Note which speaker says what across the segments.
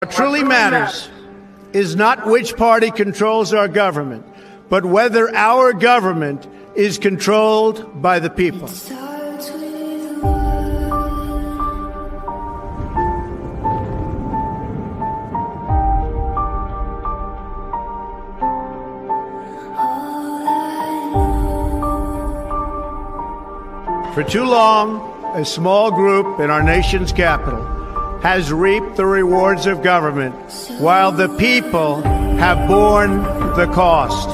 Speaker 1: What truly matters is not which party controls our government, but whether our government is controlled by the people. For too long, a small group in our nation's capital has reaped the rewards of government, while the people have borne the cost.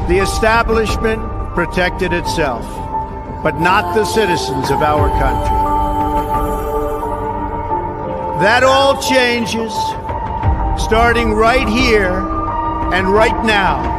Speaker 1: The establishment protected itself, but not the citizens of our country. That all changes, starting right here and right now.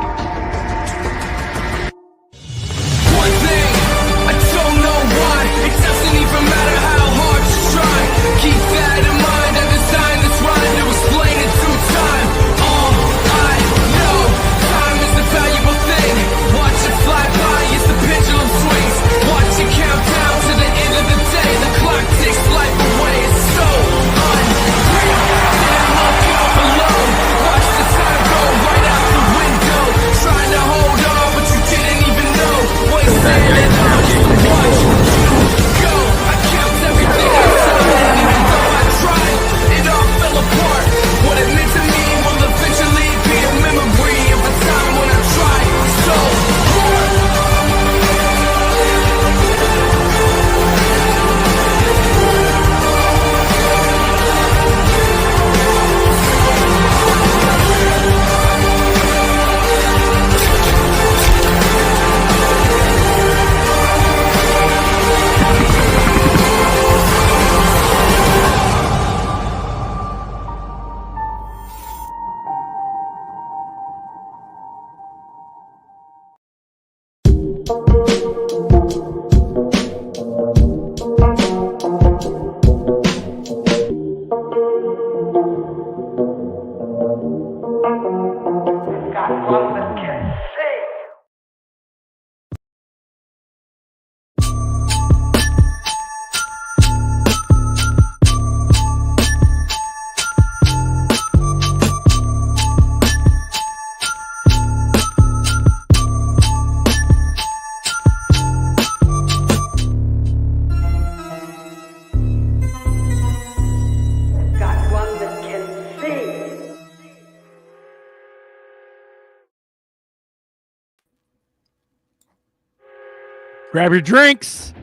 Speaker 2: Grab your drinks.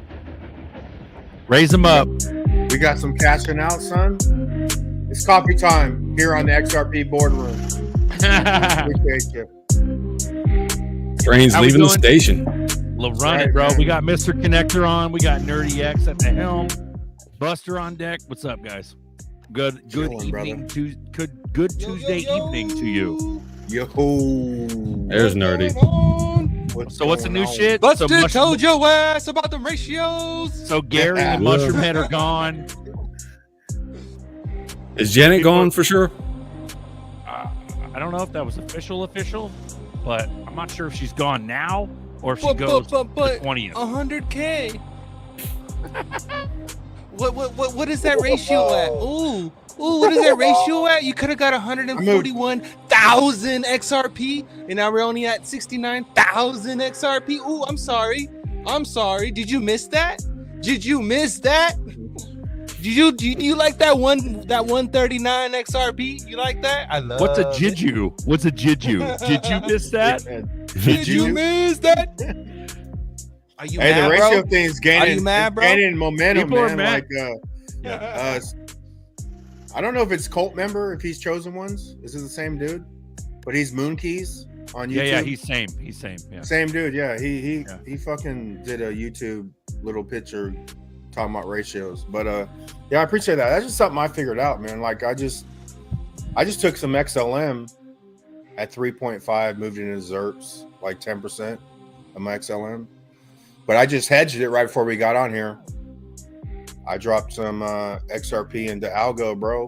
Speaker 2: Raise them up.
Speaker 3: We got some cashing out, son. It's coffee time here on the XRP boardroom. Appreciate you.
Speaker 4: Train's leaving the station.
Speaker 2: Run it, bro. Man. We got Mr. Connector on. We got Nerdy X at the helm. Buster on deck. What's up, guys? Good evening. Good Tuesday evening to you.
Speaker 3: Yo.
Speaker 4: There's Nerdy.
Speaker 2: What's the new shit?
Speaker 5: Buster told your ass about the ratios.
Speaker 2: So Gary and Mushroom Head are gone.
Speaker 4: Is Janet gone for sure?
Speaker 2: I don't know if that was official, but I'm not sure if she's gone now or if she goes the 20th.
Speaker 5: 100K. What is that ratio at? Ooh, what is that ratio at? You could have got 141,000 XRP, and now we're only at 69,000 XRP. Ooh, I'm sorry. Did you miss that? Did you like that 139 XRP? You like that? I love.
Speaker 2: What's a jiju? Did you miss that?
Speaker 5: Did you miss that? Are you mad,
Speaker 3: the ratio
Speaker 5: bro?
Speaker 3: thing's gaining.
Speaker 5: Are you mad, bro?
Speaker 3: Gaining momentum,
Speaker 2: People
Speaker 3: man.
Speaker 2: Like,
Speaker 3: I don't know if it's Cult member, if he's chosen ones. This is the same dude, but he's Moon Keys on YouTube.
Speaker 2: Yeah, he's same. Yeah,
Speaker 3: same dude. Yeah, he fucking did a YouTube little picture talking about ratios. But yeah, I appreciate that. That's just something I figured out, man. Like I just took some XLM at 3.5, moved it into ZRPs, like 10% of my XLM. But I just hedged it right before we got on here. I dropped some XRP into Algo, bro.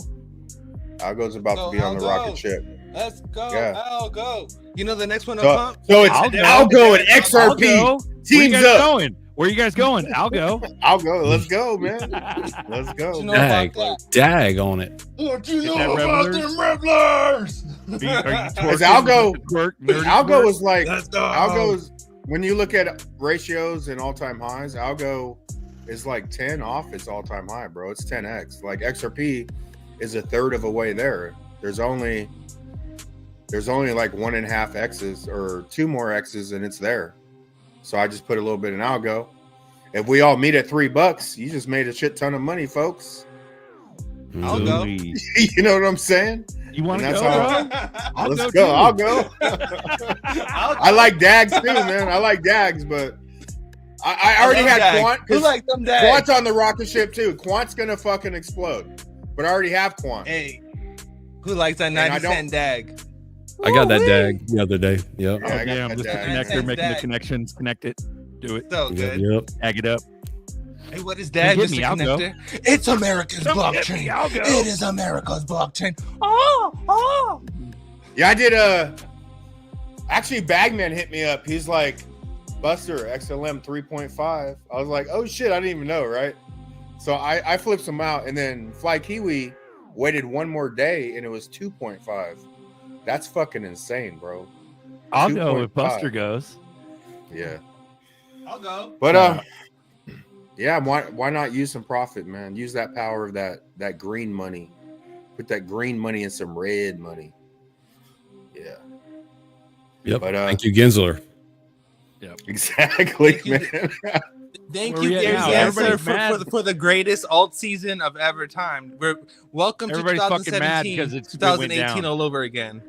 Speaker 3: Algo's about to be on the rocket ship.
Speaker 5: Let's go,
Speaker 3: yeah.
Speaker 5: Algo. You know the next one to
Speaker 3: pump? So it's Algo and XRP teams up.
Speaker 2: Where you guys going? I'll go.
Speaker 3: I'll go. Let's go, man. Let's go.
Speaker 5: You know about that?
Speaker 4: Dag on it.
Speaker 3: What you
Speaker 2: Is
Speaker 3: know
Speaker 2: that
Speaker 3: about
Speaker 2: Revelers?
Speaker 3: them revelers?
Speaker 2: Are you
Speaker 3: Because
Speaker 2: twerking
Speaker 3: Algo,
Speaker 2: with the twerk, nerdy
Speaker 3: Algo
Speaker 2: twerk?
Speaker 3: is like
Speaker 6: Let's go.
Speaker 3: Algo is when you look at ratios and all-time highs. Algo is like 10 off its all-time high, bro. It's 10x. Like XRP is a third of a way there. There's only like 1.5 X's or 2 more X's, and it's there. So I just put a little bit in Algo. If we all meet at $3, you just made a shit ton of money, folks.
Speaker 5: I'll go.
Speaker 2: Ooh-wee.
Speaker 3: You know what I'm saying?
Speaker 2: You want to
Speaker 3: And
Speaker 2: go,
Speaker 3: that's
Speaker 2: bro?
Speaker 3: Let's
Speaker 2: go,
Speaker 3: go.
Speaker 2: too.
Speaker 3: I'll go. I like Dags too, man. I like Dags, but I already
Speaker 5: love
Speaker 3: had
Speaker 5: Dag.
Speaker 3: Quant.
Speaker 5: Who
Speaker 3: 'cause
Speaker 5: like them dags?
Speaker 3: Quant's on the rocket ship too. Quant's gonna fucking explode. But I already have Quant.
Speaker 5: Hey, who likes that
Speaker 3: And I
Speaker 5: 90-cent dag?
Speaker 4: I got that dag the other day. Yep.
Speaker 3: Yeah,
Speaker 2: Oh,
Speaker 3: I got
Speaker 2: damn,
Speaker 3: that
Speaker 2: just the
Speaker 3: Dag.
Speaker 2: connector, making the
Speaker 5: Dag.
Speaker 2: connections, connect it, do it,
Speaker 5: So
Speaker 4: Yep.
Speaker 5: good.
Speaker 4: Yep.
Speaker 2: tag it up.
Speaker 5: Hey, what is dag?
Speaker 2: Get
Speaker 5: Just a
Speaker 2: me, I'll go.
Speaker 5: connector? It's America's
Speaker 2: Don't get me,
Speaker 5: blockchain.
Speaker 2: I'll go.
Speaker 5: It is America's blockchain. Oh.
Speaker 3: Yeah, I did actually Bagman hit me up. He's like, Buster, XLM 3.5. I was like, oh shit, I didn't even know, right? So I flipped some out, and then Fly Kiwi waited one more day and it was 2.5. That's fucking insane, bro.
Speaker 2: I'll go if
Speaker 3: 2.5.
Speaker 2: Buster goes.
Speaker 3: Yeah.
Speaker 5: I'll go.
Speaker 3: But yeah, why not use some profit, man? Use that power of that green money. Put that green money in some red money. Yeah.
Speaker 4: Yep.
Speaker 3: But
Speaker 4: Thank you, Gensler.
Speaker 3: Exactly,
Speaker 5: Thank you.
Speaker 3: man.
Speaker 5: Thank
Speaker 2: Where
Speaker 5: you,
Speaker 2: we at
Speaker 5: Gary
Speaker 2: now?
Speaker 5: Gensler,
Speaker 2: Everybody's mad.
Speaker 5: for the greatest alt season of ever time. We're welcome
Speaker 2: Everybody's
Speaker 5: to
Speaker 2: fucking mad
Speaker 5: 2017,
Speaker 2: because it's- it went
Speaker 5: 2018
Speaker 2: down.
Speaker 5: all over again.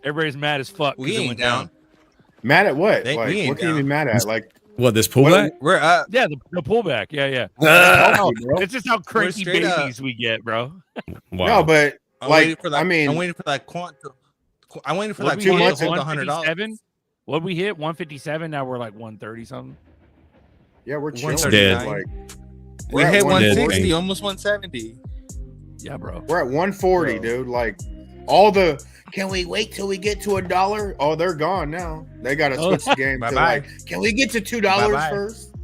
Speaker 2: Everybody's mad as fuck. 'cause
Speaker 5: We
Speaker 2: it
Speaker 5: ain't
Speaker 2: went
Speaker 5: down.
Speaker 3: Mad at what?
Speaker 5: We
Speaker 3: Like,
Speaker 5: ain't
Speaker 3: what can you be
Speaker 5: down.
Speaker 3: mad at? Like,
Speaker 4: What, this pullback?
Speaker 5: We're up.
Speaker 2: Yeah, the pullback. Yeah.
Speaker 3: healthy, bro.
Speaker 2: It's just how cranky
Speaker 5: straight up.
Speaker 2: babies we get, bro.
Speaker 4: Wow.
Speaker 3: No, but
Speaker 5: I'm
Speaker 3: like,
Speaker 5: waiting for that.
Speaker 3: I mean,
Speaker 5: I'm waiting for that quant. I'm waiting for
Speaker 2: What
Speaker 5: that
Speaker 2: we
Speaker 3: two
Speaker 5: quant
Speaker 2: hit,
Speaker 3: months
Speaker 5: to hold $100.
Speaker 2: 157? What we hit 157. Now we're like 130 something.
Speaker 3: yeah, we're chilling.
Speaker 5: 139.
Speaker 3: Like,
Speaker 5: We
Speaker 3: we're at
Speaker 5: hit
Speaker 3: 140.
Speaker 5: 160, almost 170.
Speaker 2: Yeah, bro.
Speaker 3: We're at 140,
Speaker 2: Bro.
Speaker 3: dude. Like, all the can we wait till we get to $1? Oh, they're gone now. They got to
Speaker 2: Oh.
Speaker 3: switch the game to
Speaker 5: Bye-bye.
Speaker 3: like, can we get to $2
Speaker 5: Bye-bye.
Speaker 3: first?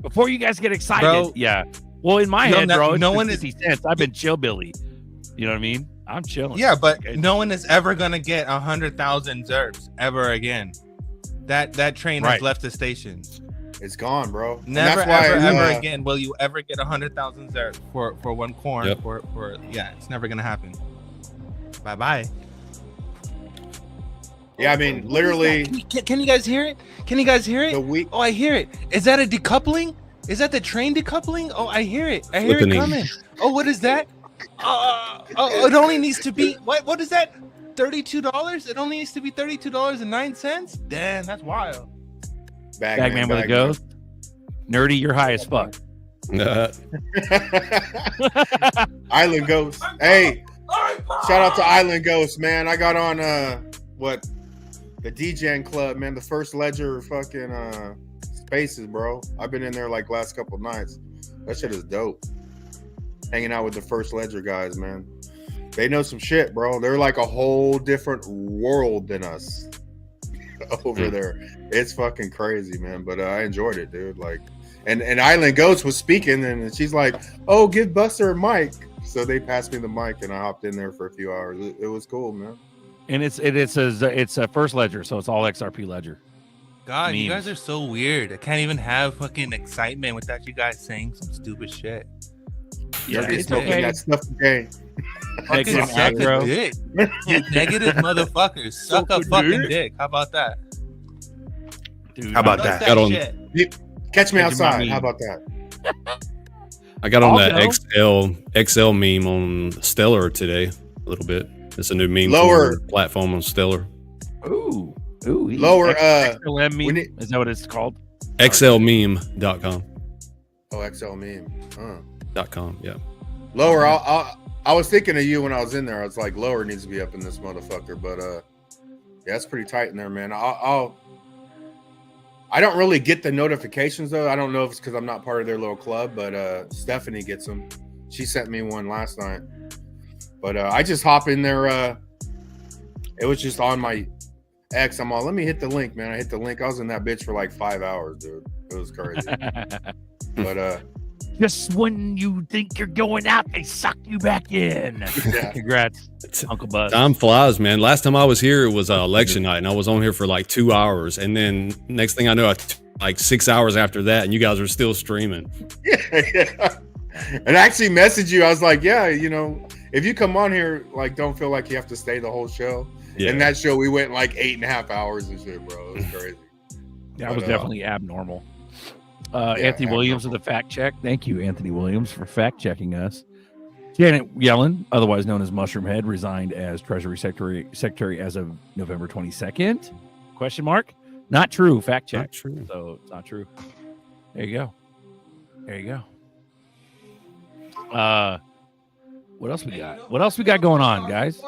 Speaker 2: Before you guys get excited,
Speaker 5: Bro.
Speaker 2: yeah. Well, in my
Speaker 5: No,
Speaker 2: head,
Speaker 5: no-
Speaker 2: bro, it's
Speaker 5: no
Speaker 2: been
Speaker 5: one is-
Speaker 2: 50 cents. I've been chill, Billy. You know what I mean? I'm chilling.
Speaker 5: Yeah, but
Speaker 2: Okay.
Speaker 5: no one is ever gonna get 100,000 ZERPs ever again. That train
Speaker 2: Right.
Speaker 5: has left the station.
Speaker 3: It's gone, bro. And
Speaker 5: Never,
Speaker 3: that's why,
Speaker 5: ever again will you ever get 100,000 ZERPs for one corn.
Speaker 4: Yep.
Speaker 5: For yeah, it's never gonna happen. Bye bye.
Speaker 3: Yeah, I mean, literally
Speaker 5: Can you guys hear it? Can you guys hear it?
Speaker 3: the week.
Speaker 5: Oh, I hear it. Is that a decoupling? Is that the train decoupling? Oh, I hear it. I hear it
Speaker 4: Flippening.
Speaker 5: coming. Oh, what is that? It only needs to be what is that? $32? It only needs to be $32.09. Damn, that's wild.
Speaker 2: Bagman with a ghost. Nerdy, you're high as fuck.
Speaker 3: Island Ghost. Hey, shout out to Island Ghost, man. I got on the DJing club, man. The First Ledger fucking spaces, bro. I've been in there like last couple nights. That shit is dope. Hanging out with the First Ledger guys, man. They know some shit, bro. They're like a whole different world than us over there. It's fucking crazy, man. But I enjoyed it, dude. Like, and Island Ghost was speaking, and she's like, "Oh, give Buster a mic." So they passed me the mic, and I hopped in there for a few hours. It was cool, man.
Speaker 2: And it's a first ledger, so it's all XRP ledger.
Speaker 5: God, you
Speaker 2: Memes.
Speaker 5: guys are so weird. I can't even have fucking excitement without you guys saying some stupid shit.
Speaker 2: Yeah,
Speaker 5: Fucking
Speaker 2: it's
Speaker 5: dick.
Speaker 2: okay.
Speaker 3: That stuff game.
Speaker 5: Fucking
Speaker 2: Negative
Speaker 5: suck a
Speaker 2: aggro.
Speaker 5: dick. You negative motherfuckers. Suck a
Speaker 2: Suck a
Speaker 5: fucking
Speaker 2: dick.
Speaker 5: dick. How about that?
Speaker 2: Dude,
Speaker 3: How about
Speaker 2: I-
Speaker 3: that?
Speaker 4: Got on-
Speaker 5: shit.
Speaker 3: Catch me
Speaker 2: Catch my
Speaker 3: outside.
Speaker 2: meme.
Speaker 3: How about that?
Speaker 4: I got on that
Speaker 2: Also-
Speaker 4: XL meme on Stellar today a little bit. It's a new meme
Speaker 3: Lower-
Speaker 4: platform on Stellar.
Speaker 2: Ooh.
Speaker 3: Lower,
Speaker 2: XLM meme.
Speaker 3: we need-
Speaker 2: Is that what it's called?
Speaker 4: XLmeme.com.
Speaker 3: Oh, XL meme.
Speaker 4: .com. Yeah.
Speaker 3: Lower. I was thinking of you when I was in there. I was like, Lower needs to be up in this motherfucker. But yeah, it's pretty tight in there, man. I don't really get the notifications though. I don't know if it's because I'm not part of their little club, but Stephanie gets them. She sent me one last night. But I just hop in there. It was just on my X. I'm all, let me hit the link, man. I hit the link. I was in that bitch for like 5 hours, dude. It was crazy. But
Speaker 2: just when you think you're going out, they suck you back in.
Speaker 3: Yeah.
Speaker 2: Congrats, Uncle Buzz.
Speaker 4: Time flies, man. Last time I was here, it was election night, and I was on here for like 2 hours. And then next thing I know, like 6 hours after that, and you guys are still streaming.
Speaker 3: Yeah. And I actually messaged you. I was like, yeah, you know, if you come on here, like, don't feel like you have to stay the whole show.
Speaker 4: Yeah.
Speaker 3: And that show, we went like 8.5 hours and shit, bro. It was crazy.
Speaker 2: That was definitely abnormal.
Speaker 3: Yeah,
Speaker 2: Anthony Williams with the fact check. Thank you, Anthony Williams, for fact checking us. Janet Yellen, otherwise known as Mushroom Head, resigned as Treasury Secretary as of November 22nd. Question mark? Not true. Fact check.
Speaker 4: Not true.
Speaker 2: So it's not true. There you go. There you go. What else we got? What else we got going on, guys?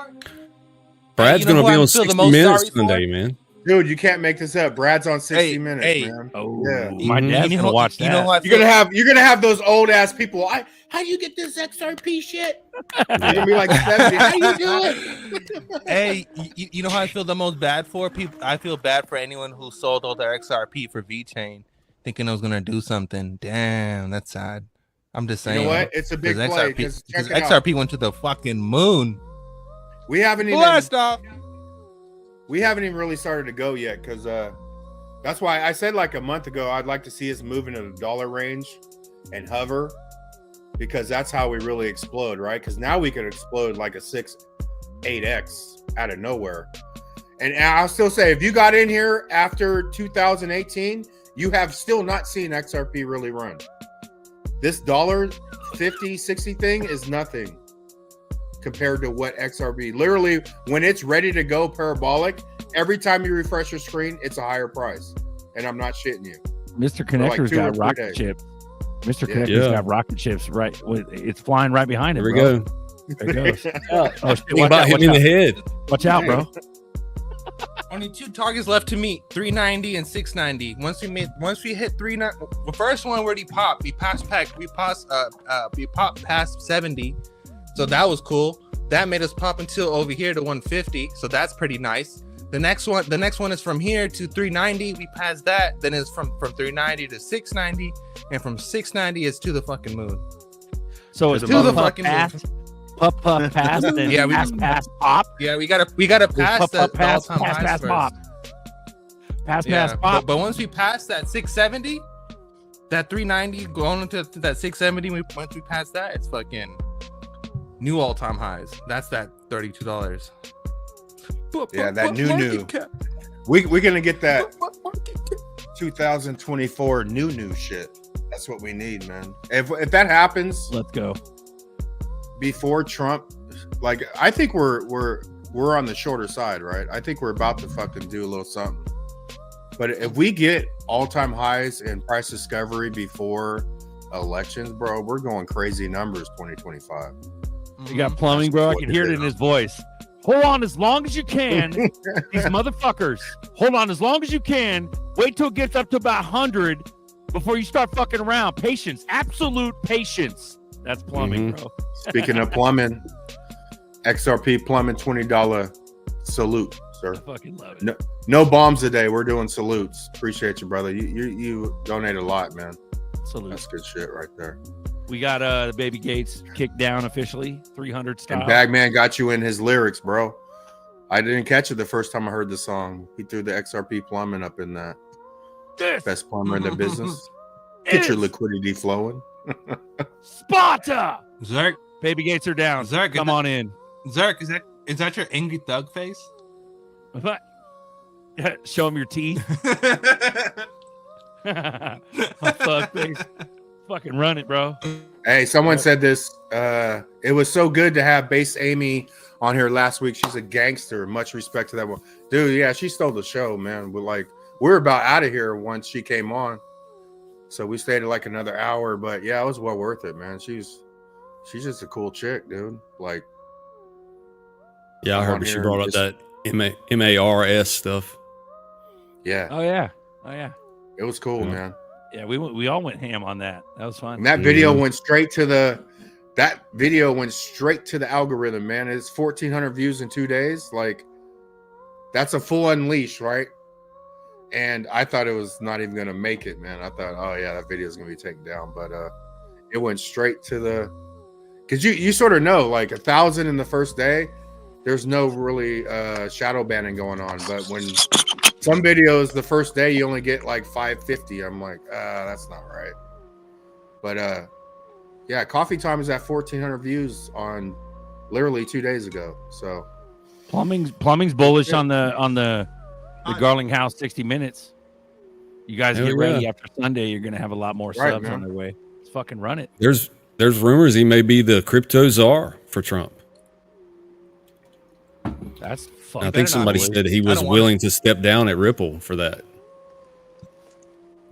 Speaker 4: Brad's
Speaker 5: You know
Speaker 4: going to
Speaker 5: who
Speaker 4: be
Speaker 5: I
Speaker 4: on
Speaker 5: feel the
Speaker 4: 60
Speaker 5: most
Speaker 4: Minutes
Speaker 5: sorry for?
Speaker 4: Sunday, man.
Speaker 3: Dude, you can't make this up. Brad's on 60 Minutes,
Speaker 5: hey.
Speaker 3: man.
Speaker 2: Oh,
Speaker 3: Yeah.
Speaker 2: my dad's
Speaker 5: You know-
Speaker 2: gonna watch that.
Speaker 5: You know what?
Speaker 3: You're gonna have those old ass people. How you get this XRP shit? You're gonna be like 70. How you do it?
Speaker 5: Hey, you know how I feel the most bad for people? I feel bad for anyone who sold all their XRP for VeChain, thinking it was gonna do something. Damn, that's sad. I'm just saying.
Speaker 3: You know what? It's a big play.
Speaker 5: XRP,
Speaker 3: Because
Speaker 5: because
Speaker 3: check it out.
Speaker 5: XRP went to the fucking moon.
Speaker 3: We haven't even
Speaker 5: Blast off.
Speaker 3: really started to go yet, because that's why I said like a month ago I'd like to see us move into the dollar range and hover, because that's how we really explode, right? Because now we could explode like a 8x out of nowhere. And I'll still say, if you got in here after 2018, you have still not seen XRP really run. This $1.50, 60 thing is nothing compared to what XRP, literally when it's ready to go parabolic, every time you refresh your screen, it's a higher price. And I'm not shitting you.
Speaker 2: Mr. Connector's
Speaker 3: 2 or
Speaker 2: got
Speaker 3: 3
Speaker 2: rocket
Speaker 3: days.
Speaker 2: ships. Mr.
Speaker 3: Yeah.
Speaker 2: Connector's
Speaker 4: Yeah.
Speaker 2: got rocket ships right. It's flying right behind him.
Speaker 4: There we
Speaker 2: bro.
Speaker 4: go.
Speaker 2: There it goes. Oh, shit,
Speaker 4: Think
Speaker 2: watch
Speaker 4: about
Speaker 2: out,
Speaker 4: hitting in the head.
Speaker 2: watch out, bro.
Speaker 5: Only 2 targets left to meet: 390 and 690. Once we hit 390, the first one already popped. We popped past 70, so that was cool. That made us pop until over here to 150, so that's pretty nice. The next one is from here to 390. We passed that. Then it's from 390 to 690, and from 690 is to the fucking moon.
Speaker 2: So it's
Speaker 5: To the
Speaker 2: puff,
Speaker 5: fucking
Speaker 2: pass, puff, pass, then
Speaker 5: Yeah, we-
Speaker 2: pass, pop.
Speaker 5: Yeah, we gotta pass
Speaker 2: Puff,
Speaker 5: the
Speaker 2: pass,
Speaker 5: all-time
Speaker 2: pass,
Speaker 5: highs
Speaker 2: pass,
Speaker 5: first.
Speaker 2: pop. Pass,
Speaker 5: Yeah,
Speaker 2: pass, pop.
Speaker 5: but once we pass that 670, that 390 going into that 670, once we pass that, it's fucking new all-time highs. That's that $32.
Speaker 3: Yeah, that new. We're gonna get that 2024 new shit. That's what we need, man. If that happens
Speaker 2: Let's go.
Speaker 3: before Trump, like, I think we're on the shorter side, right? I think we're about to fucking do a little something. But if we get all-time highs in price discovery before elections, bro, we're going crazy numbers 2025.
Speaker 2: You got plumbing, bro. I can hear it in his voice. Hold on as long as you can. These motherfuckers. Hold on as long as you can. Wait till it gets up to about 100 before you start fucking around. Patience. Absolute patience. That's plumbing, bro.
Speaker 3: Speaking of plumbing, XRP plumbing $20 salute, sir.
Speaker 2: I fucking love it.
Speaker 3: No bombs today. We're doing salutes. Appreciate you, brother. You donate a lot, man.
Speaker 2: Salute.
Speaker 3: That's good shit right there.
Speaker 2: We got the Baby Gates kicked down officially, 300 style.
Speaker 3: And Bagman got you in his lyrics, bro. I didn't catch it the first time I heard the song. He threw the XRP plumbing up in that.
Speaker 2: This
Speaker 3: Best plumber in the business. Get your liquidity flowing.
Speaker 2: Sparta.
Speaker 5: Zerk,
Speaker 2: Baby Gates are down.
Speaker 5: Zerk,
Speaker 2: Come on in.
Speaker 5: Zerk, is that your angry thug face?
Speaker 2: What? Show him your teeth. Fuck face. Fucking run it, bro.
Speaker 3: Hey, someone said this. It was so good to have Base Amy on here last week. She's a gangster. Much respect to that one. Dude, yeah, she stole the show, man. But like, we were about out of here once she came on. So we stayed like another hour. But yeah, it was well worth it, man. She's just a cool chick, dude. Like,
Speaker 4: Yeah, I
Speaker 3: come
Speaker 4: heard
Speaker 3: on
Speaker 4: when she
Speaker 3: here
Speaker 4: brought
Speaker 3: and
Speaker 4: up that MARS stuff.
Speaker 3: yeah,
Speaker 2: Oh yeah. Oh yeah.
Speaker 3: it was cool,
Speaker 4: Yeah.
Speaker 3: man.
Speaker 2: Yeah, we all went ham on that. That was fun.
Speaker 3: And that video went straight to the algorithm, man. It's 1,400 views in 2 days. Like, that's a full unleash, right? and I thought it was not even gonna make it, man. I thought, oh yeah, that video is gonna be taken down, but it went straight to the, because you sort of know, like 1,000 in the first day, there's no really shadow banning going on, but when some videos the first day you only get like 550, I'm like, that's not right. But yeah, Coffee Time is at 1,400 views on literally 2 days ago. So
Speaker 2: plumbing's bullish on the Garling House 60 Minutes. You guys get ready after Sunday. You're gonna have a lot more subs on their way. Let's fucking run it.
Speaker 4: There's rumors he may be the crypto czar for Trump.
Speaker 2: That's fucking.
Speaker 4: I think somebody said he was willing to step down at Ripple for that.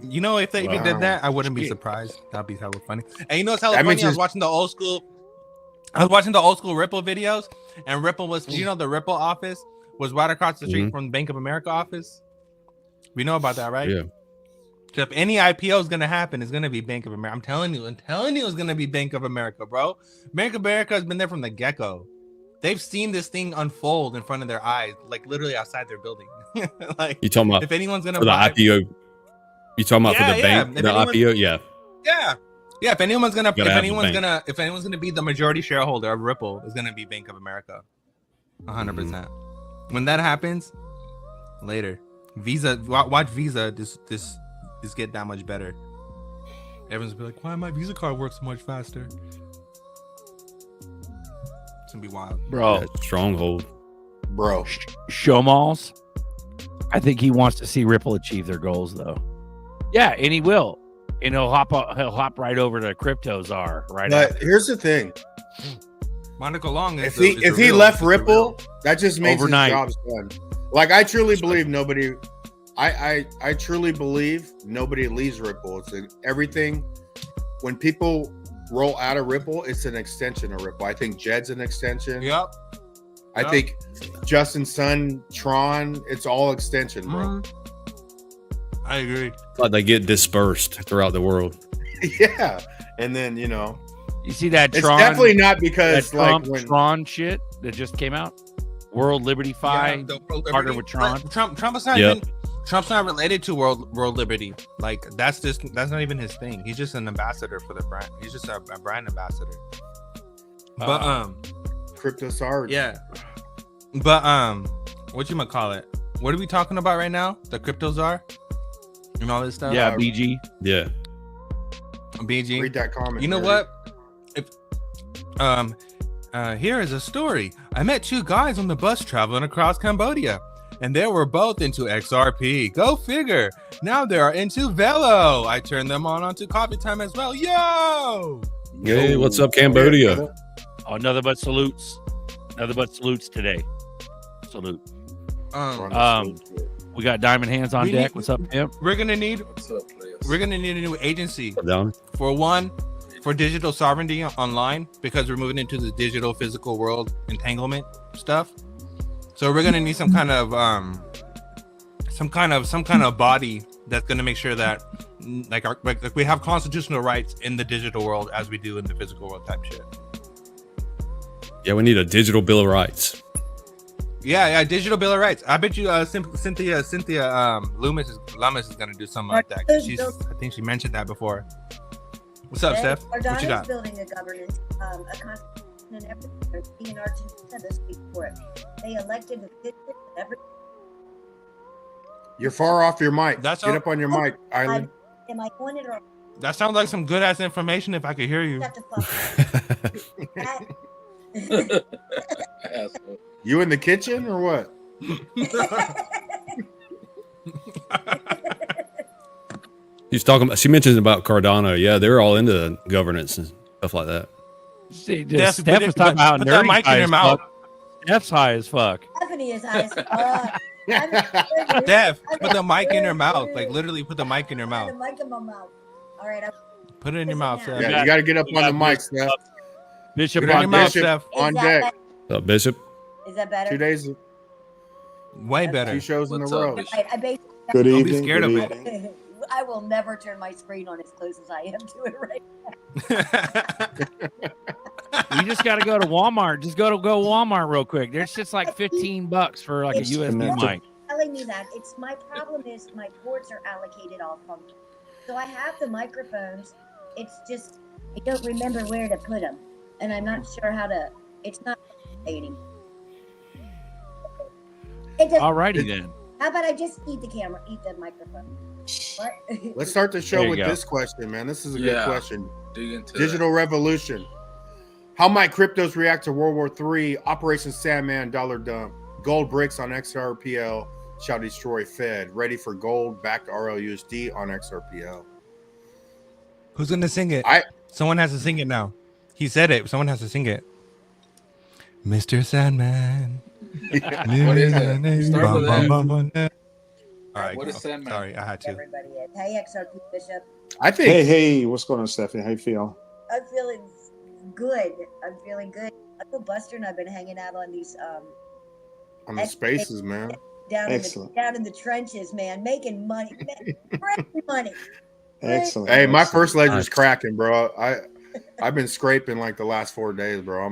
Speaker 5: You know, if they even did that, I wouldn't be surprised. That'd be hella funny. And you know, it's hella funny. I was watching the old school Ripple videos, and Ripple was, you know, the Ripple office was right across the street from the Bank of America office. We know about that, right?
Speaker 4: Yeah.
Speaker 5: So if any IPO is gonna happen, it's gonna be Bank of America. I'm telling you, it's gonna be Bank of America, bro. Bank of America has been there from the get-go. They've seen this thing unfold in front of their eyes, like literally outside their building. Like,
Speaker 4: you talking about
Speaker 5: if anyone's gonna
Speaker 4: for the IPO? You talking about for the bank, the IPO? Yeah.
Speaker 5: If anyone's gonna be the majority shareholder of Ripple, is gonna be Bank of America, 100%. When that happens, later, Visa, watch Visa. This get that much better. Everyone's gonna be like, why my Visa card works so much faster? It's gonna be wild,
Speaker 2: bro.
Speaker 4: Stronghold,
Speaker 3: bro.
Speaker 2: Showmalls. I think he wants to see Ripple achieve their goals, though. Yeah, and he will. And he'll hop right over to crypto czar right
Speaker 3: But
Speaker 2: after.
Speaker 3: here's the thing.
Speaker 5: Monica Long.
Speaker 3: If he left Ripple, that just makes
Speaker 2: overnight
Speaker 3: his job's done. Like, I truly believe nobody. I truly believe nobody leaves Ripple. It's everything. When people roll out of Ripple, it's an extension of Ripple. I think Jed's an extension.
Speaker 5: Yep.
Speaker 3: I think Justin Sun, Tron, it's all extension, bro.
Speaker 5: I agree.
Speaker 4: Like they get dispersed throughout the world.
Speaker 3: Yeah, and then you know,
Speaker 2: you see that
Speaker 3: it's
Speaker 2: Tron,
Speaker 3: definitely not because
Speaker 2: Trump,
Speaker 3: like when
Speaker 2: Tron shit that just came out. World Liberty Fi partnered with Tron.
Speaker 5: Trump's not related to World Liberty. Like that's not even his thing. He's just an ambassador for the brand. He's just a brand ambassador. But
Speaker 3: crypto czar.
Speaker 5: Yeah. But what you might call it? What are we talking about right now? The crypto czar and all this stuff.
Speaker 2: Yeah, BG.
Speaker 4: Yeah.
Speaker 5: BG.
Speaker 3: Read that comment.
Speaker 5: You know what? If here is a story. I met two guys on the bus traveling across Cambodia, and they were both into XRP. Go figure. Now they are into Velo. I turned them onto Coffee Time as well. Yo!
Speaker 4: Hey, what's up, Cambodia?
Speaker 2: Oh, nothing but salutes. Nothing but salutes today. Salute. We got Diamond Hands on deck. What's up, Pimp?
Speaker 5: We're gonna need a new agency for digital sovereignty online, because we're moving into the digital physical world entanglement stuff. So we're gonna need some kind of body that's gonna make sure that like we have constitutional rights in the digital world as we do in the physical world type shit.
Speaker 4: Yeah, we need a digital bill of rights.
Speaker 5: Yeah, digital bill of rights. I bet you Cynthia Loomis is gonna do something like that. I think she mentioned that before. What's up, Steph? What you got?
Speaker 6: Building a governance, a constitution, and everything. In Argentina this week for it. They elected every.
Speaker 3: You're far off your mic.
Speaker 5: Get
Speaker 3: up on your mic, Island.
Speaker 6: Am I on it or?
Speaker 5: That sounds like some good ass information. If I could hear you.
Speaker 3: You in the kitchen or what?
Speaker 4: She's talking about. She mentions about Cardano. Yeah, they're all into governance and stuff like that.
Speaker 2: See, Steph was talking about
Speaker 5: that mic in your mouth.
Speaker 2: Steph's high as fuck.
Speaker 6: Stephanie is high as fuck.
Speaker 5: Steph, put the mic in your mouth. Like literally, put the mic in your mouth.
Speaker 6: The mic in my mouth. All right.
Speaker 5: Put it in your mouth, Steph.
Speaker 3: Yeah, you got to get up on the mic, Steph.
Speaker 2: Bishop
Speaker 5: Put it in your mouth, Steph.
Speaker 3: On deck.
Speaker 4: What's up, Bishop?
Speaker 6: Is that better?
Speaker 3: 2 days.
Speaker 5: Way better.
Speaker 3: 2 shows in a row.
Speaker 6: Right,
Speaker 7: Good evening.
Speaker 5: Don't be scared of it.
Speaker 6: I will never turn my screen on as close as I am to it right now.
Speaker 2: You just got to go to Walmart. Just go Walmart real quick. There's just like $15 for like a USB mic.
Speaker 6: telling me that. It's my problem is my ports are allocated all funky. So I have the microphones. It's just I don't remember where to put them, and I'm not sure how to. It's not updating.
Speaker 2: Alrighty then.
Speaker 6: How about I just eat the microphone? What?
Speaker 3: Let's start the show
Speaker 2: There you
Speaker 3: with
Speaker 2: go.
Speaker 3: this question, man. This is a good question.
Speaker 7: Dig into
Speaker 3: Digital revolution. How might cryptos react to World War III? Operation Sandman, dollar dump. Gold bricks on XRPL shall destroy Fed. Ready for gold backed RLUSD on XRPL.
Speaker 5: Who's gonna sing it? Someone has to sing it now. He said it. Someone has to sing it. Mr. Sandman.
Speaker 7: What is it? Start with that.
Speaker 5: All right.
Speaker 7: What is Sandman?
Speaker 5: Sorry, I had to.
Speaker 6: Everybody is. Hey, XRP Bishop.
Speaker 3: I think
Speaker 8: Hey, what's going on, Stephanie? How you feel?
Speaker 6: I'm feeling good. I'm feeling good. Uncle Buster and I've been hanging out on these
Speaker 3: on the spaces, man.
Speaker 6: down
Speaker 8: Excellent.
Speaker 6: in the trenches, man, making money, making money.
Speaker 8: Excellent.
Speaker 3: Hey, my
Speaker 8: Excellent.
Speaker 3: first ledger's cracking, bro. I've been scraping like the last 4 days, bro.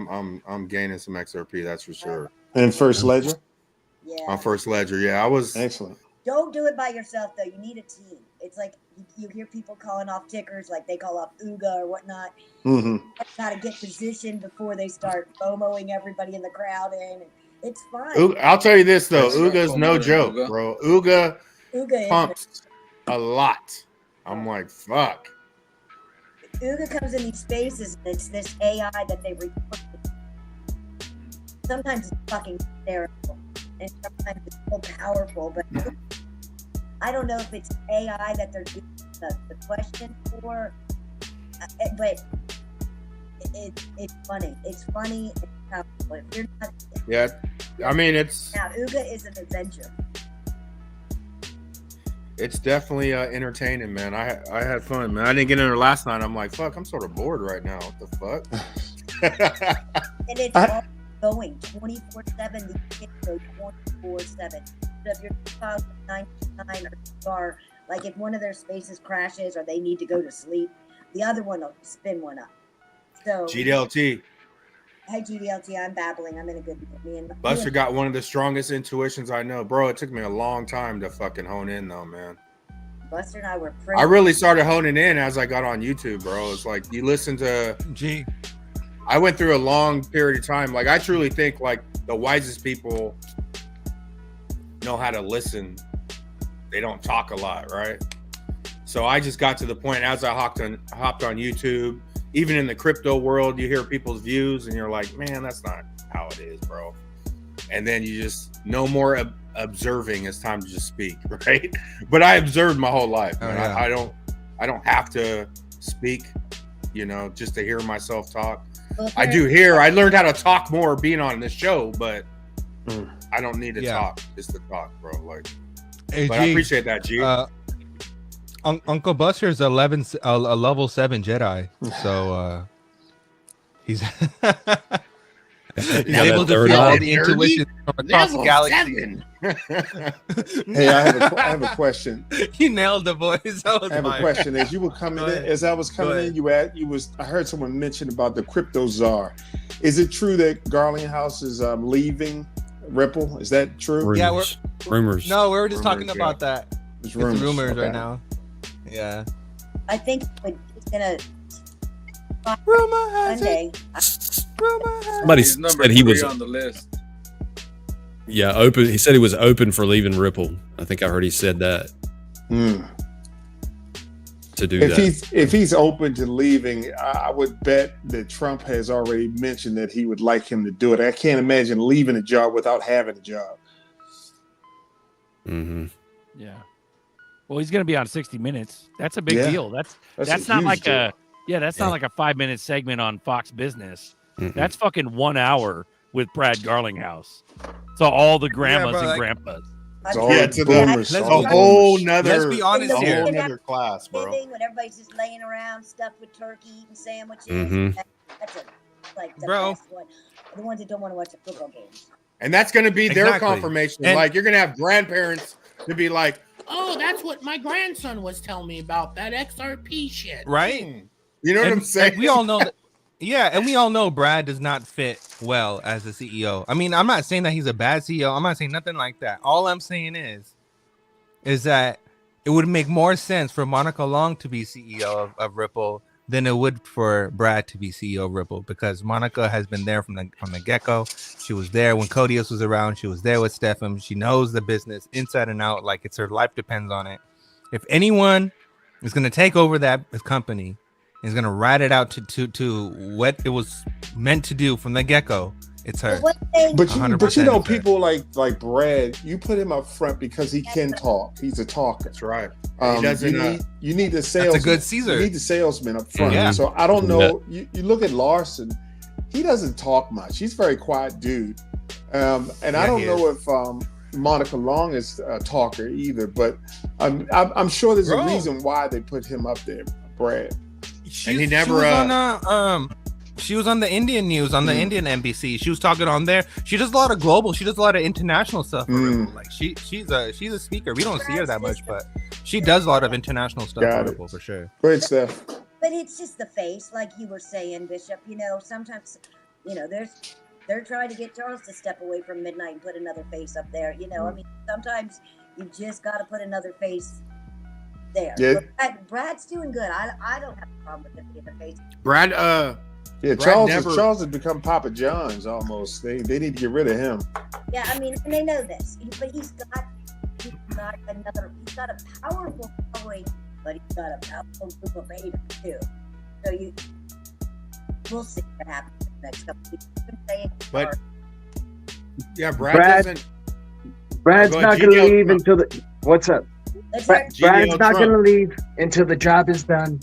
Speaker 3: I'm gaining some XRP, that's for sure.
Speaker 8: And first ledger?
Speaker 6: Yeah.
Speaker 3: On first ledger, yeah. I was
Speaker 8: Excellent.
Speaker 6: Don't do it by yourself though. You need a team. It's like you hear people calling off tickers, like they call off UGA or whatnot.
Speaker 8: Mm-hmm.
Speaker 6: Got to get positioned before they start FOMOing everybody in the crowd in. It's fine.
Speaker 3: I'll tell you this though,
Speaker 7: That's right.
Speaker 3: Uga's no joke, bro. Uga
Speaker 6: UGA
Speaker 3: pumps a lot. I'm like, fuck.
Speaker 6: UGA comes in these spaces and it's this AI that they record. Sometimes it's fucking hysterical and sometimes it's so powerful, but I don't know if it's AI that they're doing the question for, but it's funny. It's funny. It's powerful. If you're not,
Speaker 3: Yeah, I mean it's
Speaker 6: now UGA is an adventure.
Speaker 3: It's definitely entertaining, man. I had fun, man. I didn't get in there last night. I'm like, fuck, I'm sort of bored right now. What the fuck?
Speaker 6: And it's all going 24/7. The kids go 24/7. So if you're 2099 or like if one of their spaces crashes or they need to go to sleep, the other one will spin one up. So
Speaker 3: GDLT.
Speaker 6: Hey GDLT, I'm babbling. I'm in a good mood.
Speaker 3: Buster got one of the strongest intuitions I know. Bro, it took me a long time to fucking hone in though, man.
Speaker 6: Buster and I were pretty.
Speaker 3: I really started honing in as I got on YouTube, bro. It's like you listen to I went through a long period of time. Like I truly think like the wisest people know how to listen. They don't talk a lot, right? So I just got to the point as I hopped on YouTube. Even in the crypto world, you hear people's views and you're like, man, that's not how it is, bro. And then you just no more observing. It's time to just speak, right? But I observed my whole life. Man.
Speaker 5: Yeah.
Speaker 3: I don't have to speak, you know, just to hear myself talk.
Speaker 6: Well,
Speaker 3: I do hear. I learned how to talk more being on this show, but I don't need to talk just to talk, bro. Like,
Speaker 5: Hey,
Speaker 3: but I appreciate that, G.
Speaker 5: Uncle Buster is a level 7 Jedi, so he's he's able to feel all the intuition from across the galaxy.
Speaker 8: Hey, I have a question.
Speaker 5: You nailed the voice.
Speaker 8: I have a question. As you were coming in, as I was coming in, I heard someone mention about the crypto czar. Is it true that Garlinghouse is leaving Ripple? Is that true?
Speaker 4: Rumors.
Speaker 5: Yeah,
Speaker 4: rumors.
Speaker 5: No, we were just talking
Speaker 3: Rumors,
Speaker 5: about that.
Speaker 8: It's
Speaker 5: It's rumors
Speaker 8: Okay.
Speaker 5: right now. Yeah.
Speaker 6: I think it's gonna
Speaker 5: Rumor has
Speaker 6: Sunday.
Speaker 4: Somebody
Speaker 7: He's number
Speaker 4: said he
Speaker 7: 3
Speaker 4: was
Speaker 7: on the list.
Speaker 4: open. He said he was open for leaving Ripple. I think I heard he said that to do that.
Speaker 8: If he's open to leaving, I would bet that Trump has already mentioned that he would like him to do it. I can't imagine leaving a job without having a job.
Speaker 4: Mm-hmm.
Speaker 2: Yeah. Well, he's going to be on 60 Minutes. That's a big
Speaker 8: Yeah.
Speaker 2: deal. That's
Speaker 8: a
Speaker 2: not
Speaker 8: huge
Speaker 2: like
Speaker 8: deal.
Speaker 2: that's not like a 5-minute segment on Fox Business.
Speaker 4: Mm-mm.
Speaker 2: That's fucking 1 hour with Brad Garlinghouse. So all the grandmas
Speaker 5: bro,
Speaker 2: and
Speaker 5: like-
Speaker 2: grandpas.
Speaker 8: It's all
Speaker 3: Yeah,
Speaker 8: the
Speaker 3: to the-
Speaker 8: boomers.
Speaker 5: let's
Speaker 8: all
Speaker 3: a
Speaker 8: the
Speaker 3: whole
Speaker 8: boomers.
Speaker 3: nother,
Speaker 5: Let's be honest
Speaker 3: a
Speaker 5: here.
Speaker 3: whole nother class, bro.
Speaker 6: When everybody's just laying around stuffed with turkey, eating sandwiches.
Speaker 4: Mhm.
Speaker 6: That's like the
Speaker 5: Bro.
Speaker 6: best one. The ones that don't want to watch the football games.
Speaker 3: And that's going to be their
Speaker 5: Exactly.
Speaker 3: confirmation.
Speaker 5: And-
Speaker 3: like you're going to have grandparents to be like,
Speaker 9: Oh, that's what my grandson was telling me about that XRP shit.
Speaker 5: Right?
Speaker 3: you know what
Speaker 5: And,
Speaker 3: I'm saying?
Speaker 5: like, we all know that Yeah, and we all know Brad does not fit well as a CEO. I mean, I'm not saying that he's a bad CEO. I'm not saying nothing like that. All I'm saying is that it would make more sense for Monica Long to be CEO of Ripple than it would for Brad to be CEO of Ripple, because Monica has been there from the get-go. She was there when Codius was around. She was there with Stefan. She knows the business inside and out. Like, it's her life depends on it. If anyone is going to take over that company, is going to ride it out to what it was meant to do from the get-go, it's her.
Speaker 8: But you know, people like Brad, you put him up front because he can talk. He's a talker.
Speaker 3: That's right.
Speaker 8: You need the salesman.
Speaker 5: That's a good Caesar.
Speaker 8: You need the salesman up front.
Speaker 5: Yeah.
Speaker 8: So I don't know. You look at Larson, he doesn't talk much. He's a very quiet dude. And I don't know if Monica Long is a talker either, but I'm sure there's a reason why they put him up there, Brad.
Speaker 3: And he never
Speaker 5: she was on the Indian news, on the Indian NBC. She was talking on there. She does a lot of global. She does a lot of international stuff. Like she's a speaker. We don't see her that much, but she does a lot of international stuff for sure.
Speaker 8: Great stuff.
Speaker 6: But it's just the face, like you were saying, Bishop. You know, sometimes, you know, they're trying to get Charles to step away from Midnight and put another face up there. You know, I mean, sometimes you just got to put another face there. Yeah. But Brad's doing good. I don't have a problem with him being the face.
Speaker 3: Brad,
Speaker 8: Charles has become Papa John's almost. They need to get rid of him.
Speaker 6: Yeah, I mean, and they know this, but he's got a powerful following, but he's got a powerful group of haters too. So we'll see what happens in the next couple of weeks.
Speaker 3: But yeah, Brad's
Speaker 9: not going to leave until the. What's up? Brad's not going to leave until the job is done.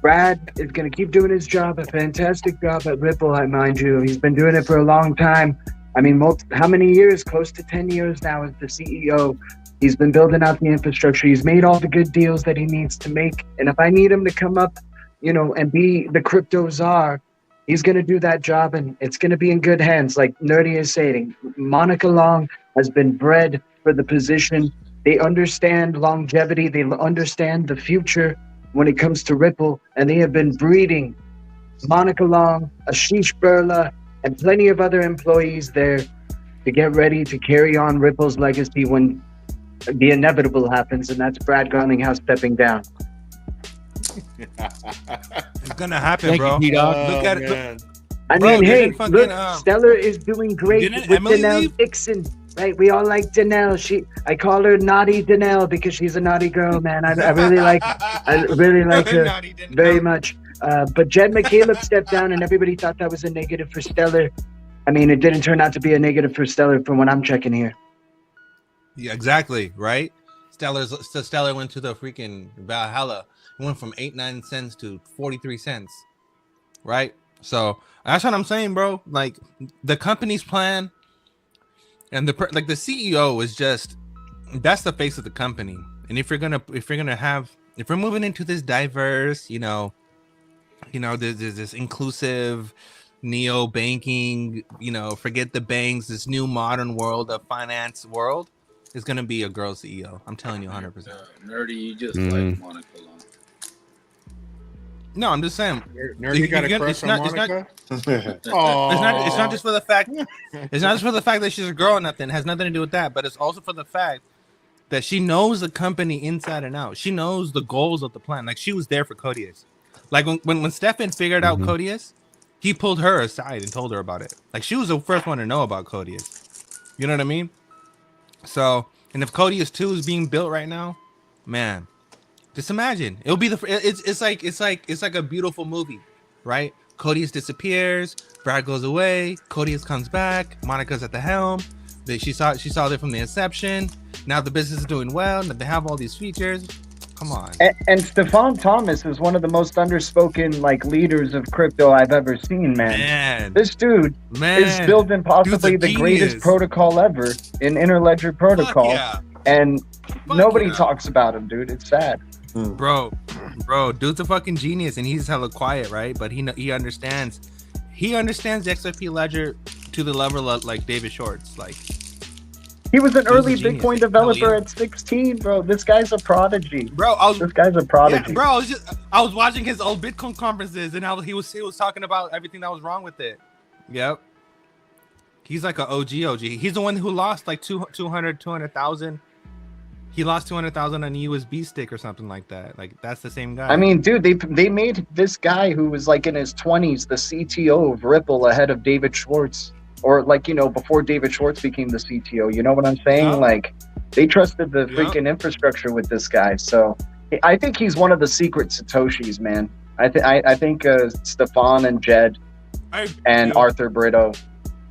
Speaker 9: Brad is going to keep doing his job, a fantastic job at Ripple, I mind you. He's been doing it for a long time. I mean, how many years? Close to 10 years now as the CEO. He's been building out the infrastructure. He's made all the good deals that he needs to make. And if I need him to come up, you know, and be the crypto czar, he's going to do that job, and it's going to be in good hands. Like Nerdy is saying, Monica Long has been bred for the position. They understand longevity. They understand the future when it comes to Ripple, and they have been breeding Monica Long, Ashish Birla, and plenty of other employees there to get ready to carry on Ripple's legacy when the inevitable happens, and that's Brad Garlinghouse stepping down.
Speaker 5: It's gonna happen, bro.
Speaker 2: Look
Speaker 5: at
Speaker 2: it.
Speaker 9: I mean, hey, look, Stellar is doing great with Danelle Dixon. Right, we all like Danelle. I call her Naughty Danelle because she's a naughty girl, man. I really like her very much. But Jed McCaleb stepped down, and everybody thought that was a negative for Stellar. I mean, it didn't turn out to be a negative for Stellar from what I'm checking here.
Speaker 5: Yeah, exactly. Right. Stellar went to the freaking Valhalla. It went from 89 cents to 43 cents. Right. So that's what I'm saying, bro. Like the company's plan. And the CEO is that's the face of the company. And if we're moving into this diverse, there's this inclusive neo banking, forget the banks, this new modern world of finance world is going to be a girl CEO. I'm telling you 100%.
Speaker 7: Nerdy, you just like Monica Long.
Speaker 5: No, I'm just saying.
Speaker 3: Nerdy got a crush on Monica?
Speaker 5: It's not just for the fact. It's not just for the fact that she's a girl or nothing. It has nothing to do with that. But it's also for the fact that she knows the company inside and out. She knows the goals of the plan. Like she was there for Codius. Like when Stefan figured out Codius, he pulled her aside and told her about it. Like she was the first one to know about Codius. You know what I mean? So, and if Codius 2 is being built right now, man. Just imagine it'll be it's like a beautiful movie, right? Codius disappears, Brad goes away, Codius comes back, Monica's at the helm. She saw it from the inception. Now the business is doing well, and they have all these features. Come on.
Speaker 9: And Stefan Thomas is one of the most underspoken leaders of crypto I've ever seen, man. This dude is building possibly the greatest protocol ever in Interledger Protocol, and nobody talks about him, dude. It's sad.
Speaker 5: Bro, dude's a fucking genius, and he's hella quiet, right? But he understands the XRP ledger to the level of like David Shorts. Like
Speaker 9: He was an early
Speaker 5: genius.
Speaker 9: Bitcoin developer at 16, bro. This guy's a prodigy.
Speaker 5: Bro,
Speaker 9: this guy's a prodigy.
Speaker 5: Yeah, bro, I was watching his old Bitcoin conferences and how he was talking about everything that was wrong with it. Yep. He's like an OG. He's the one who lost like 200,000. He lost 200,000 on a USB stick or something like that. Like that's the same guy.
Speaker 9: I mean, dude, they made this guy who was like in his 20s the CTO of Ripple ahead of David Schwartz, or like, you know, before David Schwartz became the CTO. You know what I'm saying?
Speaker 5: Oh.
Speaker 9: Like they trusted the freaking infrastructure with this guy. So I think he's one of the secret Satoshis, man. I think Stefan and Jed and Arthur Brito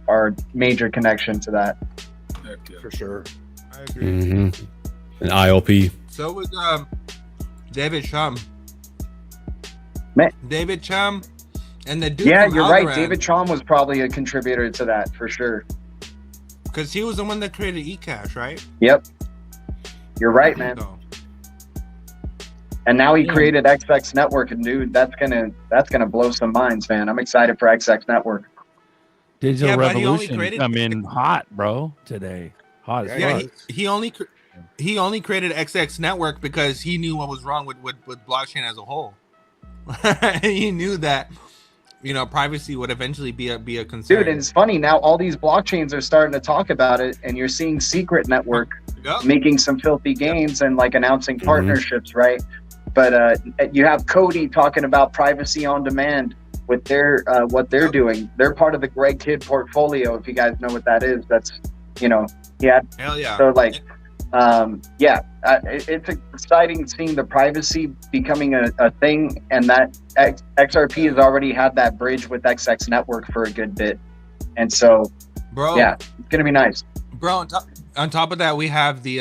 Speaker 9: are major connection to that.
Speaker 3: For sure.
Speaker 5: I agree.
Speaker 4: Mm-hmm. And IOP.
Speaker 5: So was David Chum.
Speaker 9: Man.
Speaker 5: David Chum and the dude.
Speaker 9: Yeah,
Speaker 5: from
Speaker 9: you're
Speaker 5: Algorand,
Speaker 9: right. David Chum was probably a contributor to that for sure.
Speaker 5: because he was the one that created eCash, right?
Speaker 9: Yep. You're right, man.
Speaker 5: So,
Speaker 9: And now he created XX Network, and dude, that's gonna blow some minds, man. I'm excited for XX Network.
Speaker 2: Digital
Speaker 5: but he only
Speaker 2: revolution
Speaker 5: created-
Speaker 2: come in hot, bro. Today, hot as
Speaker 5: yeah,
Speaker 2: fuck.
Speaker 5: he only created XX Network because he knew what was wrong with blockchain as a whole. He knew that, you know, privacy would eventually be a concern.
Speaker 9: Dude, and it's funny now. All these blockchains are starting to talk about it, and you're seeing Secret Network
Speaker 5: Yep.
Speaker 9: making some filthy gains and like announcing partnerships, right? But you have Cody talking about privacy on demand with their what they're doing. They're part of the Greg Kidd portfolio. If you guys know what that is, that's, you know,
Speaker 5: Hell yeah.
Speaker 9: So like, it's exciting seeing the privacy becoming a thing, and that XRP has already had that bridge with XX Network for a good bit, and so
Speaker 5: Bro,
Speaker 9: yeah, it's gonna be nice.
Speaker 5: Bro, on top of that, we have the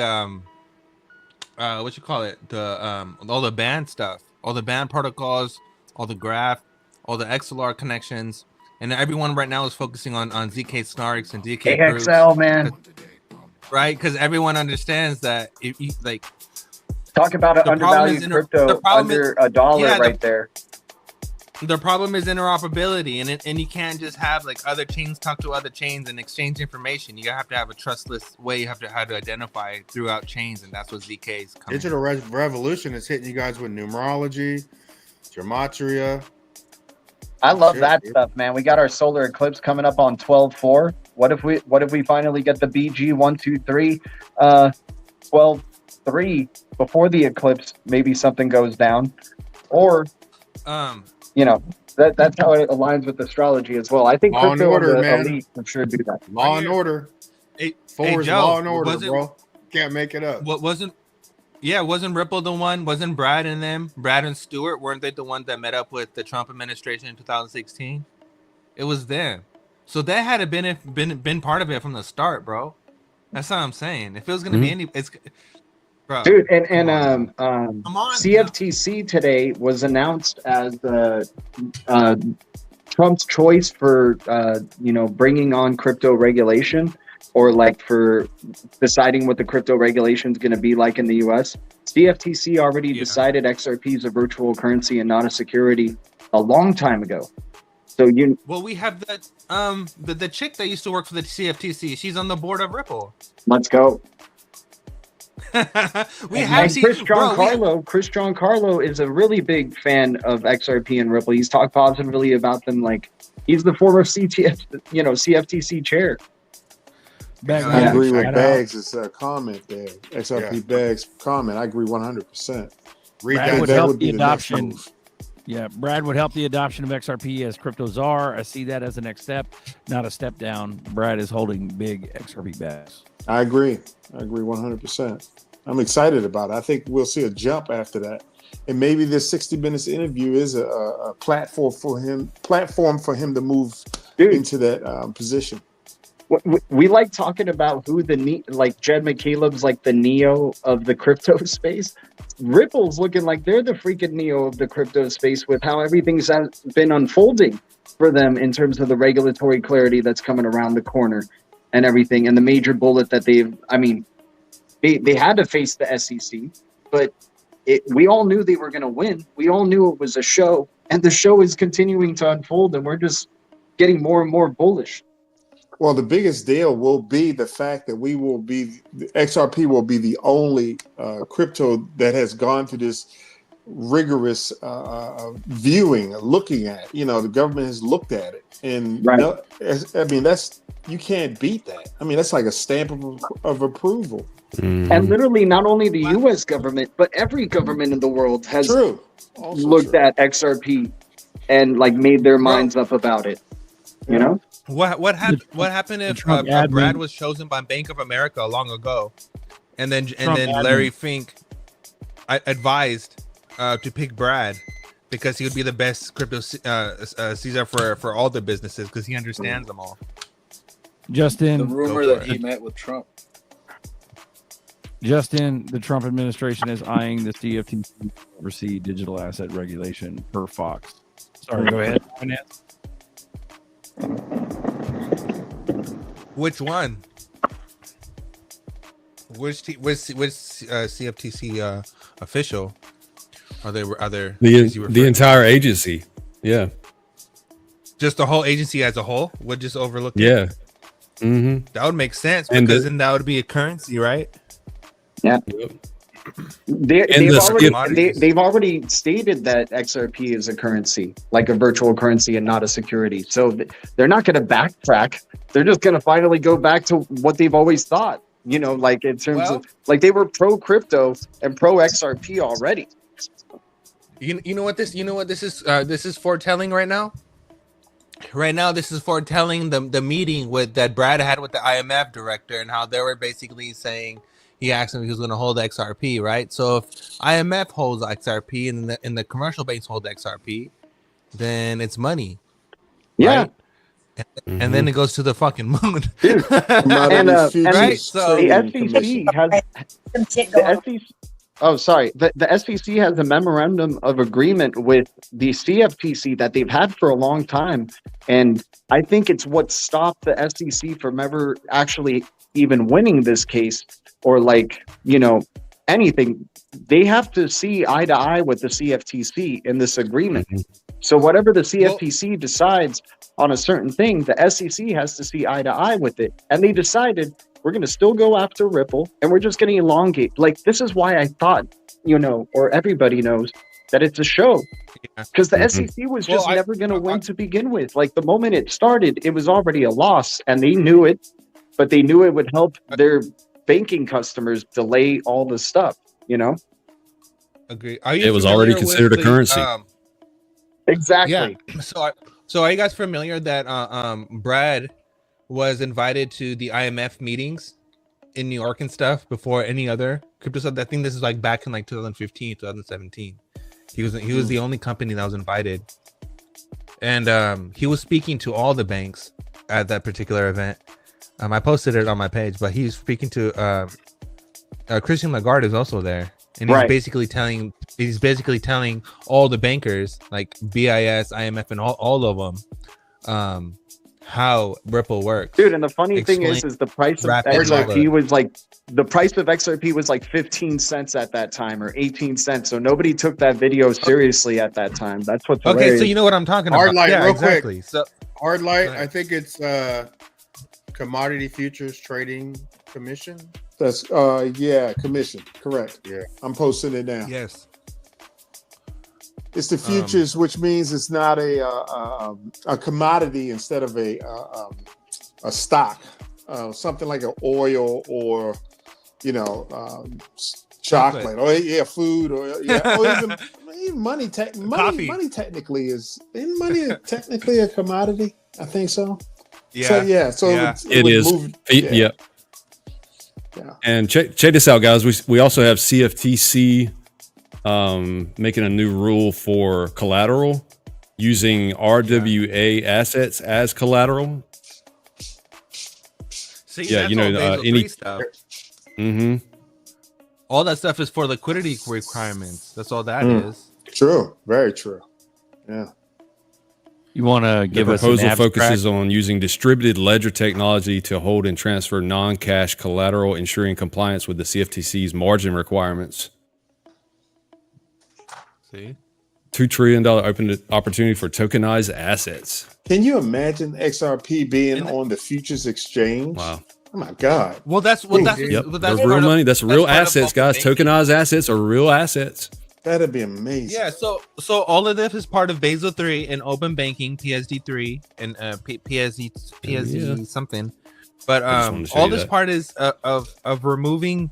Speaker 5: what you call it, the all the band stuff, all the band protocols, all the graph, all the XLR connections, and everyone right now is focusing on ZK Snarks and ZK
Speaker 9: AXL, man.
Speaker 5: Right? Because everyone understands that if you like
Speaker 9: Talk about an
Speaker 5: the problem is
Speaker 9: undervalued crypto under $1 right there.
Speaker 5: The problem is interoperability, and you can't just have like other chains talk to other chains and exchange information. You have to have a trustless way. You have to identify throughout chains, and that's what ZK is coming.
Speaker 3: Digital revolution is hitting you guys with numerology, gematria.
Speaker 9: I love
Speaker 3: Shit,
Speaker 9: that
Speaker 3: dude.
Speaker 9: stuff, man. We got our solar eclipse coming up on 12/4. What if we finally get the BG123 12/3 before the eclipse? Maybe something goes down, or you know, that's how it aligns with astrology as well. I think
Speaker 3: Law and
Speaker 9: crypto
Speaker 3: order,
Speaker 9: and the
Speaker 3: man.
Speaker 9: elite for sure do that.
Speaker 3: Law and order. Four is
Speaker 5: Joe,
Speaker 3: law and order,
Speaker 5: was it-
Speaker 3: bro. Can't make it up.
Speaker 5: What wasn't Ripple the one? Wasn't Brad and them? Brad and Stewart, weren't they the ones that met up with the Trump administration in 2016? It was them. So they had been part of it from the start, bro. That's what I'm saying. If it was gonna be any, it's bro.
Speaker 9: Dude, and
Speaker 5: Come on,
Speaker 9: CFTC today was announced as Trump's choice for bringing on crypto regulation, or like for deciding what the crypto regulation is going to be like in the US. CFTC already decided XRP is a virtual currency and not a security a long time ago. So
Speaker 5: well, we have that the chick that used to work for the CFTC. She's on the board of Ripple.
Speaker 9: Let's go.
Speaker 5: We have seen
Speaker 9: Chris Giancarlo is a really big fan of XRP and Ripple. He's talked positively about them. Like, he's the former CFTC chair.
Speaker 8: I agree with Bags' comment there. XRP Bags' comment. I agree 100%.
Speaker 2: Brad would help the adoption. Yeah, Brad would help the adoption of XRP as crypto czar. I see that as the next step, not a step down. Brad is holding big XRP bags.
Speaker 8: I agree 100%. I'm excited about it. I think we'll see a jump after that. And maybe this 60 Minutes interview is a platform for him to move into that position.
Speaker 9: We like talking about who Jed McCaleb's like the Neo of the crypto space. Ripple's looking like they're the freaking Neo of the crypto space with how everything's been unfolding for them in terms of the regulatory clarity that's coming around the corner and everything. And the major bullet that they had to face the SEC, but we all knew they were going to win. We all knew it was a show, and the show is continuing to unfold, and we're just getting more and more bullish.
Speaker 8: Well, the biggest deal will be the fact that XRP will be the only crypto that has gone through this rigorous viewing, looking at. The government has looked at it, and you can't beat that. I mean, that's like a stamp of approval.
Speaker 9: Mm-hmm. And literally, not only the U.S. government, but every government in the world has looked at XRP and made their minds up about it. You know.
Speaker 5: What happened if Brad was chosen by Bank of America long ago, and then Larry Fink advised to pick Brad because he would be the best crypto Caesar for all the businesses because he understands them all.
Speaker 7: Justin, the rumor that he met with Trump.
Speaker 2: Justin, the Trump administration is eyeing the CFTC to oversee digital asset regulation per Fox. Sorry, go ahead.
Speaker 5: Which one? Which CFTC official? Are there
Speaker 4: the entire agency? Yeah,
Speaker 5: just the whole agency as a whole would just overlook it?
Speaker 4: Yeah. Mm-hmm.
Speaker 5: That would make sense because then that would be a currency, right?
Speaker 9: Yeah. They've already stated that XRP is a currency, like a virtual currency and not a security. So they're not going to backtrack. They're just going to finally go back to what they've always thought, in terms of they were pro crypto and pro XRP already.
Speaker 5: You know what this is? This is foretelling right now. Right now, this is foretelling the meeting that Brad had with the IMF director and how they were basically saying he asked him if he was going to hold XRP, right? So if IMF holds XRP and the commercial banks hold XRP, then it's money.
Speaker 9: Yeah.
Speaker 5: Right? And then it goes to the fucking moon.
Speaker 9: Dude,
Speaker 5: right? So
Speaker 9: the SEC has the SEC has a memorandum of agreement with the CFTC that they've had for a long time. And I think it's what stopped the SEC from ever actually even winning this case or anything. They have to see eye to eye with the CFTC in this agreement. So whatever the CFTC decides on a certain thing, the SEC has to see eye to eye with it. And they decided we're going to still go after Ripple and we're just going to elongate. This is why I thought, or everybody knows that it's a show. Because the SEC was just never going to win to begin with. The moment it started, it was already a loss and they knew it, but they knew it would help their banking customers delay all the stuff,
Speaker 5: Agree.
Speaker 4: It was already considered a currency.
Speaker 9: Exactly.
Speaker 5: Yeah. So are you guys familiar that Brad was invited to the IMF meetings in New York and stuff before any other crypto stuff? I think this is back in 2015, 2017. He was the only company that was invited, and he was speaking to all the banks at that particular event. I posted it on my page, but he's speaking to Christian Lagarde is also there, and he's basically telling all the bankers BIS, IMF, and all of them how Ripple works.
Speaker 9: Dude, and the funny thing is the price of XRP was the price of XRP was 15 cents at that time or 18 cents. So nobody took that video seriously at that time. That's what's
Speaker 5: okay.
Speaker 9: hilarious.
Speaker 5: So you know what I'm talking about.
Speaker 3: Hardlight,
Speaker 5: yeah,
Speaker 3: real
Speaker 5: exactly.
Speaker 3: quick.
Speaker 5: So
Speaker 3: Hardlight, I think it's Commodity Futures Trading Commission.
Speaker 8: That's commission. Correct.
Speaker 3: Yeah.
Speaker 8: I'm posting it now.
Speaker 5: Yes.
Speaker 8: It's the futures, which means it's not a commodity instead of a stock, something like an oil or chocolate or food or even money. Money technically is technically a commodity. I think so.
Speaker 5: Yeah.
Speaker 8: So
Speaker 4: it is. Yeah. And check this out, guys. We also have CFTC making a new rule for collateral using RWA assets as collateral.
Speaker 5: See, any stuff.
Speaker 4: Mm-hmm.
Speaker 5: All that stuff is for liquidity requirements. That's all that is.
Speaker 8: True. Very true. Yeah.
Speaker 2: You want to give us
Speaker 4: an proposal focuses on using distributed ledger technology to hold and transfer non-cash collateral, ensuring compliance with the CFTC's margin requirements.
Speaker 5: See,
Speaker 4: $2 trillion open opportunity for tokenized assets.
Speaker 8: Can you imagine XRP being on the futures exchange?
Speaker 4: Wow.
Speaker 8: Oh my God.
Speaker 5: Well, that's
Speaker 4: Yep. That's real money. That's real assets, guys. Tokenized assets are real assets.
Speaker 8: That'd be amazing.
Speaker 5: Yeah, so all of this is part of Basel 3 and open banking, PSD 3 and PSD something. But all this part is of removing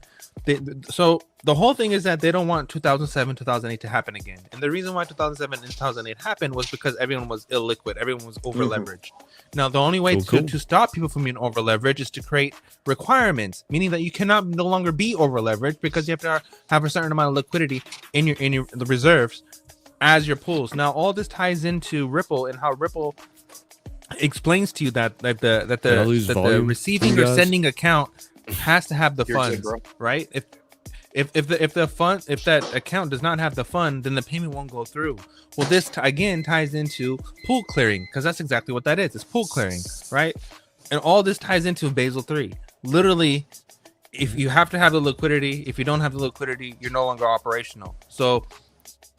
Speaker 5: so the whole thing is that they don't want 2007, 2008 to happen again. And the reason why 2007 and 2008 happened was because everyone was illiquid, everyone was over leveraged. Now the only way to stop people from being over leveraged is to create requirements, meaning that you cannot no longer be over leveraged because you have to have a certain amount of liquidity in the reserves as your pools. Now all this ties into Ripple and how Ripple explains to you that the receiving or sending account has to have the funds, right? If that account does not have the fund, then the payment won't go through. Well, this again ties into pool clearing, because that's exactly what that is. It's pool clearing, right? And all this ties into Basel 3. Literally, if you have to have the liquidity, if you don't have the liquidity, you're no longer operational. So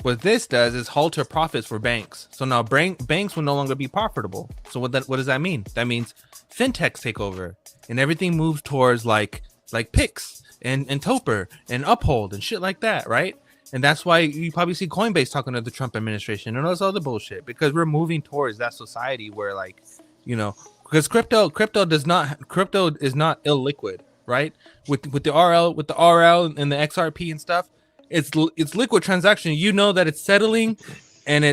Speaker 5: what this does is halter profits for banks. So now banks will no longer be profitable. So what does that mean? That means fintechs take over and everything moves towards like Pix and Topper and Uphold and shit like that, right? And that's why you probably see Coinbase talking to the Trump administration and all this other bullshit, because we're moving towards that society where, like, you know, because crypto is not illiquid, right? With the RL and the XRP and stuff, it's liquid transaction. You know that it's settling, and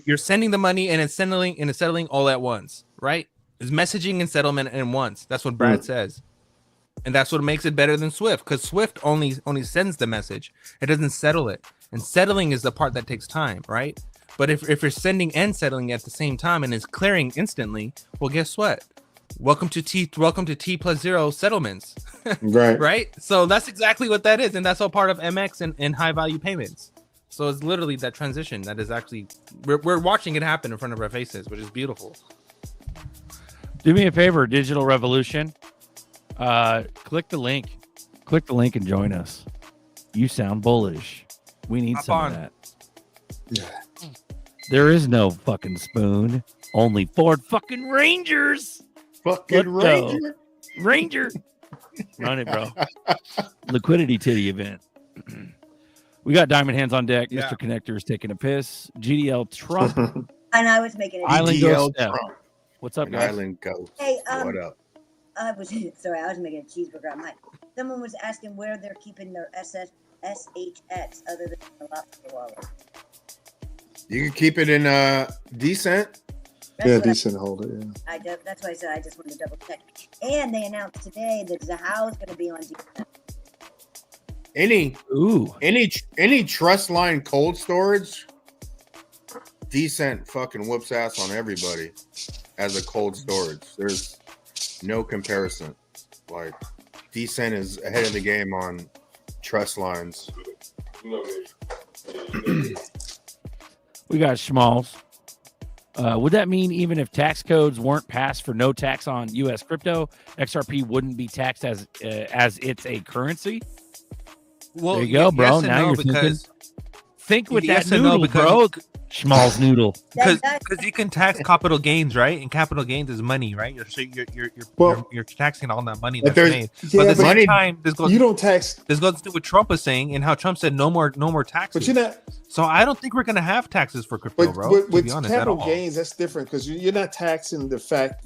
Speaker 5: you're sending the money and it's settling all at once, right? It's messaging and settlement in once. That's what Brad says, and that's what makes it better than Swift, because Swift only sends the message, it doesn't settle it, and settling is the part that takes time, right? But if you're sending and settling at the same time and it's clearing instantly, well, guess what? Welcome to T+0 settlements.
Speaker 8: Right.
Speaker 5: Right. So that's exactly what that is, and that's all part of MX and high value payments. So it's literally that transition that is actually we're watching it happen in front of our faces, which is beautiful.
Speaker 2: Do me a favor, Digital Revolution. Click the link and join us. You sound bullish. We need some of that. Yeah. There is no fucking spoon. Only Ford fucking Rangers.
Speaker 3: Fucking
Speaker 2: Ranger. Run it, bro. Liquidity titty event. We got Diamond Hands on deck.
Speaker 5: Yeah.
Speaker 2: Mr. Connector is taking a piss. GDL Trump.
Speaker 6: And I was making it.
Speaker 2: Island
Speaker 3: GDL
Speaker 2: Ghost.
Speaker 3: Trump.
Speaker 2: What's up,
Speaker 3: An
Speaker 2: guys?
Speaker 3: Island Ghost.
Speaker 6: Hey,
Speaker 3: what up?
Speaker 6: I was making a cheeseburger on mine. Someone was asking where they're keeping their SHX other than the lobster wallet.
Speaker 3: You can keep it in Decent.
Speaker 8: Decent holder. Yeah.
Speaker 6: That's why I said I just wanted to double check. And they announced today that Zahao is going to be on Decent.
Speaker 3: Any trust line cold storage, Decent fucking whoops ass on everybody as a cold storage. There's no comparison. Like, Decent is ahead of the game on trust lines.
Speaker 2: We got Schmalls. Would that mean even if tax codes weren't passed for no tax on U.S. crypto, XRP wouldn't be taxed as it's a currency?
Speaker 5: Well,
Speaker 2: there you go, bro.
Speaker 5: Yes
Speaker 2: now
Speaker 5: no,
Speaker 2: you're
Speaker 5: because
Speaker 2: think with
Speaker 5: yes
Speaker 2: that noodle, bro. Schmalls noodle.
Speaker 5: Because you can tax capital gains, right? And capital gains is money, right? You're taxing all that money that's made. But at the same time, this goes to what Trump was saying, and how Trump said no more taxes.
Speaker 8: But you're not.
Speaker 5: So I don't think we're gonna have taxes for crypto, bro.
Speaker 8: With capital gains, that's different, because you're not taxing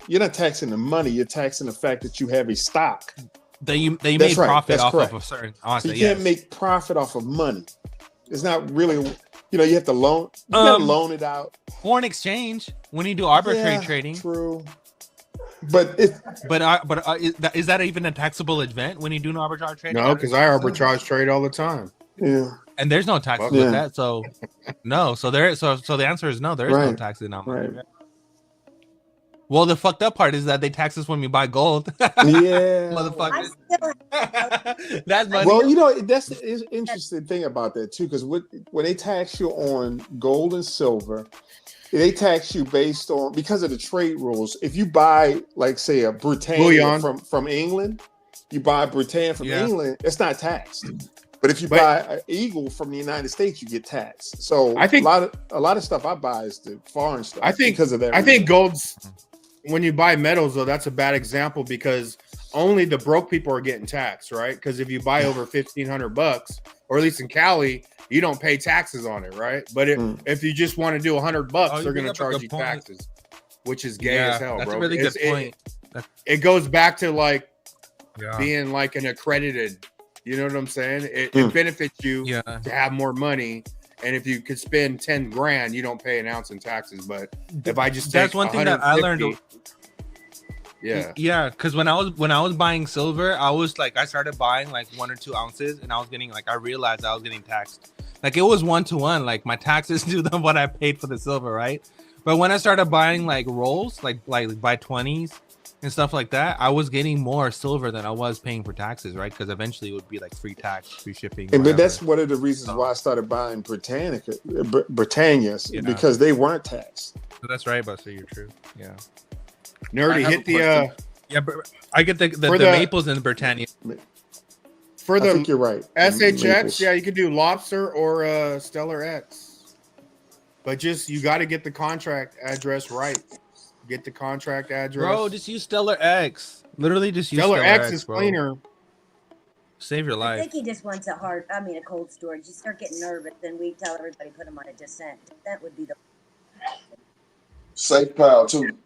Speaker 8: you're not taxing the money. You're taxing the fact that you have a stock
Speaker 5: that you made profit off of a certain.
Speaker 8: So you can't make profit off of money. It's not really. You know, you have to loan. You gotta loan it out.
Speaker 5: Foreign exchange, when you do arbitrary trading.
Speaker 8: True. But
Speaker 5: is that even a taxable event when you do an arbitrage trade?
Speaker 3: No, because I arbitrage trade all the time.
Speaker 8: Yeah.
Speaker 5: And there's no taxes with that, so no. So the answer is no. There is no taxes on money. Right. Well, the fucked up part is that they tax us when we buy gold.
Speaker 8: Yeah,
Speaker 5: motherfuckers. That's money.
Speaker 8: Well, you know, that's the interesting thing about that too, because when they tax you on gold and silver, they tax you based on, because of the trade rules. If you buy, like, say, a Britannia from England, you buy Britannia from England, it's not taxed. But if you buy an Eagle from the United States, you get taxed. So
Speaker 3: I think
Speaker 8: a lot of stuff I buy is the foreign stuff.
Speaker 3: I think
Speaker 8: because of that.
Speaker 3: I think gold's when you buy metals though, that's a bad example because only the broke people are getting taxed, right? Because if you buy over $1,500, or at least in Cali, you don't pay taxes on it, right? But if you just want to do $100, they're going to charge you taxes, which is gay as hell,
Speaker 5: that's
Speaker 3: bro.
Speaker 5: A really good point.
Speaker 3: It goes back to like being like an accredited. You know what I'm saying? It benefits you to have more money. And if you could spend 10 grand, you don't pay an ounce in taxes. But if I just
Speaker 5: that's one thing that I learned.
Speaker 3: Yeah,
Speaker 5: because when I was buying silver, I started buying like 1 or 2 ounces, and I realized I was getting taxed. Like it was 1-to-1, like my taxes to them what I paid for the silver, right? But when I started buying like rolls, like buy 20s and stuff like that, I was getting more silver than I was paying for taxes, right? Because eventually it would be like free tax, free shipping.
Speaker 8: But that's one of the reasons why I started buying Britannias because they weren't taxed.
Speaker 5: So that's right, Buster. You're true. Yeah.
Speaker 3: Nerdy hit the
Speaker 5: I get the maples in Britannia.
Speaker 3: For the
Speaker 8: I think you're right.
Speaker 3: SHX,
Speaker 8: Maples.
Speaker 3: yeah, you could do lobster or Stellar X. But just you got to get the contract address right. Get the contract address.
Speaker 5: Bro, just use Stellar X. Literally just use
Speaker 3: Stellar X is
Speaker 5: bro.
Speaker 3: cleaner.
Speaker 5: Save your life.
Speaker 6: I think he just wants a cold storage. You start getting nervous, then we tell everybody put them on a descent. That would be the
Speaker 10: safe pile too.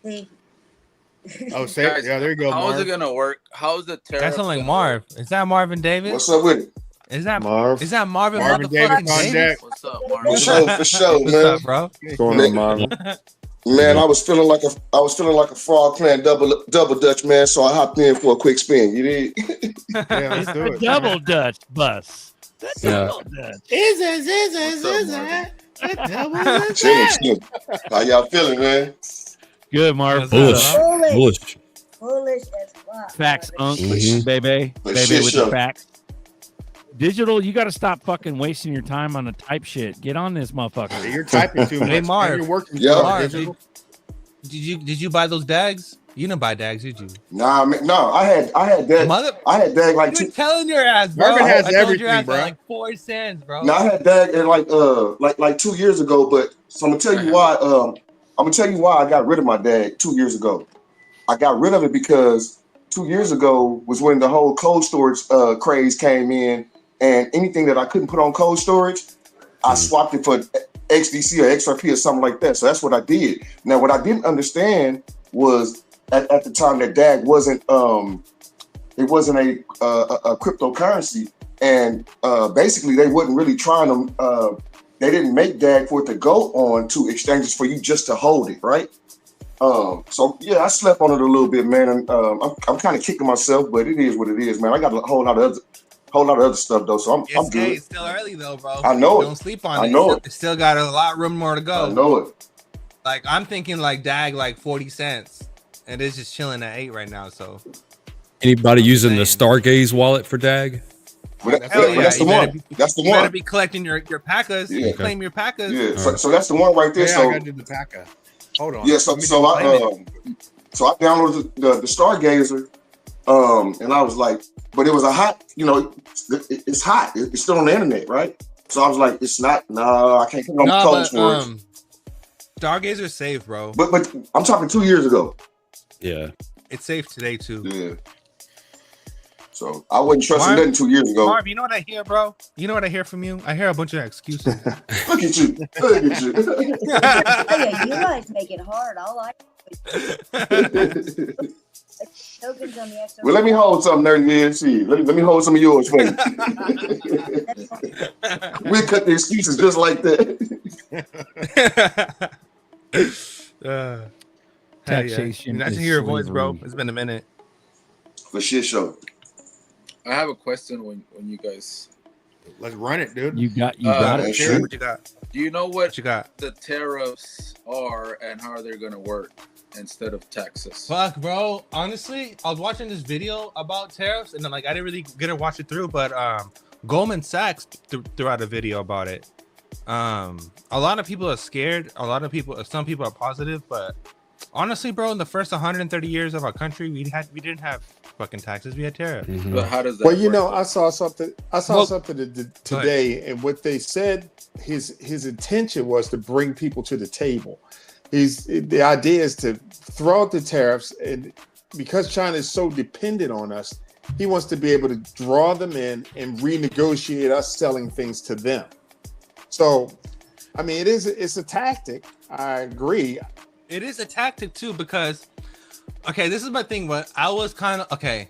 Speaker 6: See?
Speaker 3: Oh, safe. Yeah, there you go.
Speaker 7: How is it gonna work? How is the tariff?
Speaker 5: That sounds like Marv. Is that Marvin Davis?
Speaker 10: What's up with it?
Speaker 5: Is that
Speaker 8: Marv?
Speaker 5: Is that Marvin
Speaker 3: Davis on
Speaker 5: Davis?
Speaker 3: deck.
Speaker 7: What's up, Marvin?
Speaker 10: For sure,
Speaker 5: What's
Speaker 10: man.
Speaker 5: up, bro?
Speaker 8: What's going on, Marvin?
Speaker 10: Man, I was feeling like a frog playing double dutch, man. So I hopped in for a quick spin. You did?
Speaker 3: Yeah, let's do it.
Speaker 2: Double Dutch bus.
Speaker 3: Double Dutch. Is
Speaker 10: Chilling. How y'all feeling, man?
Speaker 2: Good, Marv.
Speaker 4: Bullish.
Speaker 6: Foolish as fuck.
Speaker 2: Facts, Unk,
Speaker 10: Mhm.
Speaker 2: baby
Speaker 10: shit
Speaker 2: with
Speaker 10: show.
Speaker 2: the facts. Digital, you got to stop fucking wasting your time on the type shit. Get on this motherfucker.
Speaker 3: You're typing too much.
Speaker 5: Hey, Marv.
Speaker 3: And you're working.
Speaker 10: Yeah.
Speaker 3: too
Speaker 5: Marv,
Speaker 3: hard, digital.
Speaker 5: did you buy those dags? You didn't buy dags, did you?
Speaker 10: Nah, man, no. I had that. I had that like
Speaker 5: You're telling your ass, bro.
Speaker 3: Marvin has
Speaker 5: I told
Speaker 3: everything,
Speaker 5: your ass
Speaker 3: bro.
Speaker 5: Like 4 cents, bro.
Speaker 10: No, I had that in like 2 years ago. But so I'm gonna tell you why. I'm gonna tell you why I got rid of my dag 2 years ago. I got rid of it because 2 years ago was when the whole cold storage craze came in, and anything that I couldn't put on cold storage, I swapped it for XDC or XRP or something like that. So that's what I did. Now, what I didn't understand was at the time that DAG wasn't it wasn't a cryptocurrency, and basically they wasn't really trying to. They didn't make DAG for it to go on to exchanges for you just to hold it, right? So yeah, I slept on it a little bit, man, and I'm kind of kicking myself, but it is what it is, man. I got a whole lot of other stuff though, so I'm good.
Speaker 5: It's still early though, bro.
Speaker 10: I know it.
Speaker 5: Don't sleep on it.
Speaker 10: I know it.
Speaker 5: It's still got a lot room more to go.
Speaker 10: I know it.
Speaker 5: Like I'm thinking like DAG like 40 cents, and it's just chilling at 8 right now. So
Speaker 4: Anybody using the Stargaze wallet for DAG?
Speaker 10: That's the one. That's the
Speaker 5: you better
Speaker 10: one.
Speaker 5: be collecting your packas.
Speaker 10: Yeah.
Speaker 5: You claim your packas.
Speaker 10: Yeah, so that's the one right there.
Speaker 3: Yeah,
Speaker 10: So
Speaker 3: I got to do the packer. Hold on.
Speaker 10: yeah, so I downloaded the Stargazer, and I was like, but it was a hot, it's hot. It's still on the internet, right? So I was like, it's not. No, I can't put on cold storage.
Speaker 5: Stargazer's safe, bro.
Speaker 10: But I'm talking 2 years ago.
Speaker 4: Yeah.
Speaker 5: It's safe today too.
Speaker 10: Yeah. So I wasn't trusting nothing 2 years ago.
Speaker 5: Marv, you know what I hear, bro? You know what I hear from you? I hear a bunch of excuses.
Speaker 10: Look at you. Look at you.
Speaker 6: Yeah, you guys make it hard. All I tokens on the XRP.
Speaker 10: Well, let me hold something, Nerdy. Yeah, see. Let me hold some of yours for you. We cut the excuses just like that.
Speaker 2: Taxation.
Speaker 5: Nice to
Speaker 2: is
Speaker 5: hear your voice, bro.
Speaker 2: slavery.
Speaker 5: It's been a minute.
Speaker 10: For shit show.
Speaker 7: I have a question when you guys.
Speaker 3: Let's run it, dude.
Speaker 2: You got it.
Speaker 10: Sure.
Speaker 5: What you got?
Speaker 7: Do you know
Speaker 5: What you got?
Speaker 7: the tariffs are and how they're gonna work instead of taxes?
Speaker 5: Fuck, bro. Honestly, I was watching this video about tariffs, and then I didn't really get to watch it through, but Goldman Sachs threw out a video about it. A lot of people are scared. Some people are positive, but honestly, bro, in the first 130 years of our country, we didn't have fucking taxes. We had tariffs.
Speaker 7: But how does that?
Speaker 8: Well, you
Speaker 7: work?
Speaker 8: know, I saw something today, and what they said his intention was to bring people to the table. The idea is to throw out the tariffs, and because China is so dependent on us, he wants to be able to draw them in and renegotiate us selling things to them. So, I mean, it's a tactic. I agree.
Speaker 5: It is a tactic too, because okay, this is my thing. But I was kind of okay.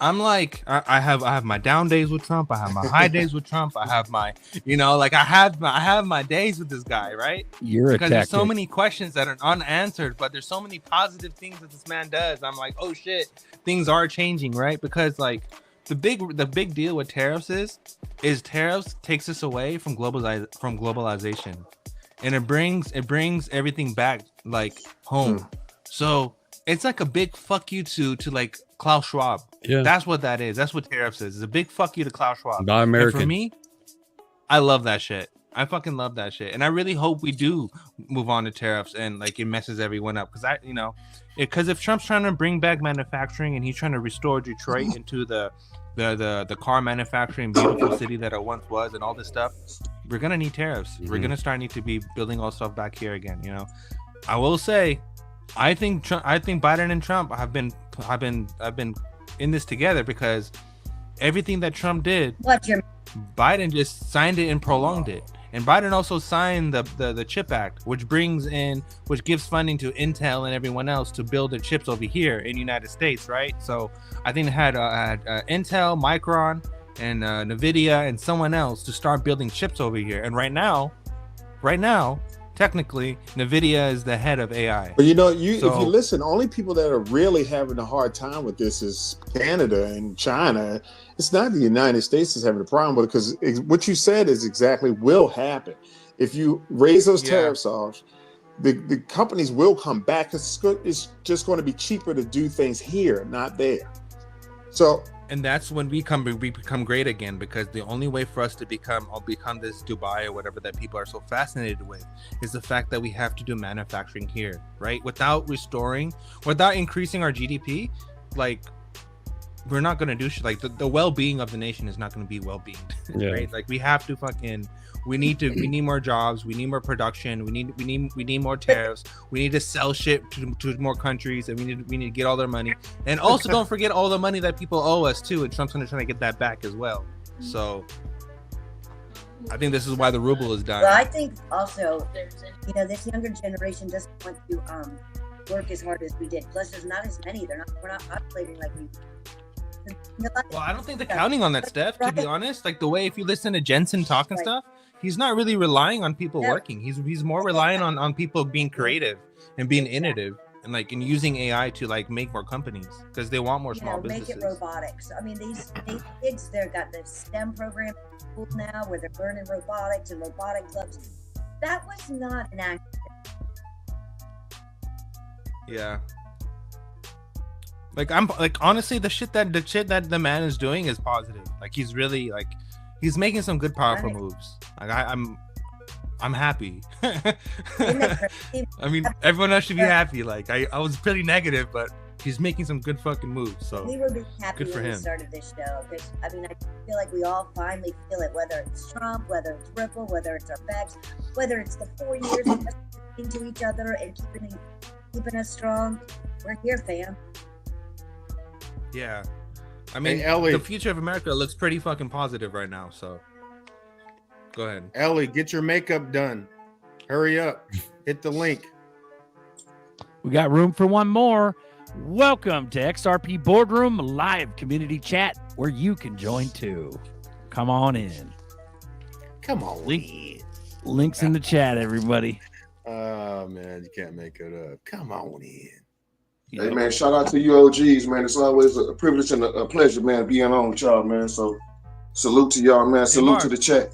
Speaker 5: I'm like, I have my down days with Trump. I have my high days with Trump. I have my, like I have my days with this guy, right? Because there's so many questions that are unanswered, but there's so many positive things that this man does. I'm like, oh shit, things are changing, right? Because like the big deal with tariffs is tariffs takes us away from globalization, and it brings everything back like home. So it's like a big fuck you to like Klaus Schwab.
Speaker 4: Yeah,
Speaker 5: that's what that is. That's what tariffs is. It's a big fuck you to Klaus Schwab.
Speaker 4: Buy American.
Speaker 5: And for me, I love that shit. I fucking love that shit, and I really hope we do move on to tariffs and like it messes everyone up. Because if Trump's trying to bring back manufacturing and he's trying to restore Detroit into the car manufacturing beautiful city that it once was and all this stuff, we're gonna need tariffs. We're gonna need to be building all stuff back here again. I will say, I think Biden and Trump have been in this together, because everything that Trump did, Biden just signed it and prolonged it. And Biden also signed the CHIP Act, which gives funding to Intel and everyone else to build the chips over here in the United States, right? So I think it had Intel, Micron, and NVIDIA and someone else to start building chips over here. And right now, technically, NVIDIA is the head of AI.
Speaker 8: But if you listen, only people that are really having a hard time with this is Canada and China. It's not the United States that's having a problem with it, because what you said is exactly will happen. If you raise those tariffs off, the companies will come back. It's just going to be cheaper to do things here, not there. So.
Speaker 5: And that's when we become great again, because the only way for us to become this Dubai or whatever that people are so fascinated with is the fact that we have to do manufacturing here, right? Without increasing our GDP, like we're not going to do shit. Like the well-being of the nation is not going to be well-being, right? Like we have to we need more jobs, we need more production, we need more tariffs, we need to sell shit to more countries, and we need to get all their money. And also don't forget all the money that people owe us too, and Trump's gonna try to get that back as well. So I think this is why the ruble is dying.
Speaker 6: Well, I think also, this younger generation doesn't want to work as hard as we did. Plus, there's not as many. We're not populating like we.
Speaker 5: Well, I don't think they're counting on that, Steph, to be honest. Like the way, if you listen to Jensen talk and stuff, he's not really relying on people working. He's more relying on people being creative and being innovative and using AI to like make more companies, because they want more small businesses.
Speaker 6: Make it robotics. I mean, these kids, they've got the STEM program in school now where they're learning robotics and robotic clubs. That was not an accident.
Speaker 5: Yeah. Like honestly, the shit that the man is doing is positive. Like he's really he's making some good powerful moves. Like I'm happy. I mean, everyone else should be happy. Like I was pretty negative, but he's making some good fucking moves. So
Speaker 6: we were being happy
Speaker 5: good for
Speaker 6: when we
Speaker 5: him.
Speaker 6: Started this show, because I feel like we all finally feel it. Whether it's Trump, whether it's Ripple, whether it's our backs, whether it's the 4 years of us listening to each other and keeping us strong. We're here, fam.
Speaker 5: Yeah, I mean, Ellie, the future of America looks pretty fucking positive right now. So, go ahead,
Speaker 3: Ellie. Get your makeup done. Hurry up. Hit the link.
Speaker 2: We got room for one more. Welcome to XRP Boardroom live community chat, where you can join too. Come on in.
Speaker 3: Come on.
Speaker 2: Links in the chat, everybody.
Speaker 3: Oh man, you can't make it up. Come on in.
Speaker 10: Hey man, shout out to you OGs, man. It's always a privilege and a pleasure, man, being on with y'all, man. So salute to y'all, man. Salute to the chat.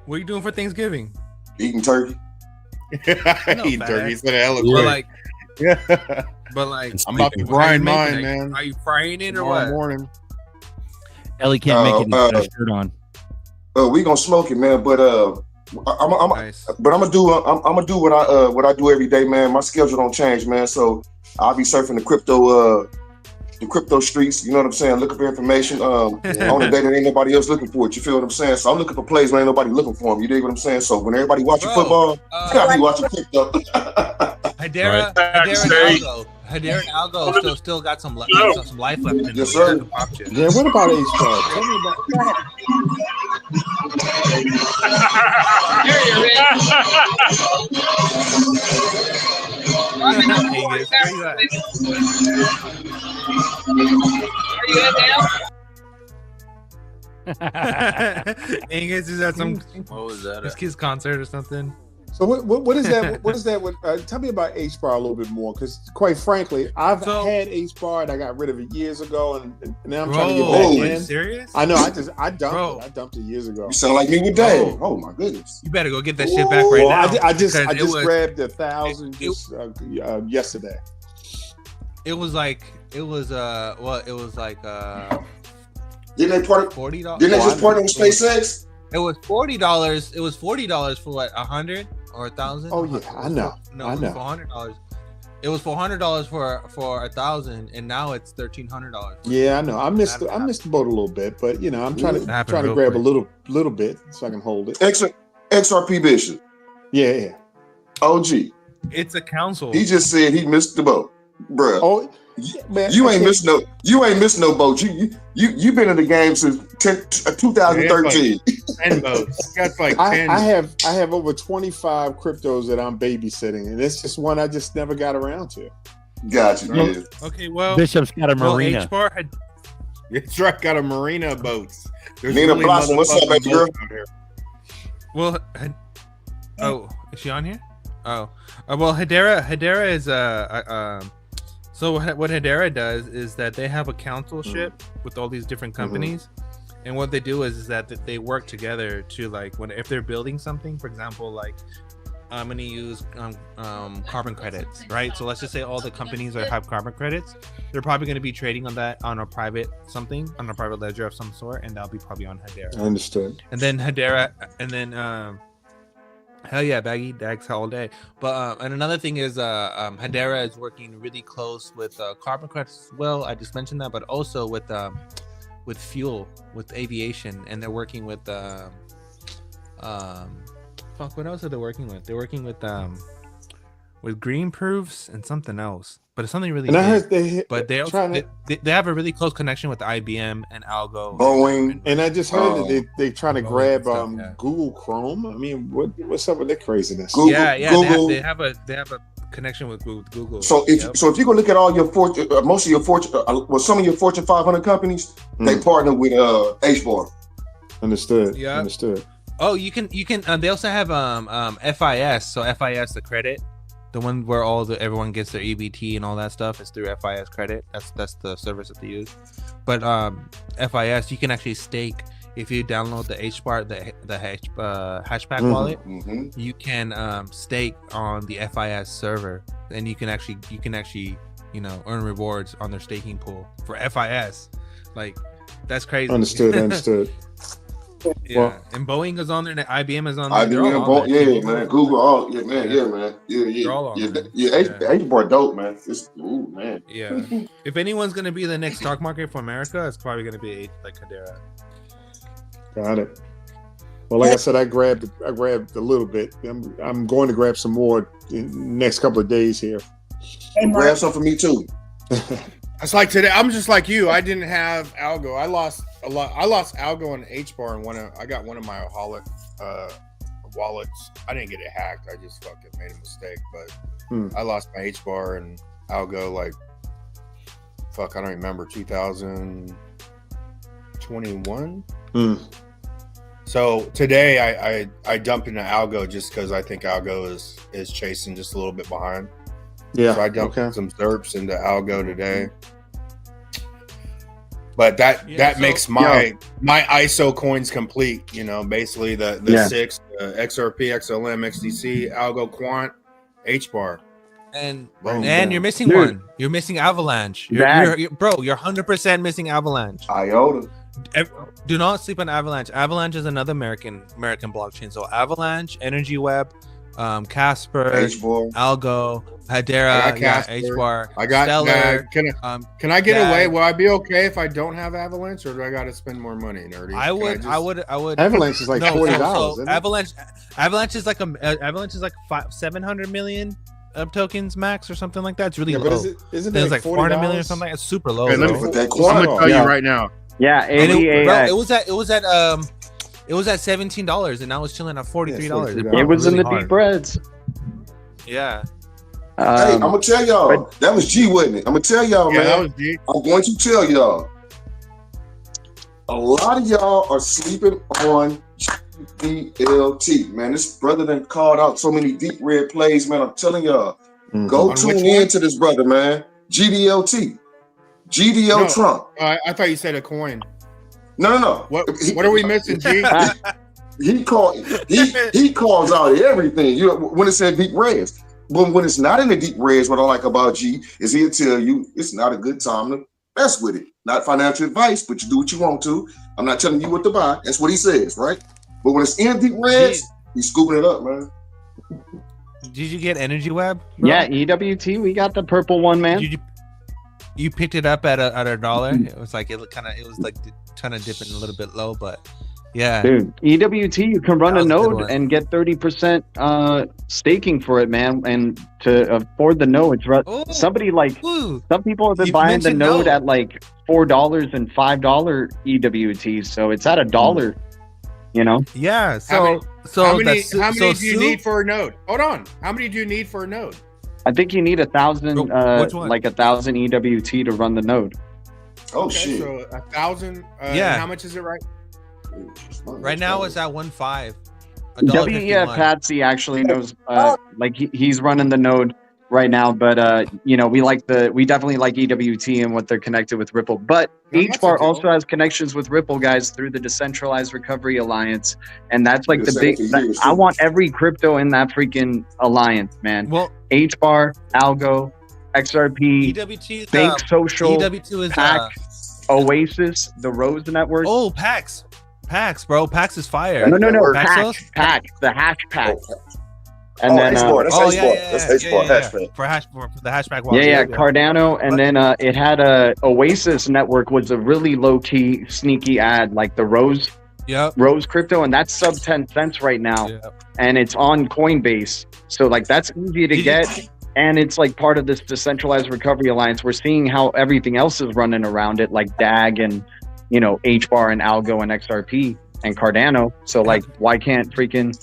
Speaker 5: What are you doing for Thanksgiving?
Speaker 10: Eating turkey.
Speaker 3: Eating turkey. It's gonna eloquent.
Speaker 5: But like,
Speaker 3: I'm about to grind mine, man.
Speaker 5: Are you frying it or
Speaker 3: Tomorrow
Speaker 5: what?
Speaker 3: morning.
Speaker 2: Ellie can't make it. He's got a shirt on.
Speaker 10: We gonna smoke it, man. But I'm gonna do what I do every day, man. My schedule don't change, man. So I'll be surfing the the crypto streets. You know what I'm saying? Looking for information on the day that ain't nobody else looking for it. You feel what I'm saying? So I'm looking for plays when ain't nobody looking for them. You dig what I'm saying? So when everybody watching football, I be watching crypto.
Speaker 5: Hedera and Algo still got some life left in them.
Speaker 8: Yes, sir. Yeah, what about H-Bar? Tell me about
Speaker 5: Angus is at some
Speaker 7: What was that?
Speaker 5: his kid's concert or something.
Speaker 8: So what is that? What is that? Tell me about H-Bar a little bit more, because quite frankly, I've had H-Bar and I got rid of it years ago, and now I'm trying to get back in.
Speaker 5: Are you serious?
Speaker 8: I know. I dumped it. I dumped it years ago.
Speaker 10: You sound like me with Dave. Oh my goodness.
Speaker 5: You better go get that shit back right now.
Speaker 8: I just grabbed 1,000 yesterday.
Speaker 5: It was like
Speaker 10: Didn't they part
Speaker 5: $40?
Speaker 10: Didn't they just partner with SpaceX?
Speaker 5: It was $40. It was $40 for what, 100 or 1,000?
Speaker 8: Oh yeah, I know.
Speaker 5: No, it was $400. It was $400 for 1,000, and now it's $1,300.
Speaker 8: Yeah, I know. I missed the boat a little bit, but you know, I'm trying to grab a little bit so I can hold it.
Speaker 10: XRP Bishop.
Speaker 8: Yeah.
Speaker 10: OG.
Speaker 5: It's a council.
Speaker 10: He just said he missed the boat, bruh.
Speaker 8: Oh, man,
Speaker 10: you ain't missed no boat. You been in the game since 2013.
Speaker 3: 10 boats. That's like 10.
Speaker 8: I have over 25 cryptos that I'm babysitting, and it's just one I just never got around to.
Speaker 10: Gotcha. Yeah.
Speaker 5: Okay, well,
Speaker 2: Bishop's got a marina.
Speaker 5: H-Bar had.
Speaker 3: It's right, got a marina boats. There's
Speaker 10: Nina Blossom, what's up, baby girl?
Speaker 5: Well, is she on here? Well, Hedera is so what Hedera does is that they have a councilship with all these different companies, and what they do is that they work together to, like, if they're building something, for example, like I'm going to use carbon credits, right? So let's just say all the companies that have carbon credits, they're probably going to be trading on that on a private ledger of some sort, and that'll be probably on Hedera.
Speaker 8: I understood.
Speaker 5: And then Hedera, and then hell yeah, Baggy Dags all day. But and another thing is Hedera is working really close with carbon credits as well. I just mentioned that, but also with fuel, with aviation, and they're working with what else are they working with? They're working with green proofs and something else, but it's something really.
Speaker 8: And I heard they
Speaker 5: have a really close connection with IBM and Algo,
Speaker 10: Boeing,
Speaker 8: and I just heard that they trying to grab Google Chrome. I mean, what's up with that craziness?
Speaker 10: Google,
Speaker 5: Google. They have a connection with Google.
Speaker 10: So if you go look at all your most of your some of your Fortune 500 companies, they partner with H-Bar.
Speaker 8: Understood.
Speaker 5: Yeah.
Speaker 8: Understood.
Speaker 5: Oh, you can. They also have FIS. So FIS, the credit, the one where everyone gets their EBT and all that stuff is through FIS credit. That's the service that they use. But FIS, you can actually stake if you download the HBAR, the Hashpack wallet. You can stake on the FIS server, and you can actually earn rewards on their staking pool for FIS. Like, that's crazy.
Speaker 8: Understood.
Speaker 5: Yeah, well, and Boeing is on there, and IBM is on there.
Speaker 10: Man. Google, man. They're all on there. H-Bar dope, man. Man.
Speaker 5: Yeah. If anyone's gonna be the next stock market for America, it's probably gonna be like Hedera.
Speaker 8: Got it. Well, like I said, I grabbed a little bit. I'm going to grab some more in the next couple of days here.
Speaker 10: Grab some for me too.
Speaker 3: It's like today. I'm just like you. I didn't have Algo. I lost a lot. I lost Algo and HBAR, and I got one of my wallets. I didn't get it hacked. I just fucking made a mistake. But I lost my HBAR and Algo like I don't remember 2021. So today I dumped into Algo just because I think Algo is chasing just a little bit behind.
Speaker 8: Yeah.
Speaker 3: So I dumped some ZRPs into Algo today. But that makes my ISO coins complete. Basically the 6 XRP, XLM, XDC, Algo Quant, HBAR.
Speaker 5: And you're missing one. You're missing Avalanche. You're 100% missing Avalanche.
Speaker 10: IOTA.
Speaker 5: Do not sleep on Avalanche. Avalanche is another American blockchain. So Avalanche, Energy Web, Casper,
Speaker 3: H-Bar.
Speaker 5: Algo, Hedera, H-Bar.
Speaker 3: I got
Speaker 5: Stellar.
Speaker 3: Can I get away? Will I be okay if I don't have Avalanche, or do I got to spend more money, Nerdy?
Speaker 5: I would.
Speaker 8: Avalanche is like $40.
Speaker 5: So Avalanche is like Avalanche is like 700 million tokens max or something like that. It's really low.
Speaker 8: Isn't
Speaker 5: it like 400 million or something? It's super low.
Speaker 3: Hey, let me put that I'm gonna tell you right now.
Speaker 9: Yeah,
Speaker 5: it was at $17, and now it's chilling at $43.
Speaker 9: It was in the deep reds.
Speaker 5: Yeah.
Speaker 10: Hey, I'm gonna tell y'all that was G, wasn't it? I'm gonna tell y'all, man.
Speaker 3: That was G.
Speaker 10: I'm going to tell y'all. A lot of y'all are sleeping on GDLT, man. This brother done called out so many deep red plays, man. I'm telling y'all, go tune in to this brother, man. GDLT, Trump.
Speaker 3: I thought you said a coin.
Speaker 10: No.
Speaker 3: What are we missing, G?
Speaker 10: He calls out everything. You know, when it said deep reds. But when it's not in the deep reds, what I like about G is he'll tell you it's not a good time to mess with it. Not financial advice, but you do what you want to. I'm not telling you what to buy. That's what he says, right? But when it's in deep reds, he's scooping it up, man.
Speaker 5: Did you get Energy Web? Bro?
Speaker 9: Yeah, EWT. We got the purple one, man.
Speaker 5: You picked it up at $1. It was like it was kind of dipping a little bit low, but yeah,
Speaker 9: dude. EWT, you can run a node and get 30% staking for it, man. And to afford the node, somebody like some people have been buying the node at like $4 and $5 EWT, so it's at $1. You know?
Speaker 5: Yeah.
Speaker 3: How many do you need for a node? Hold on. How many do you need for a node?
Speaker 9: I think you need 1,000, like 1,000 EWT to run the node.
Speaker 10: Oh
Speaker 3: okay,
Speaker 10: shit!
Speaker 3: So 1,000.
Speaker 5: Yeah.
Speaker 3: How much is it
Speaker 5: right now? It's at 1.5.
Speaker 9: WEF Patsy actually knows. Like he's running the node right now, but you know, we definitely like EWT and what they're connected with Ripple. But HBAR also has connections with Ripple, guys, through the Decentralized Recovery Alliance, and that's like the big. I want every crypto in that freaking alliance, man.
Speaker 5: Well,
Speaker 9: HBAR, Algo, XRP,
Speaker 5: EWT,
Speaker 9: Bank Social,
Speaker 5: EWT is
Speaker 9: PAX, Oasis, the Rose Network.
Speaker 5: Oh, PAX, bro, PAX is fire.
Speaker 9: No, PAX, the hash pack. And then
Speaker 10: H-bar, that's H-bar,
Speaker 5: for the hashback wallet.
Speaker 9: Yeah, Cardano, and then it had a Oasis Network was a really low key sneaky ad, like the Rose crypto, and that's sub 10 cents right now, and it's on Coinbase, so like that's easy to get, and it's like part of this Decentralized Recovery Alliance. We're seeing how everything else is running around it, like DAG and HBAR and Algo and XRP and Cardano. So like, why can't freaking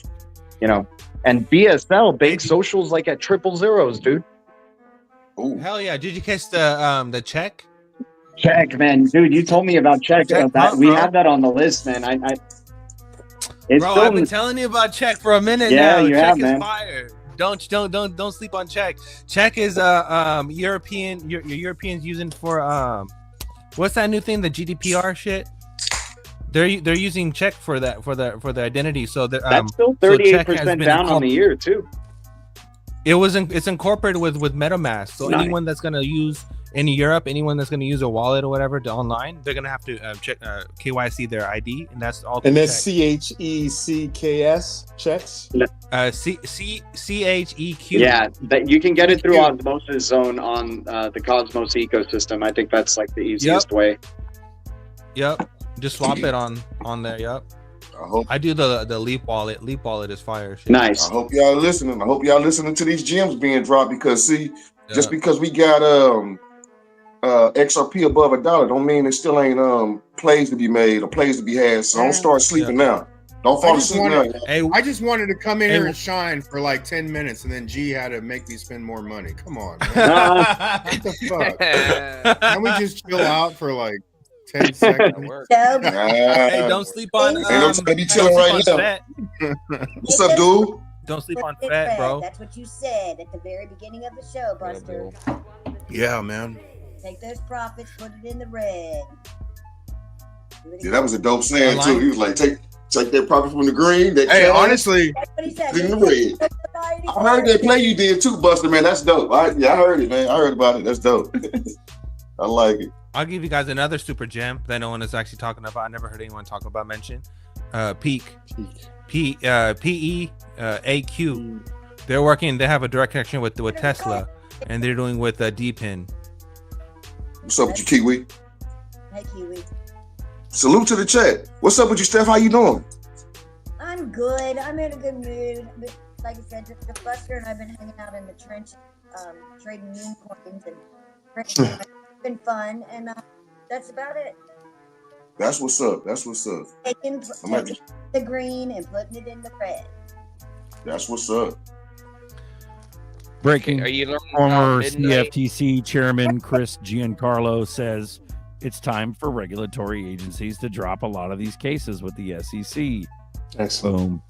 Speaker 9: and BSL Bank Social's like at 000, dude.
Speaker 5: Ooh. Hell yeah! Did you catch the check?
Speaker 9: Check, man, dude. You told me about check. We have that on the list, man.
Speaker 5: I've been telling you about check for a minute now.
Speaker 9: You
Speaker 5: check
Speaker 9: have,
Speaker 5: is
Speaker 9: man.
Speaker 5: fire. Don't sleep on check. Check is Europeans using for what's that new thing? The GDPR shit. They're using check for the identity. So
Speaker 9: that's still 38% down on the year too.
Speaker 5: It's incorporated with MetaMask. So anyone that's gonna use in Europe, anyone that's gonna use a wallet or whatever online, they're gonna have to check KYC their ID, and that's all.
Speaker 8: And that's CHECKS checks.
Speaker 5: CHEQ.
Speaker 9: Yeah, that you can get it through Osmosis Zone on the Cosmos ecosystem. I think that's like the easiest way.
Speaker 5: Yep. Just swap it on there. Yep. I do the Leap wallet. Leap wallet is fire. Shit.
Speaker 9: Nice.
Speaker 10: I hope y'all listening. I hope y'all listening to these gems being dropped, because just because we got XRP above $1 don't mean there still ain't plays to be made or plays to be had. So don't start sleeping now. Don't fall asleep now.
Speaker 3: I just wanted to come in here and shine for like 10 minutes, and then G had to make me spend more money. Come on, man. What the fuck? Can we just chill out for like 10 seconds?
Speaker 5: Hey, don't sleep on.
Speaker 10: Be chilling right now. What's up, dude?
Speaker 5: Don't sleep on fat, bro.
Speaker 6: That's what you said at the very beginning of the show, Buster.
Speaker 3: Yeah, man.
Speaker 6: Take those profits, put it in the red.
Speaker 10: Yeah, that was a dope saying too. He was like, take that profit from the green.
Speaker 3: Hey, honestly,
Speaker 6: that's what he said.
Speaker 10: In the red. I heard that play you did too, Buster, man. That's dope. I heard it, man. I heard about it. That's dope. I like it.
Speaker 5: I'll give you guys another super gem that no one is actually talking about. I never heard anyone talk about mention. Peak. PEAQ. They're working. They have a direct connection with Tesla, and they're doing with DPIN.
Speaker 10: What's up with you, Kiwi?
Speaker 6: Hey, Kiwi.
Speaker 10: Salute to the chat. What's up with you, Steph? How you doing?
Speaker 6: I'm good. I'm in a good mood. Like I said, the Buster and I've been hanging out in the trench, trading meme coins and it's been fun, and that's about it.
Speaker 10: That's what's up. That's what's up.
Speaker 6: Taking the green and putting it in the red.
Speaker 10: That's what's up.
Speaker 2: Breaking.
Speaker 11: Are you learning
Speaker 2: Former
Speaker 11: about midnight?
Speaker 2: CFTC Chairman Chris Giancarlo says it's time for regulatory agencies to drop a lot of these cases with the SEC.
Speaker 8: Excellent.
Speaker 2: Boom.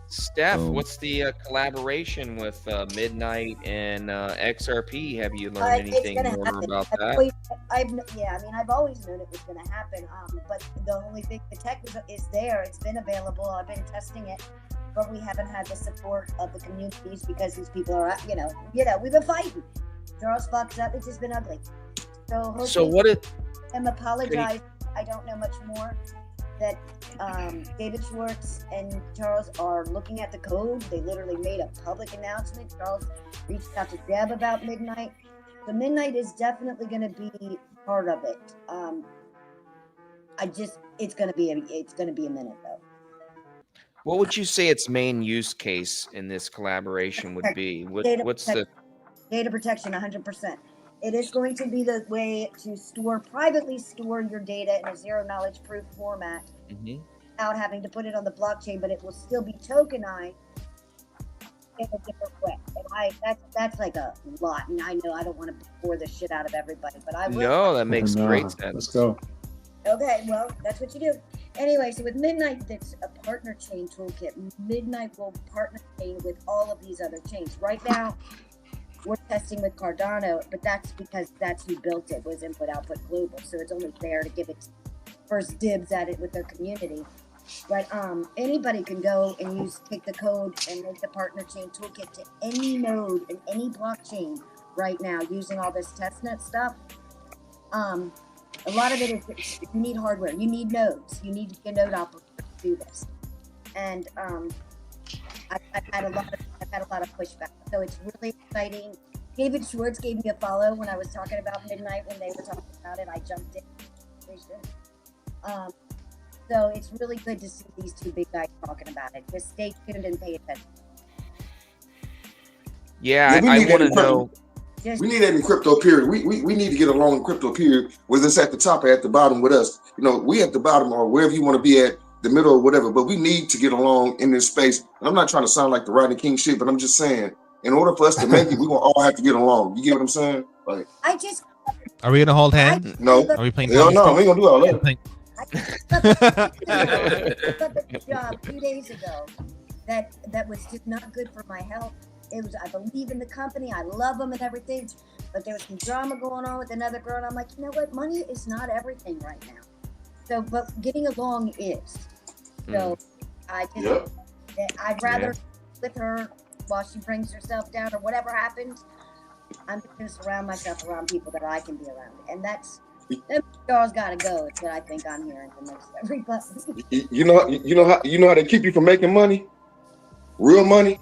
Speaker 11: Steph, what's the collaboration with Midnight and XRP? Have you learned anything more about that?
Speaker 6: I've always known it was going to happen. But the only thing, the tech is there. It's been available. I've been testing it, but we haven't had the support of the communities because these people are, we've been fighting. Charles fucks up. It's just been ugly. So
Speaker 11: what if
Speaker 6: I'm apologize. I don't know much more. That David Schwartz and Charles are looking at the code. They literally made a public announcement. Charles reached out to Deb about Midnight. The Midnight is definitely going to be part of it. It's going to be a minute though.
Speaker 11: What would you say its main use case in this collaboration would be? What's the
Speaker 6: data protection? 100%. It is going to be the way to privately store your data in a zero knowledge proof format without having to put it on the blockchain, but it will still be tokenized in a different way. And that's like a lot. And I know I don't want to bore the shit out of everybody, but I will.
Speaker 11: No, that makes great sense.
Speaker 8: Let's go.
Speaker 6: Okay, well, that's what you do. Anyway, so with Midnight, that's a partner chain toolkit. Midnight will partner chain with all of these other chains. Right now, we're testing with Cardano, but that's because that's who built it, was Input Output Global. So it's only fair to give it first dibs at it with their community. But anybody can go and take the code and make the partner chain toolkit to any node in any blockchain right now using all this testnet stuff. A lot of it is you need hardware, you need nodes, you need a node operator to do this. And I've had a lot of pushback, so it's really exciting. David Schwartz gave me a follow when I was talking about Midnight when they were talking about it. I jumped in. So it's really good to see these two big guys talking about it. Just stay tuned and pay attention.
Speaker 11: Yeah, I want to know.
Speaker 10: We need that in crypto period. We need to get along in crypto period, whether it's at the top or at the bottom with us. We at the bottom or wherever you want to be at, the middle or whatever, but we need to get along in this space. And I'm not trying to sound like the Rodney King shit, but I'm just saying, in order for us to make it, we're gonna all have to get along. You get what I'm saying? Like,
Speaker 5: are we gonna hold hands?
Speaker 10: No.
Speaker 5: Are we playing?
Speaker 10: Hell no, we ain't gonna do all that.
Speaker 6: I got the job 2 days ago that was just not good for my health. I believe in the company, I love them and everything, but there was some drama going on with another girl, and I'm like, you know what? Money is not everything right now. So, but getting along is. So, I'd rather with her while she brings herself down or whatever happens. I'm just going to surround myself around people that I can be around, and that's Charles got to go. It's what I think I'm hearing from most everybody.
Speaker 10: You know how they keep you from making money, real money.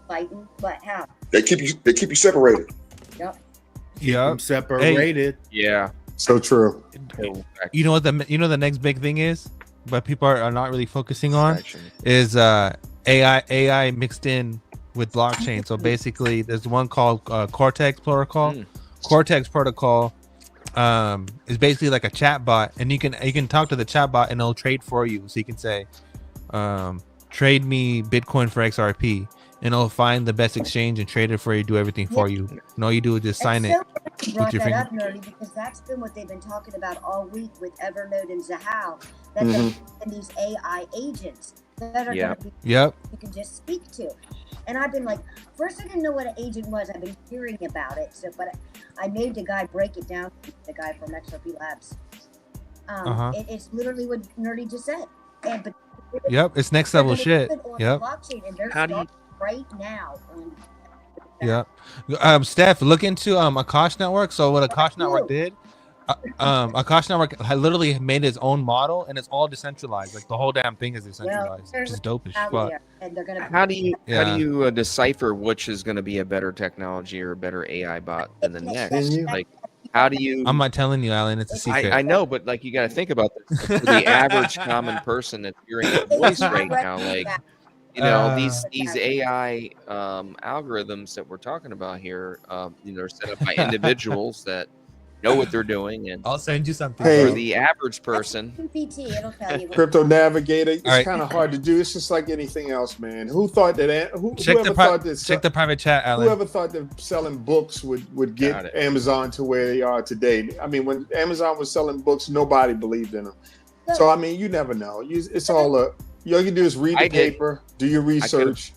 Speaker 6: Fighting, but how?
Speaker 10: They keep you separated.
Speaker 6: Yep.
Speaker 3: Yeah, separated.
Speaker 11: Hey. Yeah.
Speaker 8: So true.
Speaker 5: You know what the next big thing is, but people are not really focusing on is AI mixed in with blockchain. So basically, there's one called Cortex Protocol. Cortex Protocol is basically like a chat bot, and you can talk to the chat bot and it'll trade for you. So you can say, trade me Bitcoin for XRP. And it'll find the best exchange and trade it for you, do everything for you. And all you do is just sign it with your finger.
Speaker 6: Nerdy, because that's been what they've been talking about all week with Evernote and Zahao. That and these AI agents that are going to be you can just speak to. And I've been like, first I didn't know what an agent was. I've been hearing about it. So, but I made the guy break it down. The guy from XRP Labs. It's literally what Nerdy just said.
Speaker 5: It's next level shit.
Speaker 6: How do you? Right now.
Speaker 5: Steph, look into Akash Network. So what Akash Network did, Akash Network literally made his own model, and it's all decentralized. Like the whole damn thing is decentralized, which is dope as fuck.
Speaker 11: How do you decipher which is going to be a better technology or a better AI bot than the next? Like, how do you?
Speaker 5: I'm not telling you, Alan. It's a secret.
Speaker 11: I know, but like you got to think about this. For the average common person that's hearing your voice right now, like, you know, these AI algorithms that we're talking about here, you know, are set up by individuals that know what they're doing, and
Speaker 5: I'll send you something.
Speaker 8: Hey.
Speaker 11: for the average person,
Speaker 8: Crypto Navigator, it's kind of hard to do. It's just like anything else, man. Who thought that?
Speaker 5: Check the private chat, Alan.
Speaker 8: Whoever thought that selling books would get Amazon to where they are today? I mean, when Amazon was selling books, nobody believed in them. So I mean, you never know. It's all all you can do is read the paper, do your research.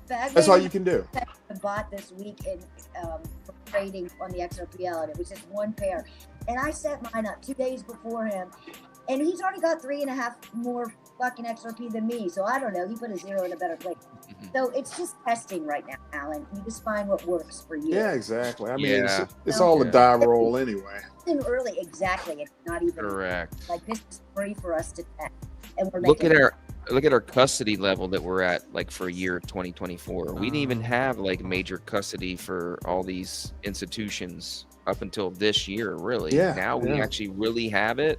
Speaker 8: That's all you can do.
Speaker 6: I bought this week in trading on the XRPL, and it was just one pair. And I set mine up 2 days before him, and he's already got 3.5 more fucking XRP than me. So I don't know. He put a zero in a better place. So it's just testing right now, Alan. You just find what works for you.
Speaker 8: Yeah, exactly. I mean, it's all a die roll anyway.
Speaker 6: Early, exactly. It's not even
Speaker 11: correct.
Speaker 6: Like this is free for us to test, and we're
Speaker 11: look at our custody level that we're at, like for year 2024. We didn't even have like major custody for all these institutions up until this year, really. Now we actually really have it.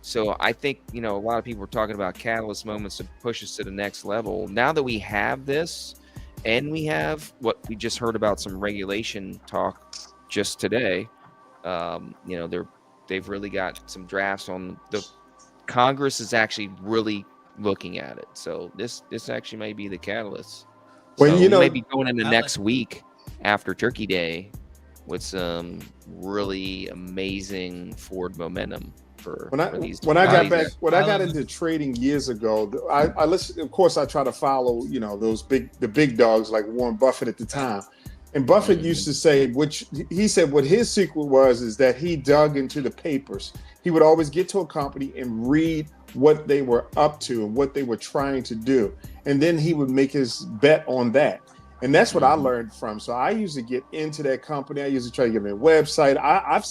Speaker 11: So I think, you know, a lot of people are talking about catalyst moments to push us to the next level. Now that we have this, and we have what we just heard about, some regulation talk just today, you know, they've really got some drafts on the Congress is actually really looking at it. So this actually may be the catalyst.
Speaker 8: Well,
Speaker 11: so
Speaker 8: you know,
Speaker 11: we may be going into next week after Turkey Day with some really amazing forward momentum for these.
Speaker 8: When I got into trading years ago, I listen. Of course, I try to follow, you know, the big dogs like Warren Buffett at the time. And Buffett used to say, which he said what his secret was, is that he dug into the papers. He would always get to a company and read what they were up to and what they were trying to do. And then he would make his bet on that. And that's what I learned from. So I used to get into that company. I used to try to get them a website. I've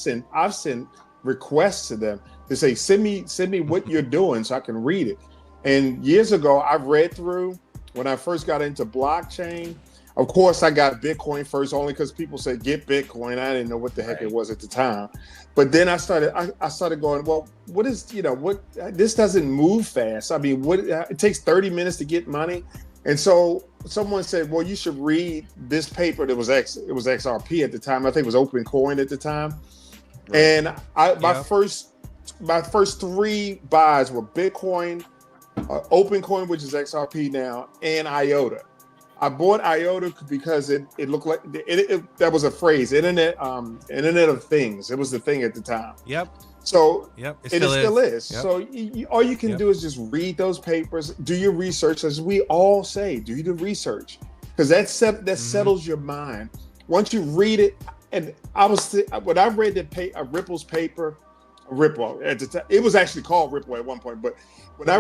Speaker 8: sent requests to them to say, send me what you're doing so I can read it. And years ago, I read through, when I first got into blockchain. Of course, I got Bitcoin first, only because people said get Bitcoin. I didn't know what the heck it was at the time. But then I started going, well, what is, you know, what, this doesn't move fast. I mean, it takes 30 minutes to get money. And so someone said, well, you should read this paper that was XRP at the time. I think it was Open Coin at the time. And my first 3 buys were Bitcoin, Open Coin, which is XRP now, and IOTA. I bought IOTA because it looked like that was a phrase, Internet of Things. It was the thing at the time. So it still is. So all you can do is just read those papers, do your research, as we all say, do your research, because that settles your mind. Once you read it, and when I read Ripple's paper, Ripple at the time, it was actually called Ripple at one point, but when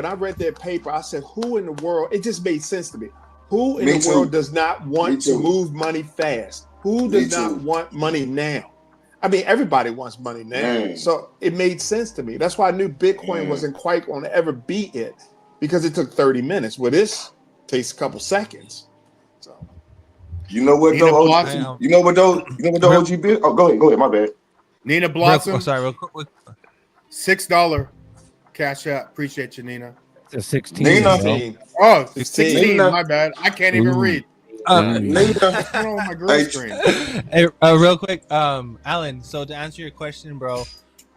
Speaker 8: I read their paper, I said, who in the world, it just made sense to me. Who in the world does not want to move money fast? Who does not want money now? I mean, everybody wants money now. So it made sense to me. That's why I knew Bitcoin wasn't quite going to ever beat it, because it took 30 minutes. Well, this takes a couple seconds. So
Speaker 10: you know what though? You know what though? OG bit? Oh, go ahead, my bad.
Speaker 3: Nina Blossom.
Speaker 5: Real quick.
Speaker 3: $6 cash out. Appreciate you, Nina.
Speaker 2: It's 16.
Speaker 10: Nina.
Speaker 3: Oh, 16.
Speaker 10: Nina.
Speaker 3: My bad. I can't even read.
Speaker 10: Nina.
Speaker 3: On my green screen.
Speaker 5: Hey, real quick, Alan. So to answer your question, bro,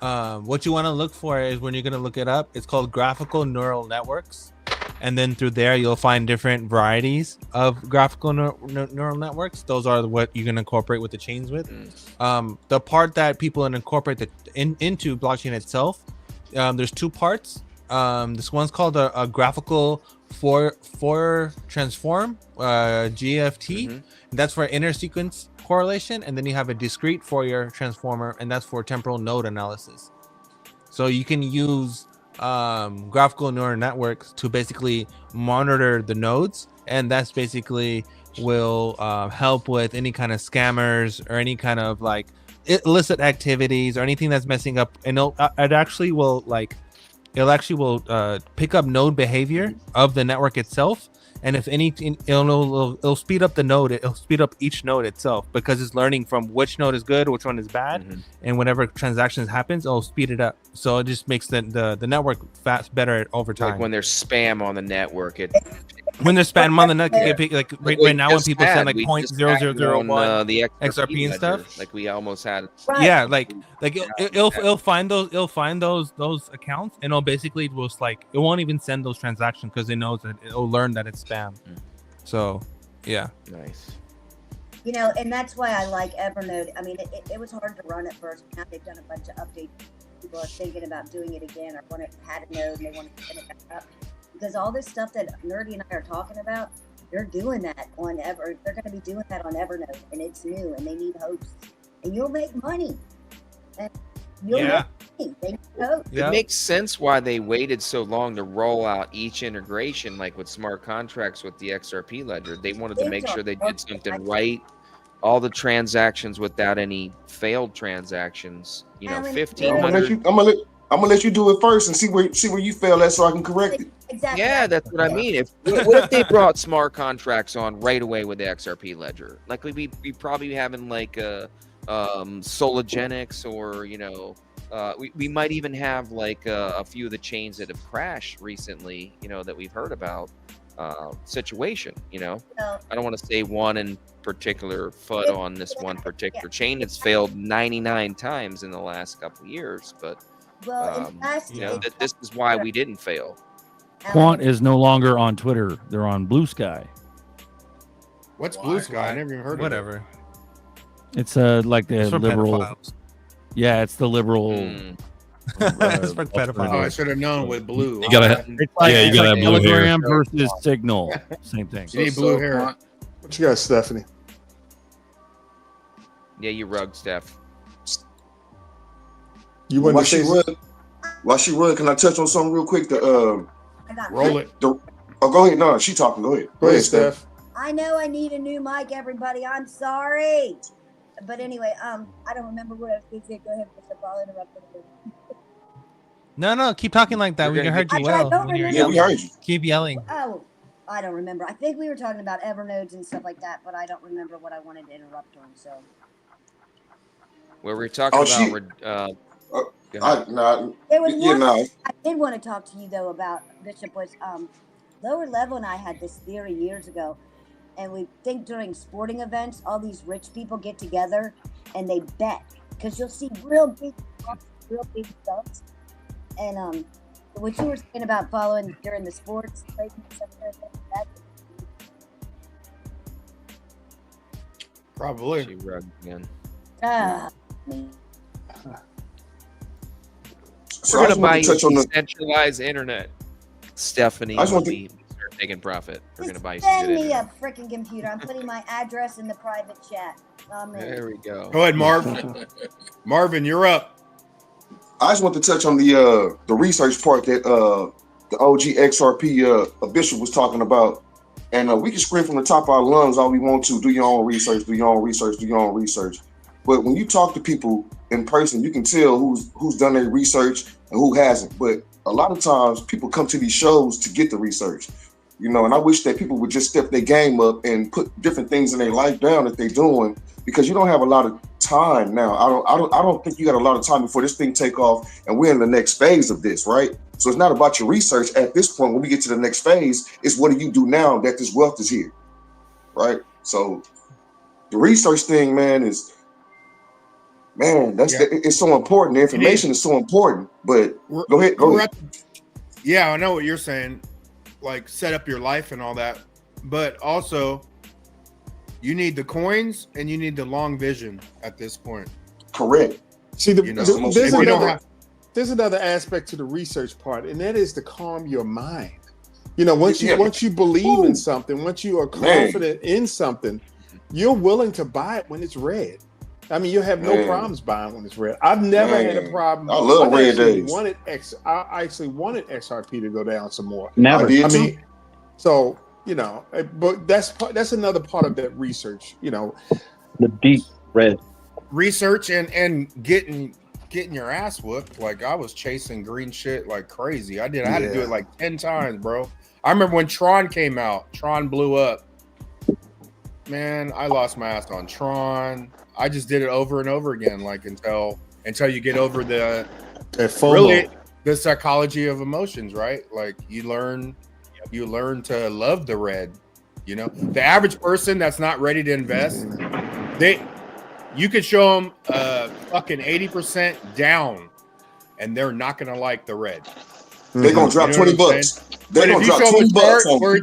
Speaker 5: what you want to look for is, when you're gonna look it up, it's called graphical neural networks, and then through there you'll find different varieties of graphical neural networks. Those are what you're gonna incorporate with the chains with. The part that people incorporate into blockchain itself, there's 2 parts. This one's called a graphical Fourier transform, GFT. And that's for inner sequence correlation, and then you have a discrete Fourier transformer, and that's for temporal node analysis. So you can use graphical neural networks to basically monitor the nodes, and that's basically will help with any kind of scammers or any kind of like illicit activities or anything that's messing up, and it actually will pick up node behavior of the network itself. And if anything, it'll speed up the node. It'll speed up each node itself because it's learning from which node is good, which one is bad, and whenever transactions happens, it'll speed it up. So it just makes the network better over time.
Speaker 11: Like when there's spam on the network,
Speaker 5: when there's spam on the network, like right now when people send like 0.0001
Speaker 11: the
Speaker 5: XRP and stuff,
Speaker 11: like we almost had.
Speaker 5: Yeah, it'll find those accounts, and it'll basically just like it won't even send those transactions because it knows that it'll learn that it's spam. So yeah,
Speaker 11: nice.
Speaker 6: You know, and that's why I like Evernote. I mean, it was hard to run at first. Now they've done a bunch of updates. People are thinking about doing it again, or had a node and they want to spin it back up. Because all this stuff that Nerdy and I are talking about, they're doing that on They're going to be doing that on Evernote, and it's new, and they need hosts, and you'll make money. And you'll make money. They need hosts.
Speaker 11: It makes sense why they waited so long to roll out each integration, like with smart contracts with the XRP ledger. They wanted to make sure they did something right. All the transactions without any failed transactions. You know, 1,500.
Speaker 10: I'm gonna let you do it first and see where you fail at, so I can correct it.
Speaker 6: Exactly.
Speaker 11: Yeah, that's what I mean. What if they brought smart contracts on right away with the XRP ledger? Like we probably be having like Sologenics, or we might even have like a few of the chains that have crashed recently. That we've heard about situation. I don't want to say one in particular foot on this one particular chain that's failed 99 times in the last couple of years, but. This is why we didn't fail.
Speaker 2: Quant is no longer on Twitter. They're on Blue Sky.
Speaker 3: What's Blue Sky? I never even heard of it.
Speaker 5: Whatever.
Speaker 2: It's like the liberal.
Speaker 5: Pedophiles.
Speaker 2: Yeah, it's the liberal.
Speaker 5: It's for pedophiles.
Speaker 3: Oh, I should have known with blue.
Speaker 4: You gotta have, you gotta have blue hair.
Speaker 2: Telegram versus Signal. Same thing.
Speaker 3: You need blue hair.
Speaker 8: What you got, Stephanie?
Speaker 11: Yeah, you rug, Steph.
Speaker 8: You want to say
Speaker 10: while she run, can I touch on something real quick?
Speaker 3: Roll it.
Speaker 10: Go ahead. No, she talking. Go ahead.
Speaker 8: Go ahead, Steph.
Speaker 6: I know I need a new mic, everybody. I'm sorry. But anyway, I don't remember what I was going to say. Go ahead, Bishop. I'll interrupt you.
Speaker 5: No, keep talking like that. We heard you well.
Speaker 10: Yeah, we heard you.
Speaker 5: Keep yelling.
Speaker 6: Oh, I don't remember. I think we were talking about Evernodes and stuff like that, but I don't remember what I wanted to interrupt on. So.
Speaker 11: Where we're talking about.
Speaker 6: There was one I did want to talk to you though about, Bishop, was Lower Level and I had this theory years ago, and we think during sporting events all these rich people get together and they bet, because you'll see real big stuff, and what you were saying about following during the sports
Speaker 3: probably.
Speaker 11: She rugged again.
Speaker 10: So
Speaker 11: we're going to buy you decentralized internet, Stephanie.
Speaker 10: I just want
Speaker 11: to start taking profit. We're going to buy you
Speaker 6: send me a freaking computer. I'm putting my address in the private chat.
Speaker 11: There we go.
Speaker 3: Go ahead, Marvin. Marvin, you're up.
Speaker 10: I just want to touch on the research part that the OG XRP Bishop was talking about. And we can scream from the top of our lungs all we want to. Do your own research, do your own research, do your own research. But when you talk to people in person, you can tell who's done their research and who hasn't. But a lot of times people come to these shows to get the research, and I wish that people would just step their game up and put different things in their life down that they're doing, because you don't have a lot of time now. I don't think you got a lot of time before this thing take off and we're in the next phase of this, right? So it's not about your research at this point. When we get to the next phase, it's what do you do now that this wealth is here, right? So the research thing, man, it's so important. The information is so important. But go ahead.
Speaker 3: Yeah, I know what you're saying. Like set up your life and all that, but also you need the coins and you need the long vision at this point.
Speaker 10: Correct.
Speaker 8: See, there's another aspect to the research part, and that is to calm your mind. Once you believe in something, once you are confident in something, you're willing to buy it when it's red. I mean, you have no problems buying when it's red. I've never had a problem.
Speaker 10: I love red days.
Speaker 8: I actually wanted XRP to go down some more.
Speaker 10: Never.
Speaker 8: So but that's another part of that research.
Speaker 12: The deep red.
Speaker 3: research and getting your ass whooped. Like I was chasing green shit like crazy. I had to do it like 10 times, bro. I remember when Tron came out. Tron blew up. Man, I lost my ass on Tron. I just did it over and over again, like until you get over the psychology of emotions, right? Like you learn to love the red. You know, the average person that's not ready to invest, you could show them fucking 80% down, and they're not gonna like the red.
Speaker 10: They're gonna drop $20. They're gonna drop $20.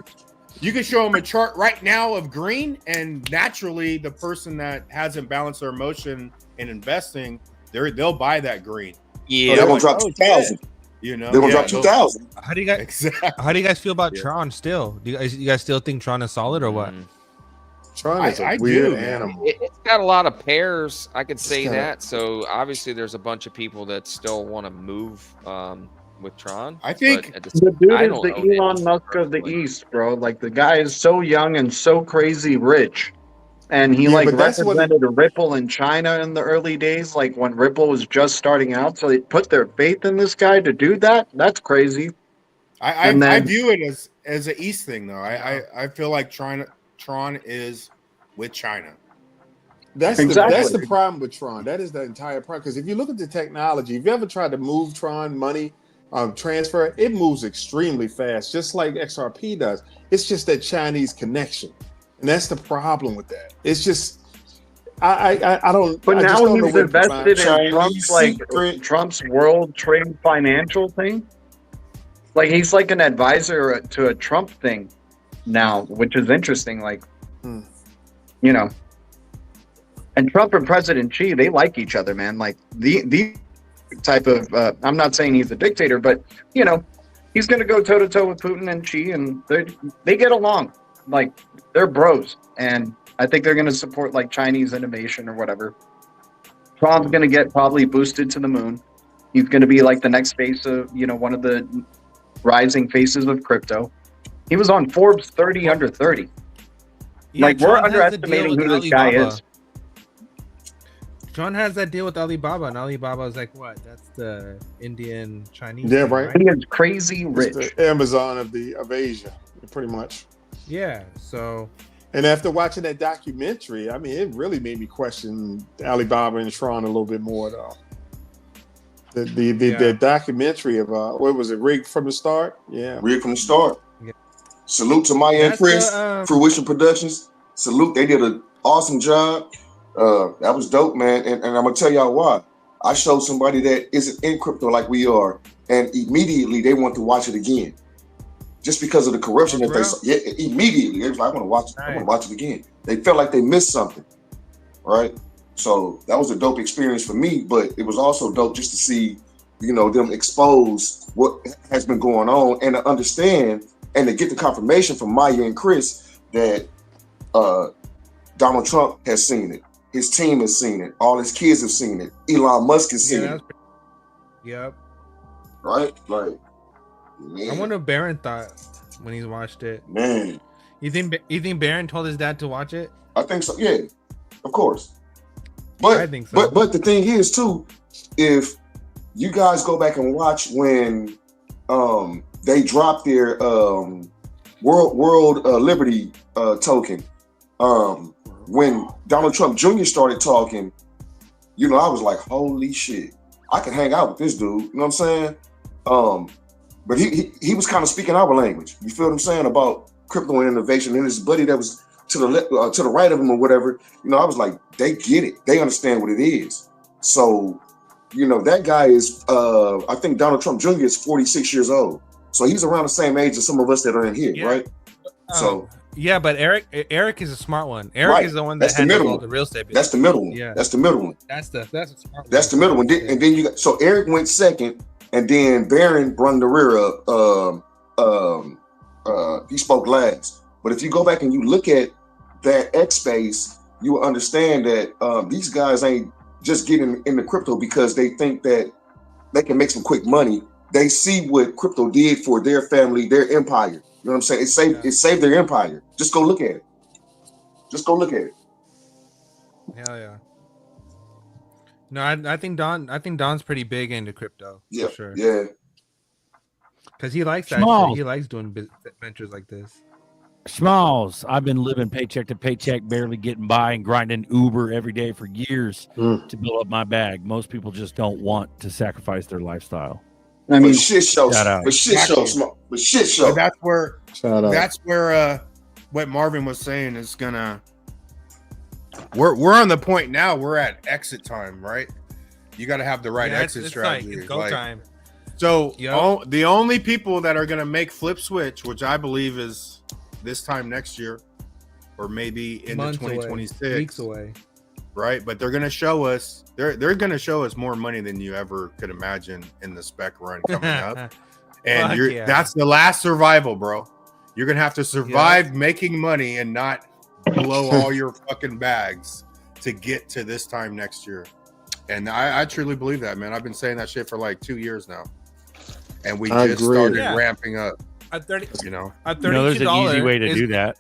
Speaker 3: You can show them a chart right now of green, and naturally, the person that hasn't balanced their emotion in investing, they'll buy that green.
Speaker 10: Yeah, they're gonna drop 2,000.
Speaker 3: You know,
Speaker 10: they're gonna drop 2,000.
Speaker 5: How do you guys feel about Tron? Still, do you guys still think Tron is solid or what?
Speaker 8: Tron is a weird animal.
Speaker 11: It's got a lot of pairs. I could say that. So obviously, there's a bunch of people that still want to move. With Tron,
Speaker 3: I think
Speaker 9: the dude is the Elon Musk of the East, bro. Like the guy is so young and so crazy rich, and he represented Ripple in China in the early days, like when Ripple was just starting out. So they put their faith in this guy to do that. That's crazy.
Speaker 3: I view it as an East thing, though. I feel like Tron is with China.
Speaker 8: That's the problem with Tron. That is the entire problem. Because if you look at the technology, if you ever tried to move Tron money. Transfer, it moves extremely fast, just like XRP does. It's just that Chinese connection, and that's the problem with that. It's just I don't.
Speaker 9: But
Speaker 8: I
Speaker 9: now
Speaker 8: don't
Speaker 9: he's invested in Trump's World Trade Financial thing. Like he's like an advisor to a Trump thing now, which is interesting. Like, you know, and Trump and President Xi, they like each other, man. Like the type of I'm not saying he's a dictator, but you know, he's gonna go toe to toe with Putin and Xi, and they get along. Like they're bros, and I think they're gonna support like Chinese innovation or whatever. Trump's gonna get probably boosted to the moon. He's gonna be like the next face of, you know, one of the rising faces of crypto. He was on Forbes 30 under 30.
Speaker 5: Yeah,
Speaker 9: like we're underestimating who this guy is.
Speaker 5: John has that deal with Alibaba, and Alibaba is like, what? That's the Indian Chinese.
Speaker 8: Yeah, right.
Speaker 9: He is crazy rich.
Speaker 8: It's the Amazon of Asia, pretty much.
Speaker 5: Yeah. So.
Speaker 8: And after watching that documentary, I mean, it really made me question Alibaba and Tron a little bit more, though. The documentary of what was it? Rigged from the start. Yeah,
Speaker 10: rigged from the start. Yeah. Salute to Maya and Chris, Fruition Productions. Salute, they did an awesome job. That was dope, man. And I'm gonna tell y'all why. I showed somebody that isn't in crypto like we are, and immediately they want to watch it again, just because of the corruption that they saw. Yeah, immediately they was like, I want to watch it. I want to watch it again. They felt like they missed something, right? So that was a dope experience for me, but it was also dope just to see, you know, them expose what has been going on and to understand and to get the confirmation from Maya and Chris that Donald Trump has seen it. His team has seen it. All his kids have seen it. Elon Musk has seen it.
Speaker 5: Yep.
Speaker 10: Right? Like, man.
Speaker 5: I wonder what Barron thought when he watched it.
Speaker 10: Man.
Speaker 5: You think Barron told his dad to watch it?
Speaker 10: I think so. Yeah, of course. But
Speaker 5: I think so.
Speaker 10: But the thing is too, if you guys go back and watch when they dropped their World Liberty token. When Donald Trump Jr. started talking, you know, I was like, holy shit, I can hang out with this dude. You know what I'm saying? But he was kind of speaking our language. You feel what I'm saying about crypto and innovation? And his buddy that was to the right of him or whatever, you know, I was like, they get it. They understand what it is. So, you know, that guy is, I think Donald Trump Jr. is 46 years old. So he's around the same age as some of us that are in here, right? So.
Speaker 5: Yeah, but Eric is a smart one. Eric is the one that handles all the real estate business.
Speaker 10: That's the middle one. Yeah, that's the middle one.
Speaker 5: That's the smart one.
Speaker 10: That's the middle one. And then you got, so Eric went second, and then Barron brung the rear up. He spoke last. But if you go back and you look at that X space, you will understand that these guys ain't just getting into crypto because they think that they can make some quick money. They see what crypto did for their family, their empire. You know what I'm saying? It saved their empire. Just go look at it. Just go look at it.
Speaker 5: Hell yeah. No, I think Don's pretty big into crypto.
Speaker 10: Yeah,
Speaker 5: for sure.
Speaker 10: yeah.
Speaker 5: Because he likes that
Speaker 2: Small.
Speaker 5: shit. He likes doing ventures like this.
Speaker 2: Smalls, I've been living paycheck to paycheck, barely getting by and grinding Uber every day for years to build up my bag. Most people just don't want to sacrifice their lifestyle.
Speaker 10: I mean, shit show.
Speaker 2: Shout out.
Speaker 10: But shit show. But shit show.
Speaker 3: But that's where
Speaker 8: Shout out.
Speaker 3: that's where what Marvin was saying is gonna. We're on the point now. We're at exit time, right? You got to have the right exit strategy.
Speaker 5: It's go time.
Speaker 3: So the only people that are gonna make flip switch, which I believe is this time next year, or maybe into 2026,
Speaker 5: weeks away,
Speaker 3: right? But they're gonna show us. They're gonna show us more money than you ever could imagine in the spec run coming up. And that's the last survival, bro. You're gonna have to survive making money and not blow all your fucking bags to get to this time next year. And I truly believe that, man. I've been saying that shit for like 2 years now, and we just started ramping up.
Speaker 5: At 30,
Speaker 2: at $32, there's an easy way to do that.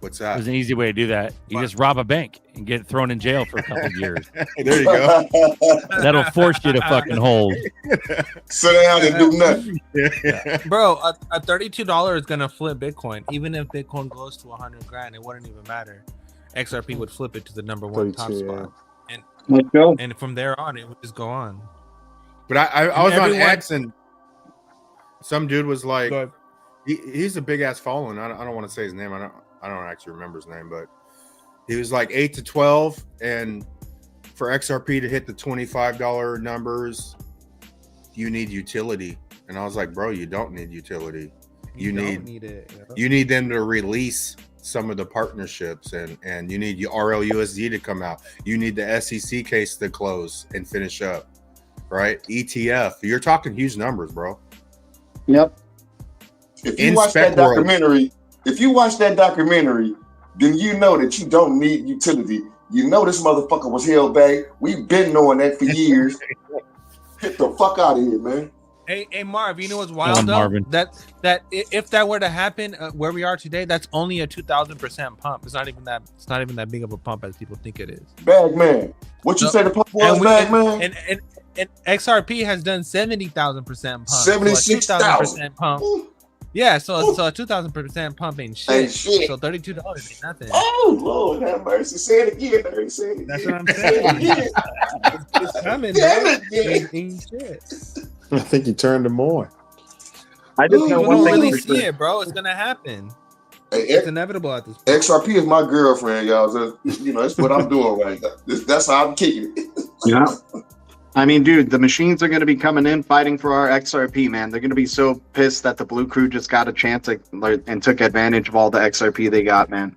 Speaker 3: What's that?
Speaker 2: There's an easy way to do that. You just rob a bank and get thrown in jail for a couple of years.
Speaker 3: There you go.
Speaker 2: That'll force you to fucking hold.
Speaker 10: Sit down and do nothing.
Speaker 5: Bro, a $32 is gonna flip Bitcoin. Even if Bitcoin goes to 100 grand, it wouldn't even matter. XRP would flip it to the number one top spot, and from there on, it would just go on.
Speaker 3: But I was on X, and some dude was like, he's a big ass following. I don't want to say his name. I don't actually remember his name, but he was like 8 to 12, and for XRP to hit the $25 numbers, you need utility. And I was like, bro, you don't need utility. You need it. You need them to release some of the partnerships, and you need RLUSD to come out. You need the SEC case to close and finish up, right? ETF. You're talking huge numbers, bro.
Speaker 9: Yep.
Speaker 10: If you watch that documentary, then you know that you don't need utility. You know this motherfucker was held back. We've been knowing that for years. Get the fuck out of here, man.
Speaker 5: Hey Marv, you know what's wild though? That if that were to happen where we are today, that's only a 2,000% pump. It's not even that big of a pump as people think it is.
Speaker 10: Bag man, what you say the pump was, bag man?
Speaker 5: And XRP has done 70,000% pump.
Speaker 10: 76,000
Speaker 5: pump. Yeah, so a 2,000% pump ain't shit. So $32 ain't nothing.
Speaker 10: Oh Lord, have mercy. Say it again.
Speaker 5: That's what I'm saying. It's coming. Damn it, ain't shit.
Speaker 8: I think you turned them on.
Speaker 9: I just know one thing.
Speaker 5: Really see it, bro. It's gonna happen. It's inevitable at this point.
Speaker 10: XRP is my girlfriend, y'all. So, that's what I'm doing right now. That's how I'm kicking it.
Speaker 9: Yeah. I mean, dude, the machines are going to be coming in fighting for our XRP, man. They're going to be so pissed that the Blue Crew just got a chance and took advantage of all the XRP they got, man.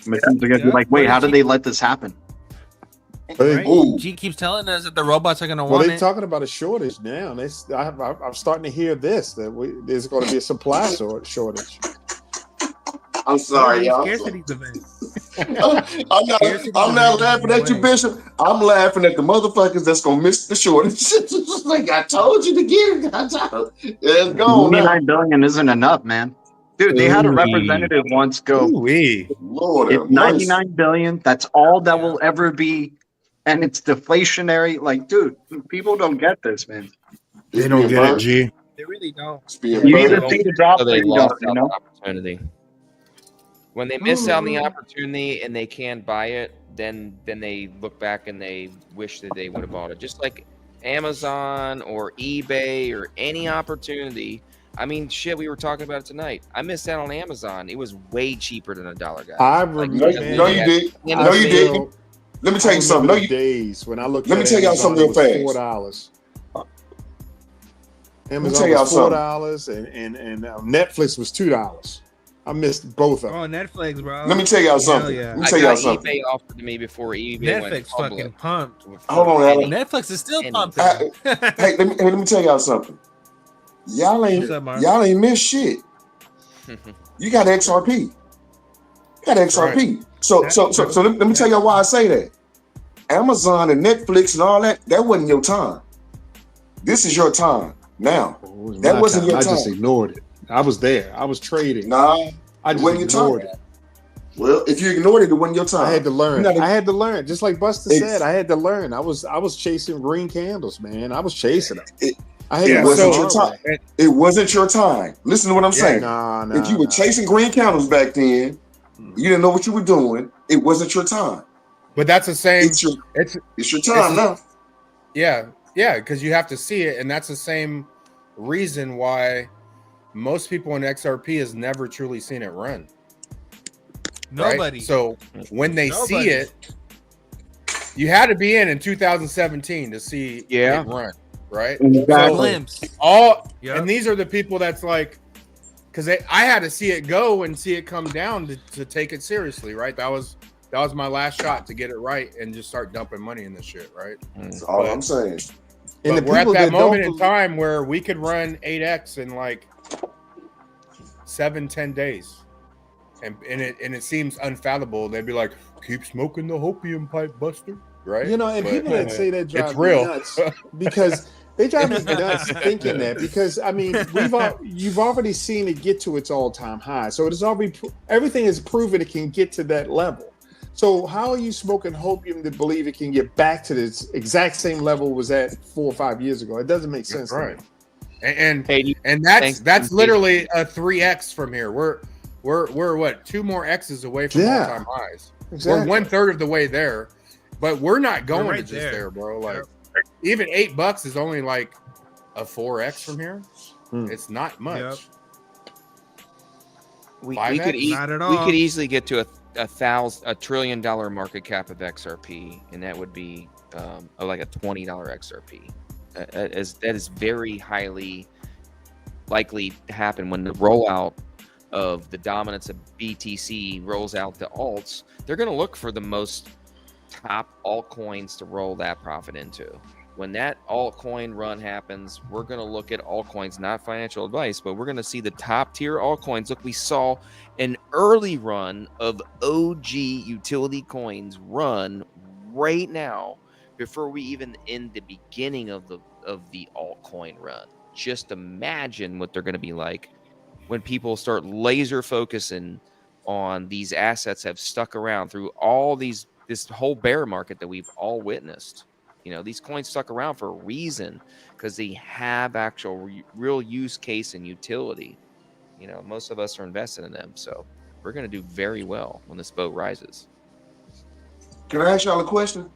Speaker 9: Machines are going to be like, wait, how did they let this happen?
Speaker 5: Right? G keeps telling us that the robots are going to want it.
Speaker 8: They're talking about a shortage now. I'm starting to hear this, that there's going to be a supply shortage.
Speaker 10: I'm sorry, y'all. I'm not laughing at you, Bishop. I'm laughing at the motherfuckers that's gonna miss the shortage. Like I told you to get it. It's gone.
Speaker 9: 29 billion isn't enough, man. Dude, they had a representative once go.
Speaker 10: Lord,
Speaker 9: it's 99 billion. That's all that will ever be, and it's deflationary. Like, dude, people don't get this, man.
Speaker 3: They don't get it, G.
Speaker 5: They really don't.
Speaker 9: You either see the drop or you don't. You know.
Speaker 11: Opportunity. When they miss out on the opportunity and they can't buy it, then they look back and they wish that they would have bought it. Just like Amazon or eBay or any opportunity. I mean, shit, we were talking about it tonight. I missed out on Amazon. It was way cheaper than $1, guys.
Speaker 8: I remember.
Speaker 10: No, you did. No, you didn't. Let me tell you something. No, you
Speaker 8: days when I looked.
Speaker 10: Let me tell y'all something real fast.
Speaker 8: $4. Amazon was $4 and Netflix was $2. I missed both of them.
Speaker 5: Oh, Netflix, bro.
Speaker 10: Let me tell y'all something. Let me tell y'all something.
Speaker 11: eBay offered to me before eBay
Speaker 5: Netflix
Speaker 11: went
Speaker 5: fucking pumped.
Speaker 10: Hold on, Alan.
Speaker 5: Netflix is still pumping.
Speaker 10: Hey, let me tell y'all something. Y'all ain't missed shit. You got XRP. Right. So let me tell y'all why I say that. Amazon and Netflix and all that wasn't your time. This is your time now. That wasn't your time.
Speaker 8: I just ignored it. I was there. I was trading.
Speaker 10: Nah,
Speaker 8: I just ignored it.
Speaker 10: Well, if you ignored it, it wasn't your time.
Speaker 8: I had to learn.
Speaker 10: I
Speaker 8: had to learn. Just like Buster said, I had to learn. I was chasing green candles, man. I was chasing them. It
Speaker 10: wasn't your time. It wasn't your time. Listen to what I'm saying. If you were chasing green candles back then, you didn't know what you were doing. It wasn't your time.
Speaker 3: But that's the same.
Speaker 10: It's your time now.
Speaker 3: Yeah, because you have to see it, and that's the same reason why most people in XRP has never truly seen it run.
Speaker 5: Nobody.
Speaker 3: Right? So when they see it, you had to be in 2017 to see it run, right?
Speaker 8: Exactly.
Speaker 3: And these are the people that's like, because I had to see it go and see it come down to take it seriously, right? That was my last shot to get it right and just start dumping money in this shit, right?
Speaker 10: That's all I'm saying.
Speaker 3: But we're at that moment in time where we could run 8x in like 7-10 days. And it seems unfathomable. They'd be like, keep smoking the opium pipe, Buster, right?
Speaker 8: You know, and people that say that drive me nuts because they drive me nuts thinking that, because I mean, you've already seen it get to its all-time high. So it is already everything is proven it can get to that level. So how are you smoking opium to believe it can get back to this exact same level it was at 4 or 5 years ago? It doesn't make sense.
Speaker 3: Right. And that's literally a 3x from here. We're what, 2 more X's away from all-time highs.
Speaker 8: Exactly.
Speaker 3: We're 1/3 of the way there, but we're not going to just there, bro. Like even $8 is only like a 4x from here. It's not much.
Speaker 11: We could easily get to a $1 trillion market cap of XRP, and that would be like a $20 XRP. That is very highly likely to happen when the rollout of the dominance of BTC rolls out to alts. They're going to look for the most top altcoins to roll that profit into. When that altcoin run happens, we're going to look at altcoins, not financial advice, but we're going to see the top tier altcoins. Look, we saw an early run of OG utility coins run right now before we even in the beginning of the altcoin run. Just imagine what they're going to be like when people start laser focusing on these assets have stuck around through all this whole bear market that we've all witnessed. You know, these coins stuck around for a reason, because they have actual real use case and utility. You know, most of us are invested in them, so we're going to do very well when this boat rises.
Speaker 10: Can I ask y'all a question?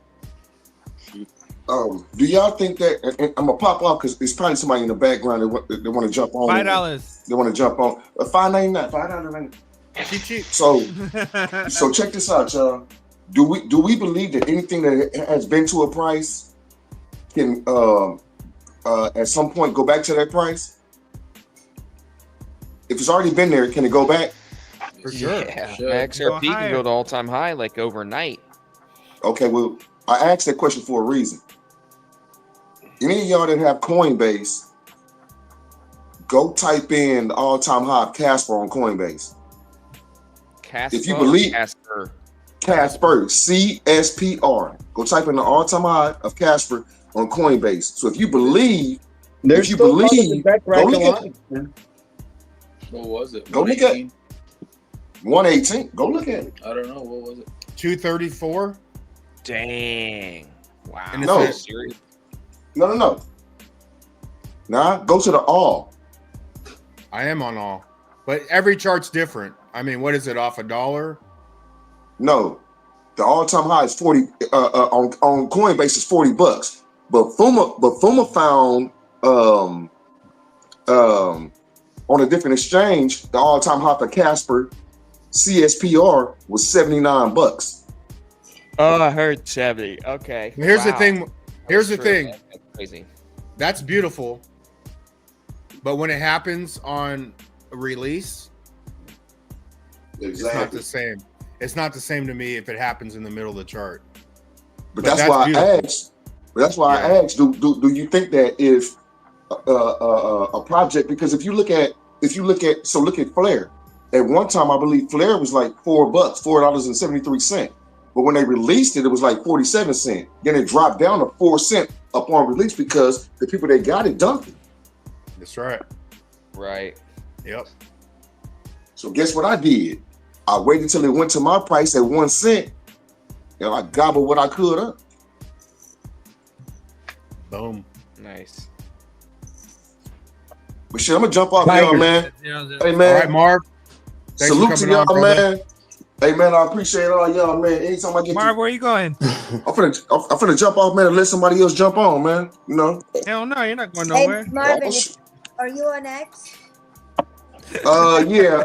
Speaker 10: Do y'all think that, and I'm gonna pop off because it's probably somebody in the background that want to jump on.
Speaker 5: $5.
Speaker 10: They want to jump on. $5.99. $5.99.
Speaker 3: Cheap.
Speaker 10: So check this out, y'all. Do we believe that anything that has been to a price can at some point go back to that price? If it's already been there, can it go back?
Speaker 3: For sure.
Speaker 11: Yeah. XRP can go to all-time high like overnight.
Speaker 10: Okay, well, I asked that question for a reason. Any of y'all that have Coinbase, go type in the all-time high of Casper on Coinbase. If you believe Casper, CSPR. Go type in the all-time high of Casper on Coinbase. So if you believe, go look at it.
Speaker 7: What was it?
Speaker 10: Go look at 118. Go look at it.
Speaker 7: I don't know. What was it?
Speaker 3: 234.
Speaker 11: Dang. Wow.
Speaker 10: And no.
Speaker 11: Serious?
Speaker 10: No. Nah, go to the all.
Speaker 3: I am on all, but every chart's different. I mean, what is it, off $1?
Speaker 10: No, the all-time high is 40 on Coinbase is $40. But Fuma found on a different exchange, the all-time high for Casper CSPR was $79.
Speaker 11: Oh, I heard 70. Okay.
Speaker 3: Here's the thing. Here's the thing.
Speaker 11: That's crazy.
Speaker 3: That's beautiful. But when it happens on a release, it's not the same. It's not the same to me if it happens in the middle of the chart.
Speaker 10: But that's why I asked. I asked, do you think that if a project, because if you look at Flare, at one time I believe Flare was like $4, $4.73. But when they released it, it was like 47 cents. Then it dropped down to 4 cents upon release because the people that got it dumped it.
Speaker 3: That's right.
Speaker 11: Right.
Speaker 3: Yep.
Speaker 10: So guess what I did? I waited till it went to my price at 1 cent, and I gobbled what I could up.
Speaker 3: Boom.
Speaker 11: Nice.
Speaker 10: But shit, I'm gonna jump off y'all, man. Hey, man.
Speaker 3: All right, Marv. Thanks
Speaker 10: Salute
Speaker 3: for
Speaker 10: to
Speaker 3: coming
Speaker 10: y'all,
Speaker 3: on, brother.
Speaker 10: man. Hey, man, I appreciate all y'all, man. Anytime I get
Speaker 12: Marv, where you going?
Speaker 10: I'm finna jump off, man, and let somebody else jump on, man. You know?
Speaker 12: Hell no, you're not going
Speaker 6: Hey,
Speaker 12: nowhere.
Speaker 6: Marvin, are you on X?
Speaker 10: Yeah,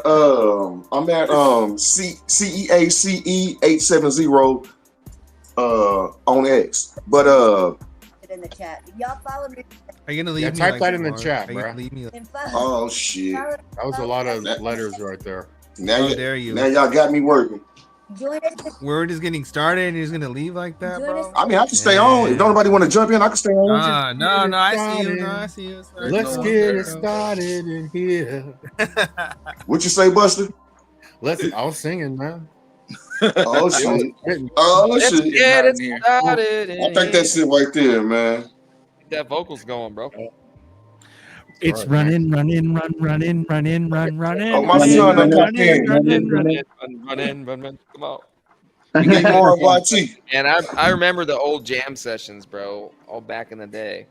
Speaker 10: I'm at CEACE870 on X. But
Speaker 6: In the chat. Y'all follow me.
Speaker 12: Are you gonna leave me?
Speaker 3: Type
Speaker 12: like
Speaker 3: that in the
Speaker 12: Marv?
Speaker 3: chat,
Speaker 12: Are you
Speaker 3: bro.
Speaker 12: gonna leave me?
Speaker 10: oh shit.
Speaker 3: That was a lot of letters right there.
Speaker 10: Now
Speaker 12: How dare you?
Speaker 10: Now y'all got me working.
Speaker 6: Join us.
Speaker 12: We're just getting started and he's gonna leave like that, bro.
Speaker 10: I mean, I can stay on. If nobody want to jump in, I can stay on.
Speaker 12: No, I see you. No, I see you.
Speaker 3: Let's get it started in here.
Speaker 10: What you say, Buster?
Speaker 3: Listen, I was singing, man.
Speaker 10: Oh shit! Oh
Speaker 11: Let's
Speaker 10: shit!
Speaker 11: get it started.
Speaker 10: I think that's it right there, man.
Speaker 11: Get that vocals going, bro.
Speaker 2: It's running.
Speaker 10: Oh, my son done got in.
Speaker 11: Run. Come on.
Speaker 10: Need more YT.
Speaker 11: And I remember the old jam sessions, bro, all back in the day.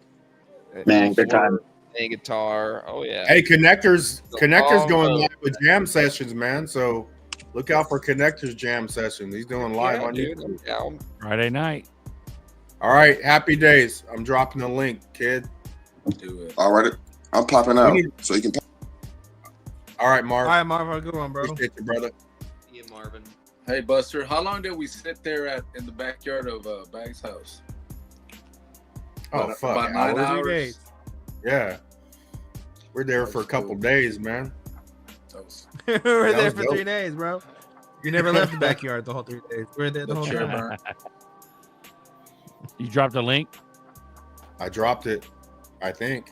Speaker 9: Man, good time.
Speaker 11: Playing guitar. Oh yeah.
Speaker 3: Hey, Connectors going live with jam sessions, man. So look out for Connectors jam sessions. He's doing live on YouTube.
Speaker 2: Friday night.
Speaker 3: All right, happy days. I'm dropping the link, kid.
Speaker 7: Do it.
Speaker 10: All right, I'm popping out so you can.
Speaker 3: All right, Marv.
Speaker 12: All right, Marv, have a good one, bro.
Speaker 3: Appreciate you, brother.
Speaker 11: Yeah, Marvin.
Speaker 7: Hey, Buster, how long did we sit there in the backyard of Bag's house?
Speaker 3: Oh, fuck.
Speaker 7: About 9
Speaker 3: hours?
Speaker 7: hours.
Speaker 12: 3 days.
Speaker 3: Yeah. We're there for a couple days, man.
Speaker 12: We were
Speaker 3: That
Speaker 12: there
Speaker 3: was
Speaker 12: for
Speaker 3: dope.
Speaker 12: 3 days, bro. You never left the backyard the whole 3 days. We were there the whole
Speaker 7: Sure,
Speaker 12: time.
Speaker 2: You dropped a link?
Speaker 3: I dropped it, I think.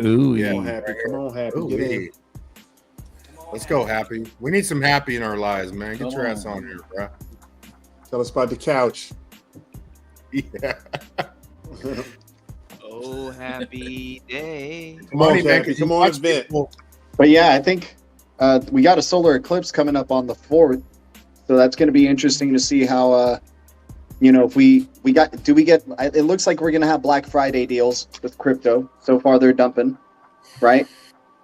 Speaker 2: Ooh,
Speaker 3: Yeah.
Speaker 8: Come on, Happy. Come on, Happy.
Speaker 3: Ooh,
Speaker 8: Get in.
Speaker 3: wee. Let's go, Happy. We need some Happy in our lives, man. Get your ass on here, bro.
Speaker 8: Tell us about the couch.
Speaker 3: Yeah.
Speaker 11: Oh, happy day.
Speaker 8: Come on,
Speaker 3: Money
Speaker 8: Happy.
Speaker 3: makers,
Speaker 8: Come
Speaker 3: you
Speaker 8: on,
Speaker 3: watch
Speaker 8: Vent.
Speaker 3: people-
Speaker 9: But yeah, I think we got a solar eclipse coming up on the 4th, so that's going to be interesting to see how if we get. It looks like we're going to have Black Friday deals with crypto. So far, they're dumping, right?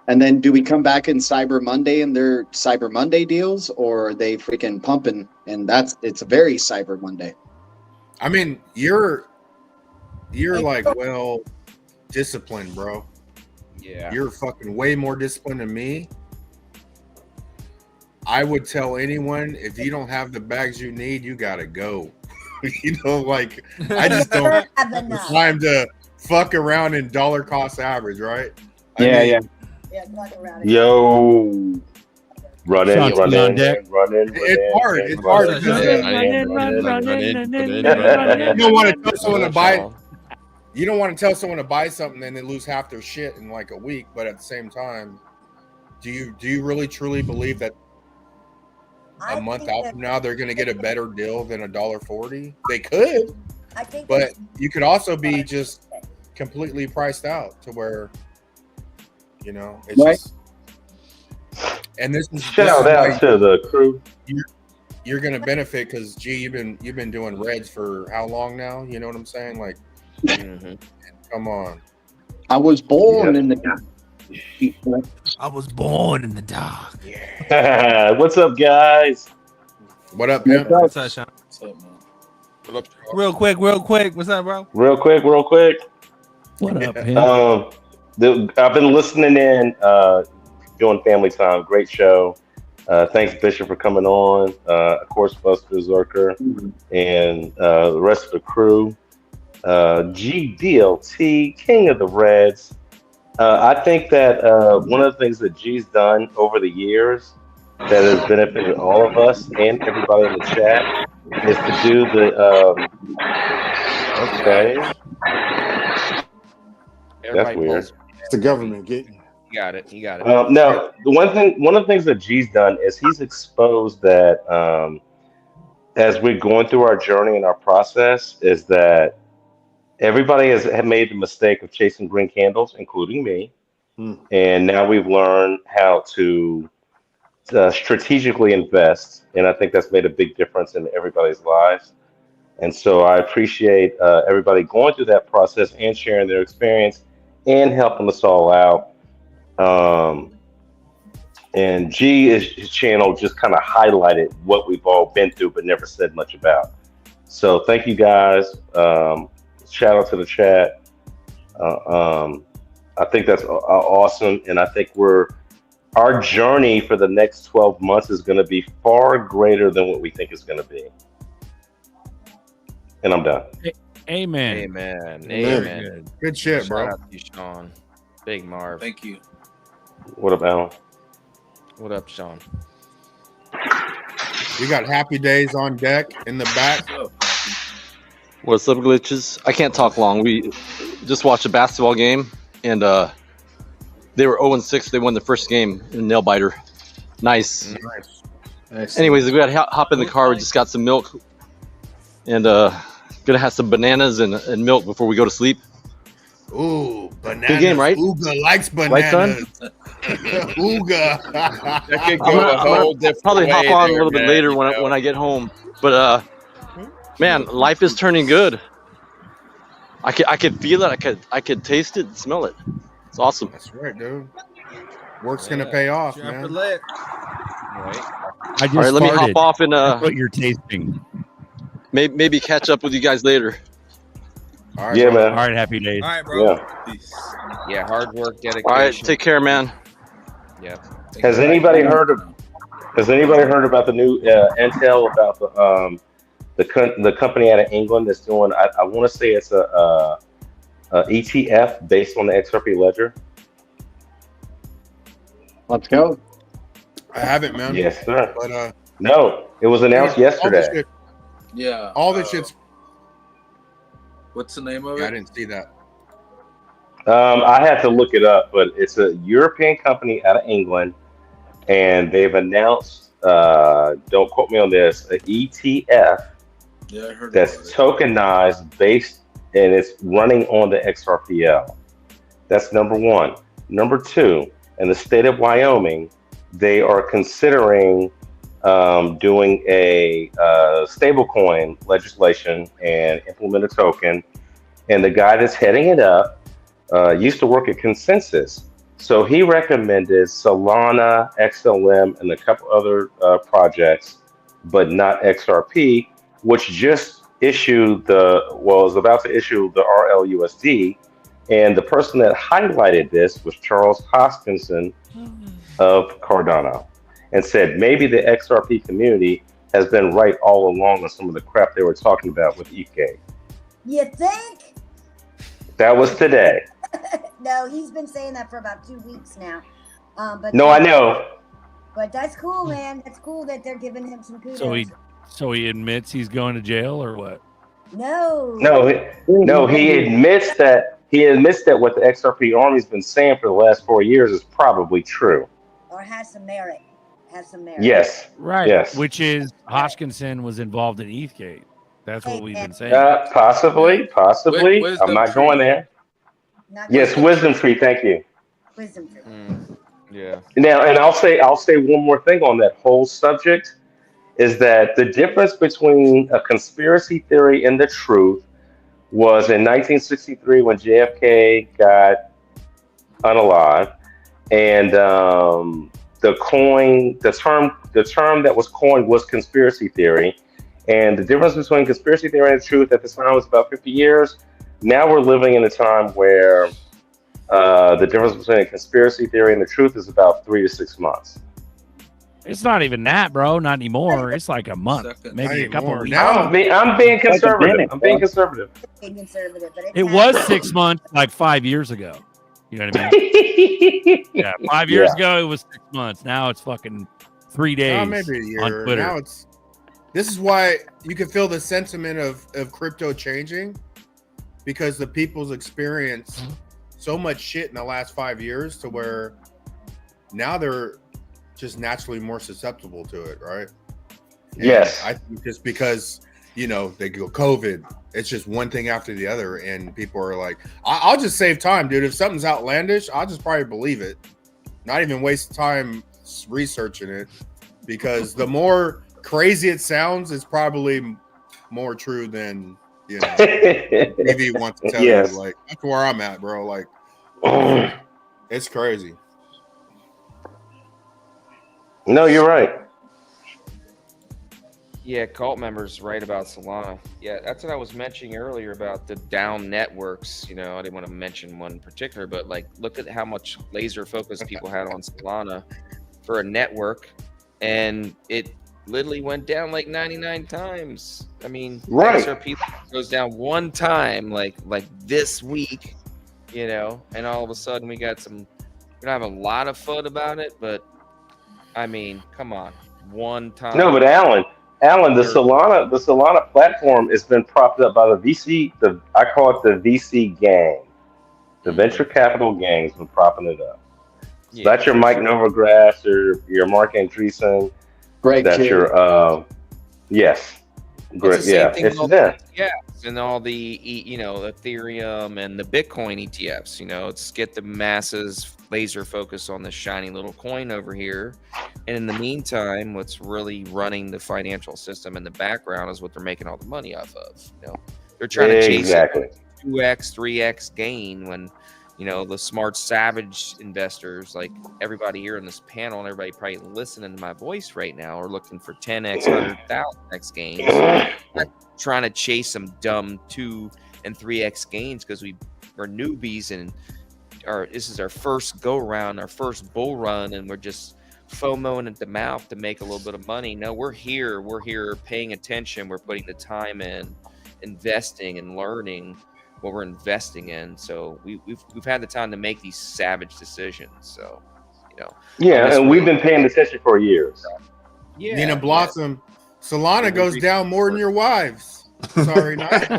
Speaker 9: And then do we come back in Cyber Monday and they're Cyber Monday deals, or are they freaking pumping? And it's a very Cyber Monday.
Speaker 3: I mean, you're like well disciplined, bro.
Speaker 11: Yeah.
Speaker 3: You're fucking way more disciplined than me. I would tell anyone, if you don't have the bags you need, you gotta go. You know, like I just don't have time to fuck around in dollar cost average, right?
Speaker 9: Yeah.
Speaker 13: Yo, running.
Speaker 3: It's hard. It's hard. You don't want to tell someone to buy. You don't want to tell someone to buy something and they lose half their shit in like a week. But at the same time, do you really truly believe that a month out from now they're going to get a better deal than $1.40? They could, but you could also be just completely priced out to where it's just. And this is
Speaker 13: shout out to the crew.
Speaker 3: You're going to benefit because you've been doing reds for how long now? You know what I'm saying? Like, come on.
Speaker 9: I was born in the dark.
Speaker 12: I was born in the dark.
Speaker 13: What's up, guys?
Speaker 3: What up, man?
Speaker 12: What's up, Sean?
Speaker 7: What's up, man?
Speaker 11: What up,
Speaker 12: Real quick. What's up, bro?
Speaker 13: Real quick.
Speaker 2: What up, man?
Speaker 13: I've been listening in, doing family time. Great show. Thanks, Bishop, for coming on. Of course, Buster, Zerker, and the rest of the crew. GDLT, King of the Reds. I think that one of the things that G's done over the years that has benefited all of us and everybody in the chat is to do the That's weird.
Speaker 8: It's the government.
Speaker 11: You got it.
Speaker 13: No, one of the things that G's done is he's exposed that as we're going through our journey and our process, is that everybody has made the mistake of chasing green candles, including me. And now we've learned how to strategically invest, and I think that's made a big difference in everybody's lives. And so I appreciate everybody going through that process and sharing their experience and helping us all out. And his channel just kind of highlighted what we've all been through, but never said much about. So thank you guys. Shout out to the chat. I think that's awesome, and I think our journey for the next 12 months is going to be far greater than what we think it's going to be. And I'm done.
Speaker 2: Amen.
Speaker 11: Amen.
Speaker 3: Good shit, bro.
Speaker 11: Shout out to you, Sean. Big Marv.
Speaker 7: Thank you.
Speaker 13: What up, Alan?
Speaker 11: What up, Sean?
Speaker 3: We got Happy Days on deck in the back.
Speaker 14: What's up, glitches? I can't talk long. We just watched a basketball game, and they were 0-6. They won the first game in nail biter. Nice. Anyways, we got to hop in the car. We just got some milk, and gonna have some bananas and milk before we go to sleep.
Speaker 3: Ooh, bananas.
Speaker 14: Good game, right?
Speaker 3: Ooga likes bananas.
Speaker 14: Right, son?
Speaker 3: Ooga.
Speaker 11: That could go a whole different
Speaker 14: probably hop
Speaker 11: way
Speaker 14: on
Speaker 11: there,
Speaker 14: a little bit
Speaker 11: man,
Speaker 14: later
Speaker 11: you know?
Speaker 14: when I get home. But man, life is turning good. I could feel it. I could taste it and smell it. It's awesome.
Speaker 3: That's right, dude. Work's gonna pay off, man.
Speaker 2: I just
Speaker 14: All right, let me hop
Speaker 2: farted.
Speaker 14: off and
Speaker 2: That's what you're tasting.
Speaker 14: maybe catch up with you guys later.
Speaker 3: All right,
Speaker 13: Yeah,
Speaker 3: bro.
Speaker 13: man.
Speaker 2: All right, happy days.
Speaker 12: All right, bro.
Speaker 13: Yeah.
Speaker 11: Yeah, hard work, dedication.
Speaker 14: All right, take care, man.
Speaker 11: Yeah.
Speaker 13: Has anybody heard about the new intel about the company out of England that's doing? I want to say it's a ETF based on the XRP ledger.
Speaker 9: Let's go.
Speaker 3: I haven't, man.
Speaker 13: Yes, sir.
Speaker 3: But
Speaker 13: No, it was announced yesterday.
Speaker 7: Yeah.
Speaker 3: All this shit's.
Speaker 7: What's the name of
Speaker 3: Yeah, I
Speaker 7: it?
Speaker 3: didn't see that.
Speaker 13: I had to look it up, but it's a European company out of England, and they've announced. Don't quote me on this. An ETF
Speaker 7: Yeah, I heard
Speaker 13: that's
Speaker 7: about it.
Speaker 13: tokenized based, and it's running on the XRPL. That's number one. Number two, in the state of Wyoming, they are considering doing a stablecoin legislation and implement a token. And the guy that's heading it up used to work at Consensus. So he recommended Solana, XLM, and a couple other projects, but not XRP, which just issued was about to issue the RLUSD. And the person that highlighted this was Charles Hoskinson of Cardano, and said maybe the XRP community has been right all along on some of the crap they were talking about with ETH.
Speaker 6: You think?
Speaker 13: That was today.
Speaker 6: No, he's been saying that for about 2 weeks now. But
Speaker 13: No, I know.
Speaker 6: But that's cool, man. That's cool that they're giving him some kudos.
Speaker 2: So he admits he's going to jail or what?
Speaker 6: No.
Speaker 13: No, he admits that what the XRP Army's been saying for the last 4 years is probably true.
Speaker 6: Or has some merit.
Speaker 13: Yes.
Speaker 2: Right.
Speaker 13: Yes.
Speaker 2: Which is Hoskinson was involved in ETHgate. That's what we've been saying.
Speaker 13: Possibly.
Speaker 7: Wisdom
Speaker 13: I'm not
Speaker 7: tree.
Speaker 13: going there. Yes, wisdom tree. Thank you.
Speaker 6: Wisdom tree.
Speaker 11: Yeah.
Speaker 13: Now, and I'll say one more thing on that whole subject is that the difference between a conspiracy theory and the truth was in 1963 when JFK got unalived, and the term that was coined was conspiracy theory, and the difference between conspiracy theory and truth at the time was about 50 years. Now we're living in a time where the difference between a conspiracy theory and the truth is about 3 to 6 months.
Speaker 2: It's not even that, bro. Not anymore. It's like a month, maybe a couple of weeks.
Speaker 13: I'm being conservative. I'm being conservative.
Speaker 6: Being conservative, but
Speaker 2: It was 6 months like 5 years ago. You know what I mean? Yeah, 5 years ago it was 6 months. Now it's fucking 3 days.
Speaker 3: Maybe a year.
Speaker 2: On Twitter.
Speaker 3: Now this is why you can feel the sentiment of crypto changing, because the people's experience so much shit in the last 5 years to where now they're just naturally more susceptible to it, right? And
Speaker 13: yes.
Speaker 3: I think just because, they go COVID, it's just one thing after the other, and people are like, I'll just save time, dude. If something's outlandish, I'll just probably believe it. Not even waste time researching it because the more crazy it sounds, it's probably more true than TV wants to tell
Speaker 13: Yes.
Speaker 3: you. Like that's where I'm at, bro. Like it's crazy.
Speaker 13: No, you're right.
Speaker 11: Yeah, cult members right about Solana. Yeah, that's what I was mentioning earlier about the down networks. I didn't want to mention one in particular, but like, look at how much laser focus people had on Solana for a network, and it literally went down like 99 times. I mean,
Speaker 13: right.
Speaker 11: XRP goes down one time, like this week, and all of a sudden we got we don't have a lot of fun about it, but I mean, come on, one time.
Speaker 13: No, but Alan, the Solana platform has been propped up by the VC. I call it the VC gang, the venture capital gang has been propping it up. So that's your Mike Novogratz or your Mark Andreessen.
Speaker 8: Great.
Speaker 13: That's your yes. Great. Yeah, it's them.
Speaker 11: Yeah, and all the Ethereum and the Bitcoin ETFs. It's get the masses laser focus on the shiny little coin over here, and in the meantime, what's really running the financial system in the background is what they're making all the money off of. They're trying to chase 2x, 3x gain when the smart savage investors like everybody here in this panel and everybody probably listening to my voice right now are looking for 10x, 100,000x gains. Not trying to chase some dumb 2 and 3x gains because we're newbies and this is our first go around, our first bull run, and we're just FOMOing at the mouth to make a little bit of money. No, we're here paying attention, we're putting the time in, investing and learning what we're investing in. So we've had the time to make these savage decisions. So
Speaker 13: yeah, and we've been paying attention for years.
Speaker 11: Yeah,
Speaker 3: Nina Blossom, Solana goes down more than your wives. Sorry, not
Speaker 11: That's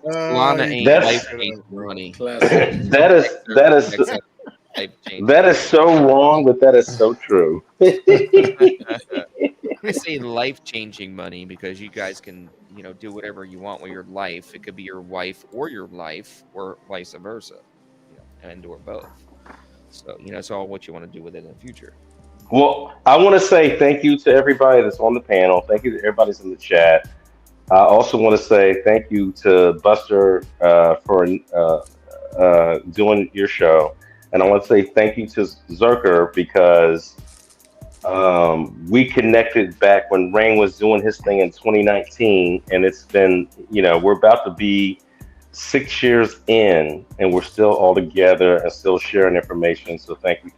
Speaker 11: Solana ain't life-changing money.
Speaker 13: That is so wrong, but that is so true.
Speaker 11: I say life-changing money because you guys can, do whatever you want with your life. It could be your wife or your life, or vice versa, and or both. So it's all what you want to do with it in the future.
Speaker 13: Well, I want to say thank you to everybody that's on the panel. Thank you to everybody that's in the chat. I also want to say thank you to Buster for doing your show. And I want to say thank you to ZRK because we connected back when Rain was doing his thing in 2019. And it's been, we're about to be 6 years in and we're still all together and still sharing information. So thank you.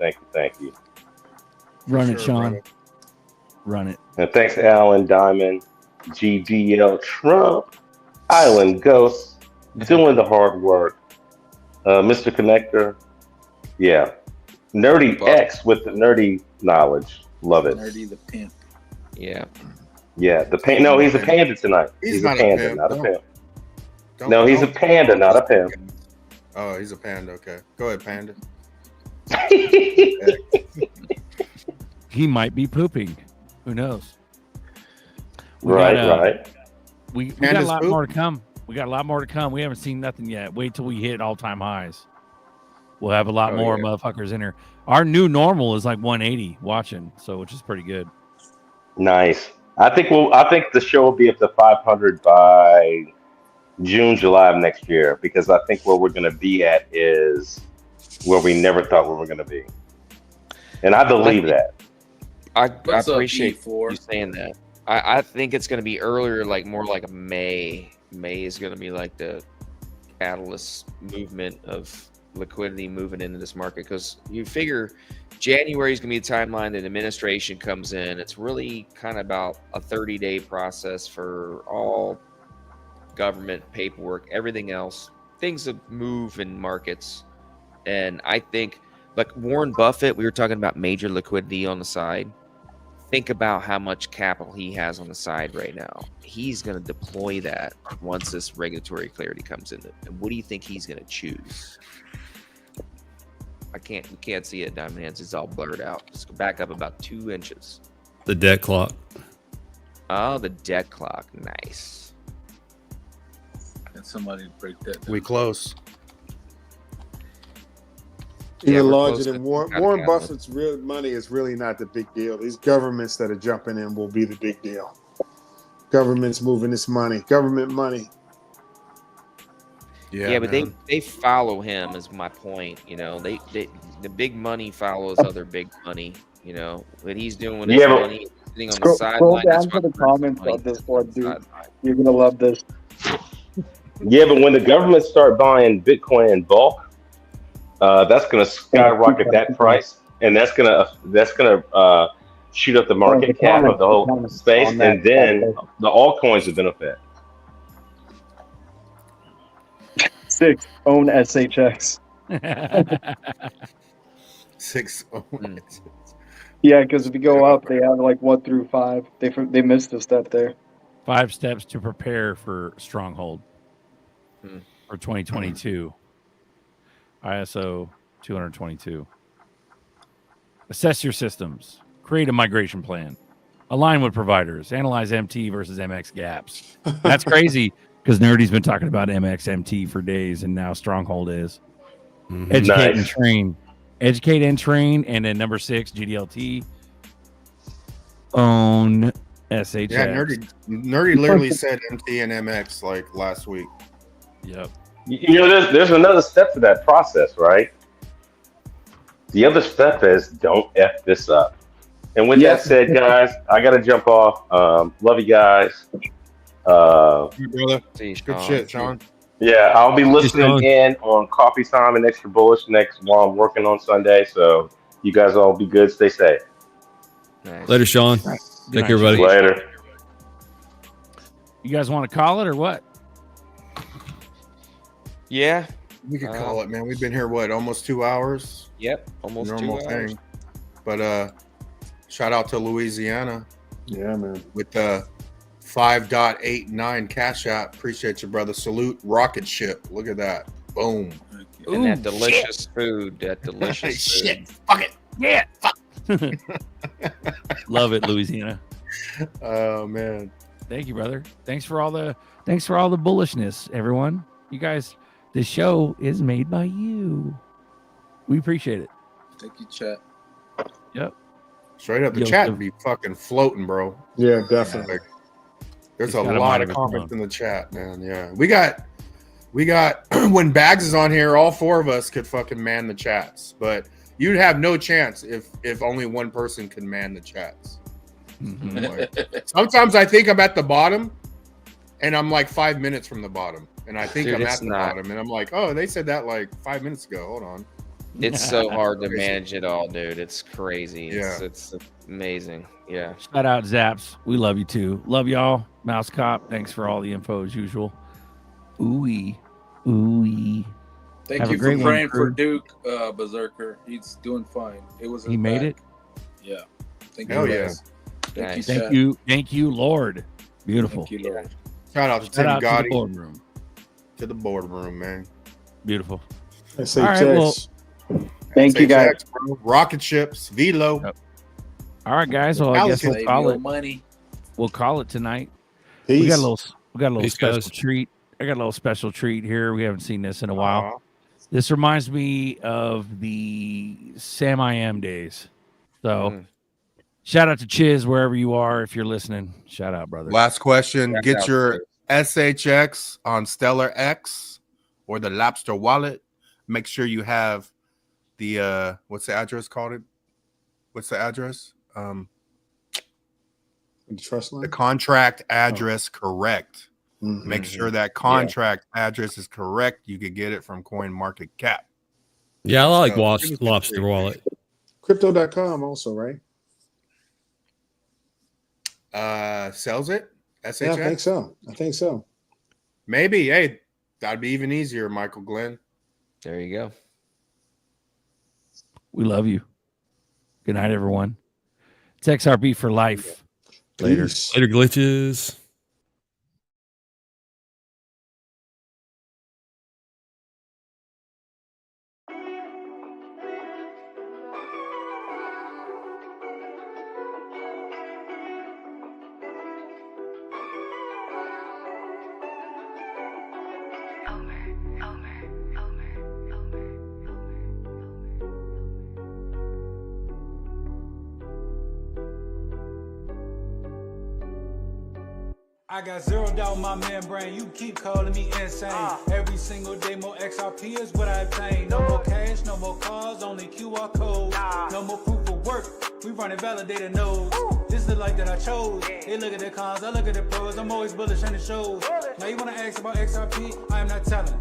Speaker 2: Run it, Sean. Run it.
Speaker 13: And thanks to Alan, Diamond, GDL Trump, Island Ghost, doing the hard work. Mr. Connector. Yeah. Nerdy X with the nerdy knowledge. Love it.
Speaker 7: Nerdy the pimp.
Speaker 11: Yeah.
Speaker 13: Yeah. No, he's a panda tonight. He's a panda, not a pimp. No, he's a panda, not a pimp.
Speaker 3: Oh, he's a panda. Okay. Go ahead, panda.
Speaker 2: He might be pooping. Who knows?
Speaker 13: Right.
Speaker 2: We got a lot more to come. We haven't seen nothing yet. Wait till we hit all-time highs. We'll have a lot more motherfuckers in here. Our new normal is like 180 watching, so which is pretty good.
Speaker 13: Nice. I think the show will be up to 500 by June, July of next year, because I think where we're going to be at is where we never thought we were going to be. And I believe that.
Speaker 11: I appreciate you saying that. I think it's going to be earlier, like more like a May. May is going to be like the catalyst movement of liquidity moving into this market, because you figure January is going to be the timeline that administration comes in. It's really kind of about a 30-day process for all government paperwork, everything else, things that move in markets. And I think, like Warren Buffett, we were talking about major liquidity on the side. Think about how much capital he has on the side right now. He's going to deploy that once this regulatory clarity comes in. And what do you think he's going to choose? We can't see it, Diamond Hands. It's all blurred out. Just back up about 2 inches.
Speaker 4: The debt clock.
Speaker 11: Oh, the debt clock. Nice.
Speaker 7: somebody to break that down.
Speaker 3: We close.
Speaker 8: Even larger than Warren Buffett's real money is really not the big deal. These governments that are jumping in will be the big deal. Government's moving this money. Government money.
Speaker 11: Yeah, but they follow him is my point. You know, they the big money follows other big money. You know, what he's doing with his money, sitting on the
Speaker 9: Scroll
Speaker 11: sideline.
Speaker 9: down to the comments on this one, dude. You're gonna love this.
Speaker 13: Yeah, but when the government start buying Bitcoin in bulk, that's going to skyrocket that price, and that's going to shoot up the market cap of the whole space, and then the altcoins will benefit.
Speaker 9: 6 own SHX.
Speaker 3: 6 own.
Speaker 9: Yeah, because if you go up, they have like 1 through 5. They missed a step there.
Speaker 2: 5 steps to prepare for Stronghold for 2022. ISO 222. Assess your systems. Create a migration plan. Align with providers. Analyze MT versus MX gaps. That's crazy because Nerdy's been talking about MX MT for days, and now Stronghold is. Educate and train. Educate and train. And then number 6, GDLT. Own SHX.
Speaker 3: Yeah, Nerdy literally said MT and MX like last week.
Speaker 2: Yep.
Speaker 13: You know, there's another step to that process, right? The other step is don't F this up. And with that said, guys, I got to jump off. Love you guys.
Speaker 3: Brother. Good shit, Sean.
Speaker 13: Yeah, I'll be listening in on Coffee Time and Extra Bullish next while I'm working on Sunday. So you guys all be good. Stay safe.
Speaker 4: Nice. Later, Sean. Take care, buddy.
Speaker 13: Later.
Speaker 2: You guys want to call it or what?
Speaker 11: Yeah.
Speaker 3: We could call it, man. We've been here, almost 2 hours?
Speaker 11: Yep, almost
Speaker 3: normal
Speaker 11: 2 hours.
Speaker 3: thing. But shout out to Louisiana.
Speaker 8: Yeah, man.
Speaker 3: With the 5.89 cash app. Appreciate you, brother. Salute rocket ship. Look at that. Boom.
Speaker 11: And that delicious food. That delicious
Speaker 3: shit.
Speaker 11: food.
Speaker 3: Fuck it.
Speaker 2: Yeah. Love it, Louisiana.
Speaker 3: Oh man.
Speaker 2: Thank you, brother. Thanks for all the bullishness, everyone. You guys, this show is made by you. We appreciate it.
Speaker 7: Thank you, chat.
Speaker 2: Yep.
Speaker 3: Straight up, the chat be fucking floating, bro.
Speaker 8: Yeah, definitely.
Speaker 3: There's a lot of comments in the chat, man. Yeah, we got when Bags is on here, all 4 of us could fucking man the chats, but you'd have no chance if only one person could man the chats.
Speaker 2: Mm-hmm.
Speaker 3: Like, sometimes I think I'm at the bottom, and I'm like 5 minutes from the bottom, and I think I'm at the bottom, and I'm like, oh, they said that like 5 minutes ago. Hold on.
Speaker 11: It's so hard to manage it all, dude. It's crazy. It's amazing. Yeah.
Speaker 2: Shout out Zaps. We love you too. Love y'all. Mouse Cop. Thanks for all the info as usual. Ooh-wee. Ooh-wee.
Speaker 7: Thank you for praying for Duke, Berserker. He's doing fine. It was
Speaker 2: he made it.
Speaker 7: Yeah. Thank
Speaker 3: you.
Speaker 7: Guys.
Speaker 2: Thank you, Lord. Beautiful.
Speaker 7: Thank you, Lord.
Speaker 3: Shout out to Tim Gotti.
Speaker 2: To the boardroom.
Speaker 3: To the boardroom, man.
Speaker 2: Beautiful.
Speaker 8: SHX. All right, well,
Speaker 9: thank you, guys.
Speaker 3: Bro. Rocket ships, Velo.
Speaker 2: Yep. All right, guys. Well, I guess we'll call it.
Speaker 7: Money.
Speaker 2: We'll call it tonight.
Speaker 8: Peace.
Speaker 2: We got a little
Speaker 4: Peace,
Speaker 2: special
Speaker 4: guys.
Speaker 2: treat. I got a little special treat here. We haven't seen this in a while. This reminds me of the Sam I Am days. So, shout out to Chiz wherever you are. If you're listening, shout out, brother.
Speaker 3: Last question: get your SHX on Stellar X or the Lobster wallet. Make sure you have the what's the address called? What's the address?
Speaker 8: The trust line?
Speaker 3: The contract address correct.
Speaker 8: Mm-hmm.
Speaker 3: Make sure that contract address is correct. You could get it from CoinMarketCap.
Speaker 4: Yeah, I like Lobster Wallet.
Speaker 8: Crypto.com also, right?
Speaker 3: Sells it? SHX?
Speaker 8: Yeah, I think so.
Speaker 3: Maybe. Hey, that'd be even easier, Michael Glenn.
Speaker 11: There you go.
Speaker 2: We love you. Good night, everyone. It's XRB for life. Later.
Speaker 4: Later, glitches.
Speaker 15: I got zeroed out my membrane, you keep calling me insane. Every single day more XRP is what I obtain. No more cash, no more cars, only QR codes. No more proof of work, we running validated nodes. This is the life that I chose. They look at the cons, I look at the pros. I'm always bullish on the shows. Now you wanna ask about XRP, I am not telling.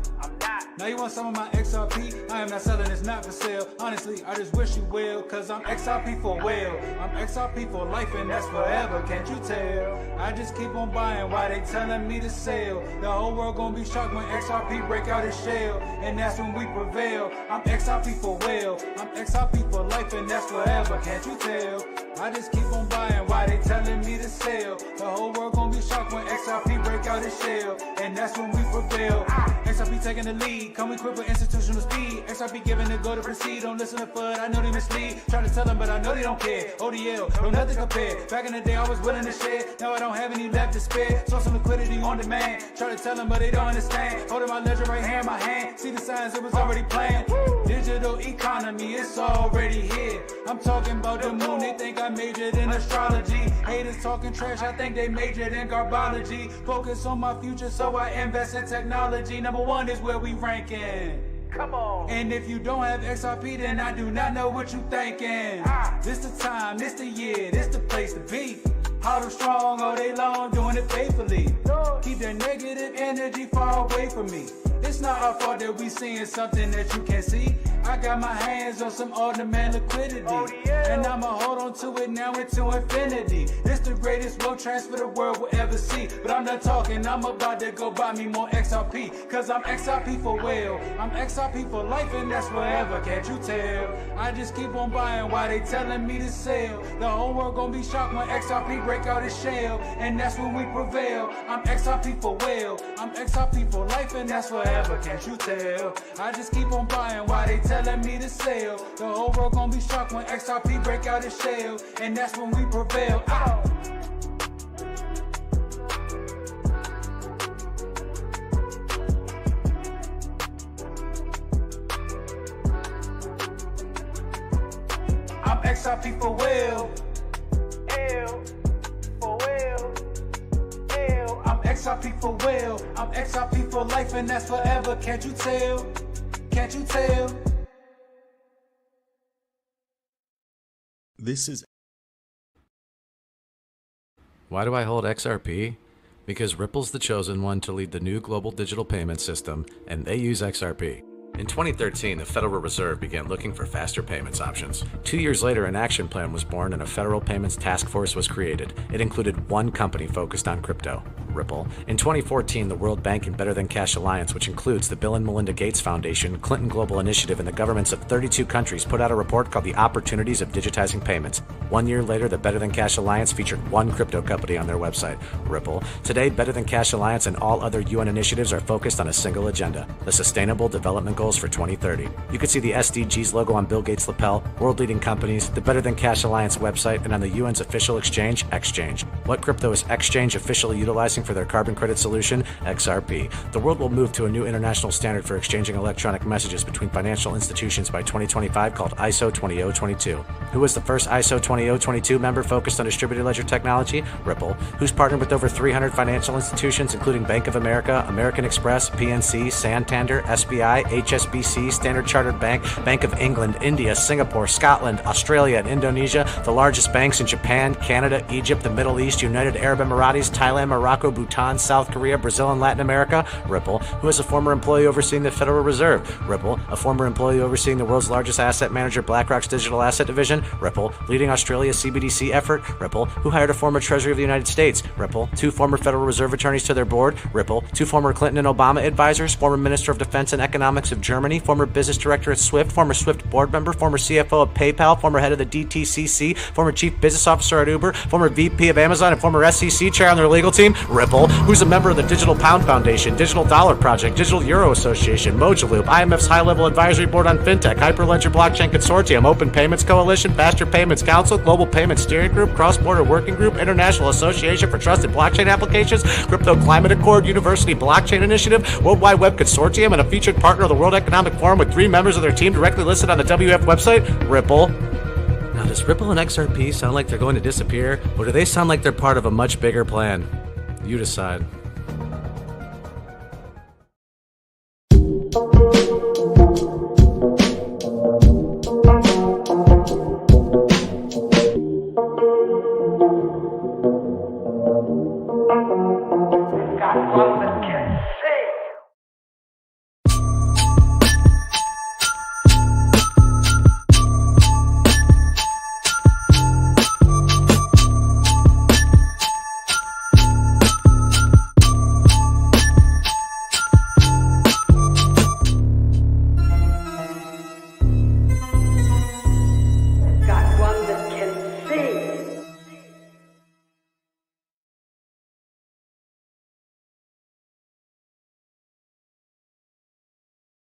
Speaker 15: Now you want some of my XRP, I am not selling, it's not for sale. Honestly, I just wish you well, cause I'm XRP for well. I'm XRP for life and that's forever, can't you tell? I just keep on buying while they telling me to sell. The whole world gonna be shocked when XRP break out its shell, and that's when we prevail. I'm XRP for well, I'm XRP for life and that's forever, can't you tell? I just keep on buying while they telling me to sell. The whole world gonna be shocked when XRP break out its shell, and that's when we prevail. XRP taking the lead, come equipped with institutional speed. XRP giving the go to proceed, don't listen to FUD, I know they mislead. Try to tell them but I know they don't care. ODL, no nothing compared. Back in the day I was willing to share, now I don't have any left to spare. Source some liquidity on demand, try to tell them but they don't understand. Holding my ledger right here in my hand, see the signs it was already planned. Digital economy, it's already here. I'm talking about the moon, they think I majored in astrology. Haters talking trash, I think they majored in garbology. Focus on my future, so I invest in technology. Number one is where we ranking. Come on. And if you don't have XRP, then I do not know what you thinking. This the time, this the year, this the place to be. Hard or strong all day long, doing it faithfully. Keep that negative energy far away from me. It's not our fault that we seeing something that you can't see. I got my hands on some on-demand liquidity, and I'ma hold on to it now into infinity. This the greatest wealth transfer the world will ever see. But I'm not talking, I'm about to go buy me more XRP, cause I'm XRP for well, I'm XRP for life and that's forever, can't you tell? I just keep on buying while they telling me to sell. The whole world gonna be shocked when XRP break out its shell, and that's when we prevail. I'm XRP for well, I'm XRP for life and that's forever, can't you tell? I just keep on buying while they telling me to sell. The whole world gonna be shocked when XRP break out its shell, and that's when we prevail. I'm XRP for well, for well, I'm XRP for well, I'm XRP for life and that's forever, can't you tell? Can't you tell?
Speaker 16: This is.
Speaker 17: Why do I hold XRP? Because Ripple's the chosen one to lead the new global digital payment system, and they use XRP. In 2013, the Federal Reserve began looking for faster payments options. 2 years later, an action plan was born and a federal payments task force was created. It included one company focused on crypto, Ripple. In 2014, the World Bank and Better Than Cash Alliance, which includes the Bill and Melinda Gates Foundation, Clinton Global Initiative, and the governments of 32 countries, put out a report called The Opportunities of Digitizing Payments. 1 year later, the Better Than Cash Alliance featured one crypto company on their website, Ripple. Today, Better Than Cash Alliance and all other UN initiatives are focused on a single agenda, the Sustainable Development Goals for 2030. You can see the SDGs logo on Bill Gates' lapel, world-leading companies, the Better Than Cash Alliance website, and on the UN's official exchange, Exchange. What crypto is Exchange officially utilizing for their carbon credit solution? XRP. The world will move to a new international standard for exchanging electronic messages between financial institutions by 2025 called ISO 20022. Who was the first ISO 20022 member focused on distributed ledger technology? Ripple. Who's partnered with over 300 financial institutions, including Bank of America, American Express, PNC, Santander, SBI, HSBC, Standard Chartered Bank, Bank of England, India, Singapore, Scotland, Australia, and Indonesia, the largest banks in Japan, Canada, Egypt, the Middle East, United Arab Emirates, Thailand, Morocco, Bhutan, South Korea, Brazil, and Latin America? Ripple. Who is a former employee overseeing the Federal Reserve? Ripple. A former employee overseeing the world's largest asset manager, BlackRock's digital asset division? Ripple. Leading Australia's CBDC effort? Ripple. Who hired a former Treasury of the United States? Ripple. 2 former Federal Reserve attorneys to their board? Ripple. 2 former Clinton and Obama advisors, former Minister of Defense and Economics of Germany, former business director at Swift, former Swift board member, former CFO of PayPal, former head of the DTCC, former chief business officer at Uber, former VP of Amazon, and former SEC chair on their legal team? Ripple. Who's a member of the Digital Pound Foundation, Digital Dollar Project, Digital Euro Association, Mojaloop, IMF's high-level advisory board on fintech, Hyperledger Blockchain Consortium, Open Payments Coalition, Faster Payments Council, Global Payments Steering Group, Cross-Border Working Group, International Association for Trusted Blockchain Applications, Crypto Climate Accord, University Blockchain Initiative, World Wide Web Consortium, and a featured partner of the World Economic Forum with 3 members of their team directly listed on the WF website? Ripple. Now, does Ripple and XRP sound like they're going to disappear, or do they sound like they're part of a much bigger plan? You decide.